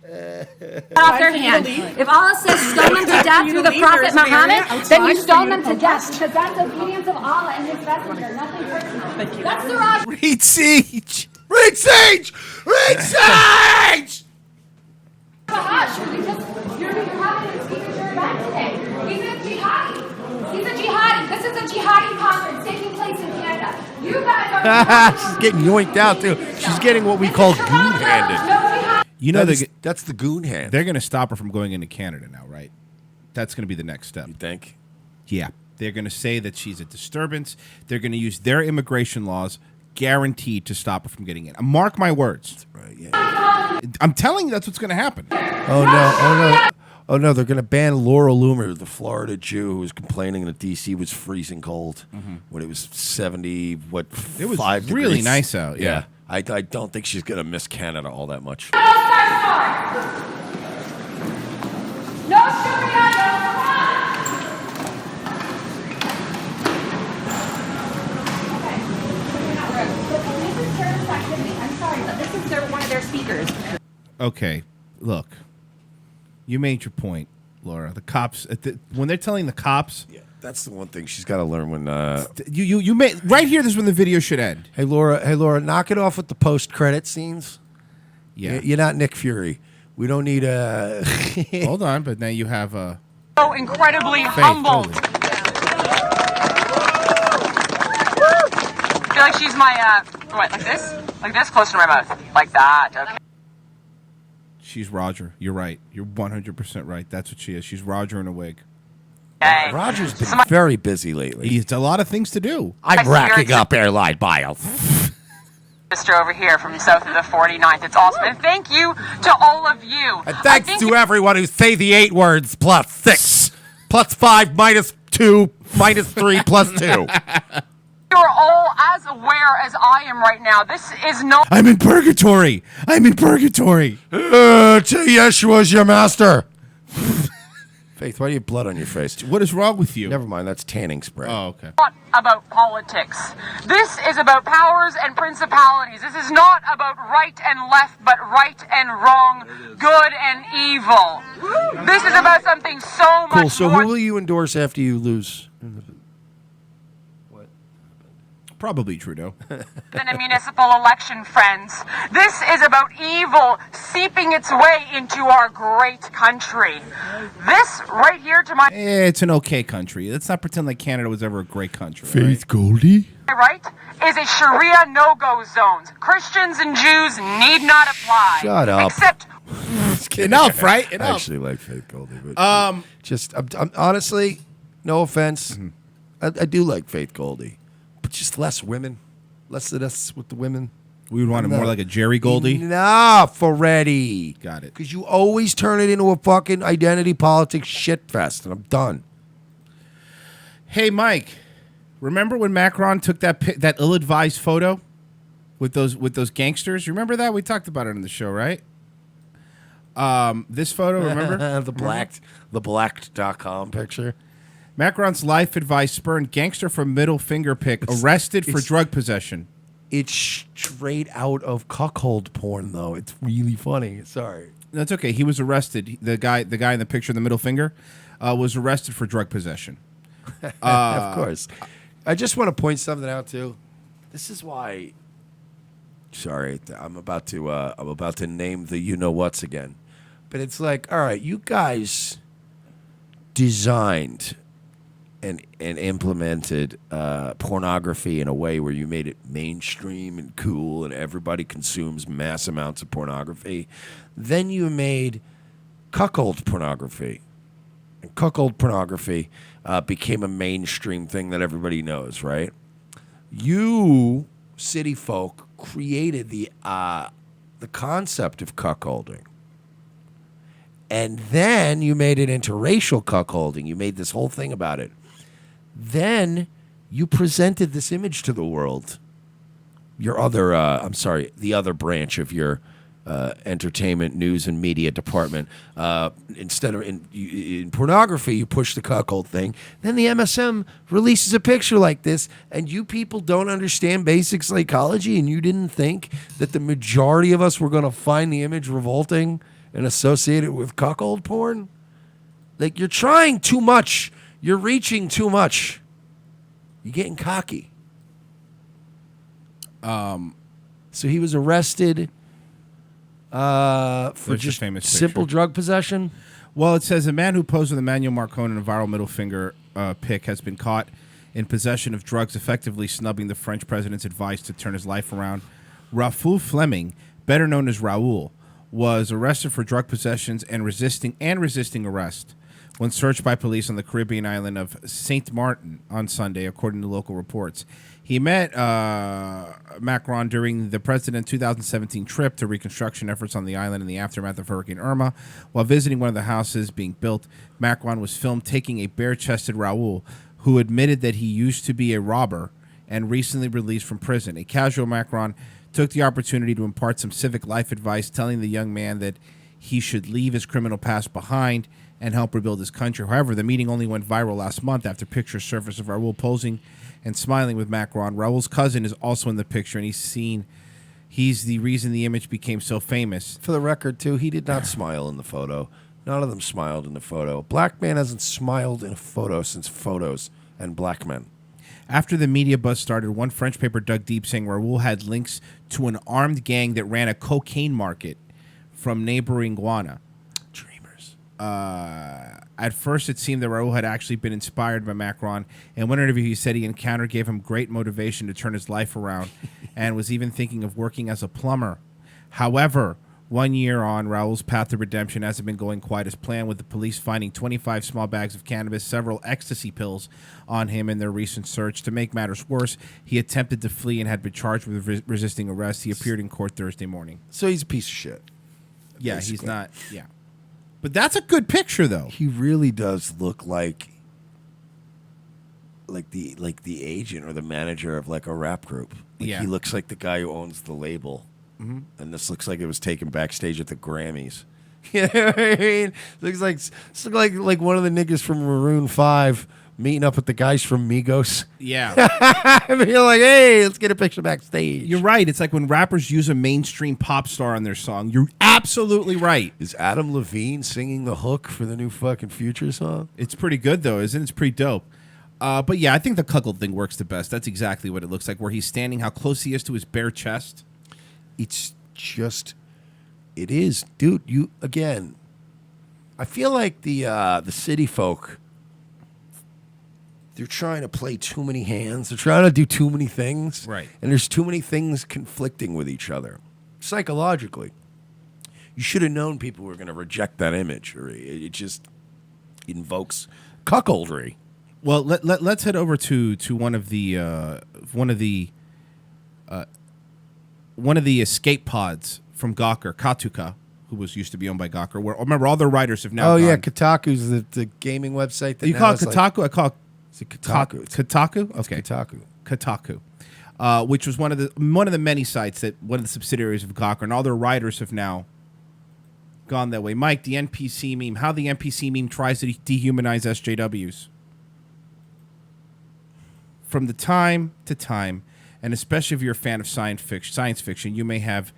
cut off their hand. If Allah says stone them to death through the Prophet Muhammad, then you stone them to death, because that's obedience of Allah and His Messenger, nothing personal. That's the Raj. Read Siege. Read Siege! Read Siege! You're having a speaker event today. He's a jihadi. He's a jihadi. This is a jihadi conference taking place in Canada. You guys are. She's getting yoinked out too. She's getting what we call goon-handed. You know, that's the goon hand. They're going to stop her from going into Canada now, right? That's going to be the next step. You think? Yeah. They're going to say that she's a disturbance. They're going to use their immigration laws, guaranteed to stop her from getting in. Mark my words. That's right, yeah. I'm telling you, that's what's going to happen. Oh no, they're going to ban Laura Loomer, the Florida Jew who was complaining that D.C. was freezing cold when it was 70, It was 5 degrees. really nice out, yeah. I don't think she's going to miss Canada all that much. No Sharia, no I'm sorry, but this is one of their speakers. Okay, look. You made your point, Laura. The cops, when they're telling the cops... Yeah, that's the one thing she's got to learn when... You made... Right here, this is when the video should end. Hey, Laura, knock it off with the post-credit scenes. Yeah. You're not Nick Fury. We don't need a... Hold on, but now you have a... So incredibly Faith, humbled. totally. I feel like she's my, what, like this? Like this, close to my mouth. Like that, okay. She's Roger. You're right. You're 100% right. That's what she is. She's Roger in a wig. Okay. Roger's been very busy lately. He's a lot of things to do. I'm racking up airline miles. Sister over here from south of the 49th. It's awesome. And thank you to all of you. And thanks to everyone who say the 8 words plus 6 plus 5 minus 2 minus 3 plus 2. You're all as aware as I am right now. This is not. I'm in purgatory. I'm in purgatory. Yeshua is your master. Faith, why do you have blood on your face? What is wrong with you? Never mind, that's tanning spray. Oh, okay. Not about politics. This is about powers and principalities. This is not about right and left, but right and wrong, good and evil. This is about something so much Cool, so more who will you endorse after you lose? Probably Trudeau. than a municipal election, friends. This is about evil seeping its way into our great country. This right here to my It's an okay country. Let's not pretend like Canada was ever a great country. Faith Goldie? right is a Sharia no-go zone. Christians and Jews need not apply. Shut up. Except Enough, right? I Enough. actually like Faith Goldie. But I'm honestly, no offense, I do like Faith Goldie. But just less women. Less of us with the women. We would want it more like a Jerry Goldie. Enough already. Got it. Because you always turn it into a fucking identity politics shit fest, and I'm done. Hey, Mike, remember when Macron took that ill-advised photo with those gangsters? You remember that? We talked about it on the show, right? This photo, remember? the blacked.com picture. Macron's life advice spurned gangster for middle finger pick arrested for drug possession. It's straight out of cuckold porn, though. It's really funny. Sorry. That's okay. He was arrested. The guy in the picture, the middle finger, was arrested for drug possession. Of course. I just want to point something out too. This is why. Sorry, I'm about to name the you know what's again, but it's like, all right, you guys designed and implemented pornography in a way where you made it mainstream and cool and everybody consumes mass amounts of pornography. Then you made cuckold pornography. And cuckold pornography became a mainstream thing that everybody knows, right? You, city folk, created the concept of cuckolding. And then you made it interracial cuckolding. You made this whole thing about it. Then you presented this image to the world. Your other, the other branch of your entertainment, news, and media department. Instead of in pornography, you push the cuckold thing. Then the MSM releases a picture like this, and you people don't understand basic psychology, and you didn't think that the majority of us were going to find the image revolting and associate it with cuckold porn? Like, you're trying too much. You're reaching too much. You're getting cocky. So he was arrested for just famous simple picture. drug possession? Well, it says a man who posed with Emmanuel Macron in a viral middle finger pic has been caught in possession of drugs, effectively snubbing the French president's advice to turn his life around. Raoul Fleming, better known as Raoul, was arrested for drug possessions and resisting arrest when searched by police on the Caribbean island of Saint Martin on Sunday, according to local reports. He met Macron during the president's 2017 trip to reconstruction efforts on the island in the aftermath of Hurricane Irma. While visiting one of the houses being built, Macron was filmed taking a bare-chested Raoul, who admitted that he used to be a robber and recently released from prison. A casual Macron took the opportunity to impart some civic life advice, telling the young man that he should leave his criminal past behind and help rebuild his country. However, the meeting only went viral last month after pictures surfaced of Raoul posing and smiling with Macron. Raoul's cousin is also in the picture, and he's the reason the image became so famous. For the record, too, he did not smile in the photo. None of them smiled in the photo. A black man hasn't smiled in a photo since photos and black men. After the media buzz started, one French paper dug deep, saying Raoul had links to an armed gang that ran a cocaine market from neighboring Guatemala. Dreamers. At first, it seemed that Raoul had actually been inspired by Macron. In one interview, he said he encountered gave him great motivation to turn his life around and was even thinking of working as a plumber. However, 1 year on, Raoul's path to redemption hasn't been going quite as planned, with the police finding 25 small bags of cannabis, several ecstasy pills on him in their recent search. To make matters worse, he attempted to flee and had been charged with resisting arrest. He appeared in court Thursday morning. So he's a piece of shit. Yeah, basically. He's not. Yeah. But that's a good picture, though. He really does look like the agent or the manager of like a rap group. Like, Yeah. he looks like the guy who owns the label, and this looks like it was taken backstage at the Grammys. You know what I mean? Looks like one of the niggas from Maroon 5 meeting up with the guys from Migos. Yeah. I mean, you're like, hey, let's get a picture backstage. You're right. It's like when rappers use a mainstream pop star on their song. You're absolutely right. Is Adam Levine singing the hook for the new fucking Future song? It's pretty good, though, isn't it? It's pretty dope. But yeah, I think the cuckold thing works the best. That's exactly what it looks like, where he's standing, how close he is to his bare chest. It's just, it is. Dude, again, I feel like the city folk, they're trying to play too many hands. They're trying to do too many things. Right. And there's too many things conflicting with each other. Psychologically. You should have known people were going to reject that image. Or it just invokes cuckoldry. Well, let's head over to one of the escape pods from Gawker, Katuka, who used to be owned by Gawker. Where remember, all their writers have now. Oh gone. yeah, Kotaku's the gaming website. That You now call it is Kotaku? Like, I call it is it Kotaku. Kotaku. It's Okay, Kotaku. Kotaku, which was one of the many sites that one of the subsidiaries of Gawker, and all their writers have now gone that way. Mike, the NPC meme. How the NPC meme tries to dehumanize SJWs. From the time to time, and especially if you're a fan of science fiction, you may have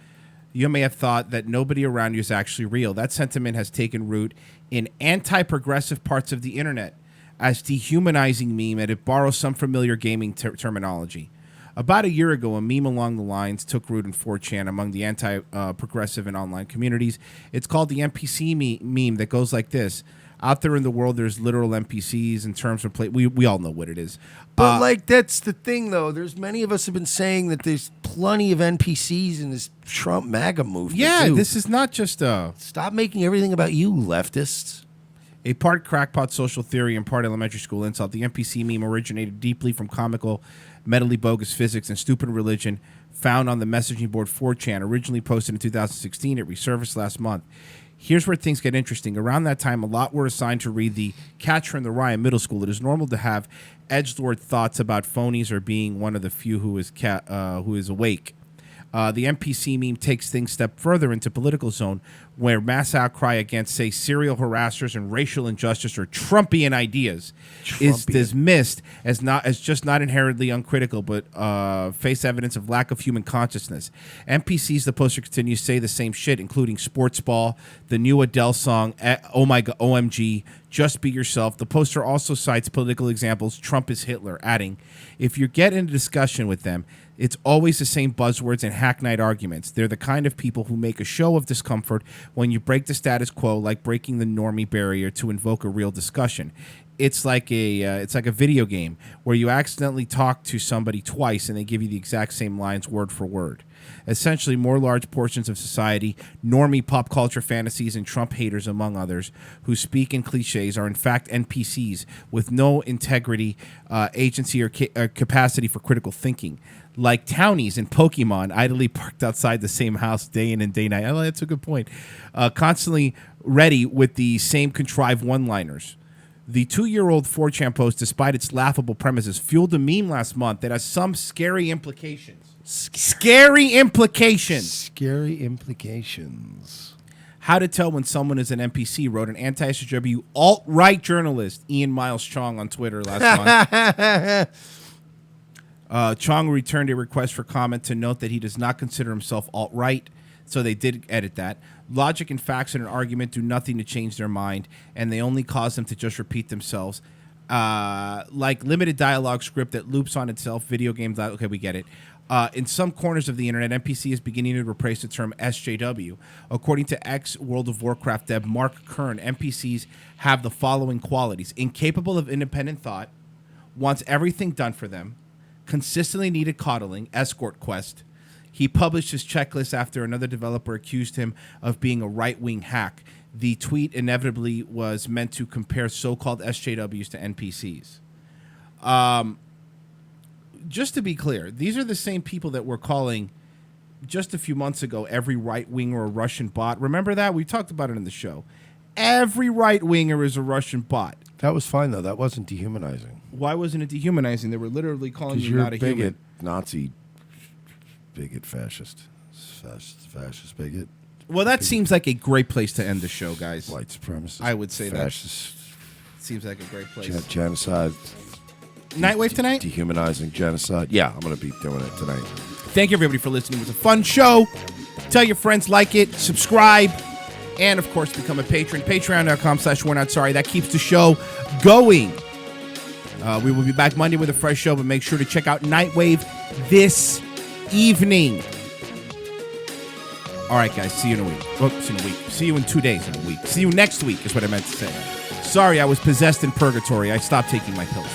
thought that nobody around you is actually real. That sentiment has taken root in anti-progressive parts of the internet as dehumanizing meme, and it borrows some familiar gaming terminology. About a year ago, a meme along the lines took root in 4chan among the anti-progressive and online communities. It's called the NPC meme that goes like this. Out there in the world, there's literal NPCs in terms of play. We all know what it is. But like that's the thing, though. There's many of us have been saying that there's plenty of NPCs in this Trump MAGA movement. Yeah, too. this is not just Stop making everything about you, leftists. A part crackpot social theory and part elementary school insult, the NPC meme originated deeply from comical, mentally bogus physics and stupid religion found on the messaging board 4chan. Originally posted in 2016, it resurfaced last month. Here's where things get interesting. Around that time, a lot were assigned to read the Catcher in the Rye in middle school. It is normal to have edgelord thoughts about phonies or being one of the few who is awake. The NPC meme takes things a step further into political zone, where mass outcry against, say, serial harassers and racial injustice or Trumpian ideas is dismissed as just not inherently uncritical, but face evidence of lack of human consciousness. NPCs, the poster continues, say the same shit, including sports ball, the new Adele song, oh my god, OMG, just be yourself. The poster also cites political examples, Trump is Hitler, adding, if you get into discussion with them, it's always the same buzzwords and hackneyed arguments. They're the kind of people who make a show of discomfort when you break the status quo, like breaking the normie barrier to invoke a real discussion. It's like a video game where you accidentally talk to somebody twice and they give you the exact same lines word for word. Essentially, more large portions of society, normie pop culture fantasies, and Trump haters, among others, who speak in cliches are in fact NPCs with no integrity, agency, or capacity for critical thinking. Like townies in Pokemon, idly parked outside the same house day in and day night. Oh, that's a good point. Constantly ready with the same contrived one-liners. The 2-year-old 4chan post, despite its laughable premises, fueled a meme last month that has some scary implications. Scary implications. How to tell when someone is an NPC, wrote an anti-SJW alt-right journalist, Ian Miles Chong, on Twitter last month. Chong returned a request for comment to note that he does not consider himself alt-right, so they did edit that. Logic and facts in an argument do nothing to change their mind, and they only cause them to just repeat themselves. Like limited dialogue script that loops on itself, video games. Okay, we get it. In some corners of the internet, NPC is beginning to replace the term SJW. According to ex-World of Warcraft dev Mark Kern, NPCs have the following qualities: incapable of independent thought, wants everything done for them, consistently needed coddling, escort quest. He published his checklist after another developer accused him of being a right-wing hack. The tweet inevitably was meant to compare so-called SJWs to NPCs. Just to be clear, these are the same people that were calling just a few months ago every right-wing or a Russian bot. Remember that? We talked about it in the show. every right-winger is a Russian bot. That was fine, though. That wasn't dehumanizing. Why wasn't it dehumanizing? They were literally calling you you're not a bigot, human. Nazi, bigot, fascist, bigot. Well, that seems like a great place to end the show, guys. White supremacist. I would say fascist, that seems like a great place. Genocide. Nightwave tonight? Dehumanizing genocide. Yeah, I'm going to be doing it tonight. Thank you, everybody, for listening. It was a fun show. Tell your friends, like it, subscribe, and, of course, become a patron. Patreon.com/we're-not-sorry. That keeps the show going. We will be back Monday with a fresh show, but make sure to check out Nightwave this evening. All right, guys. See you in a week. Oh, see you in a week. See you in 2 days in a week. See you next week is what I meant to say. Sorry, I was possessed in purgatory. I stopped taking my pills.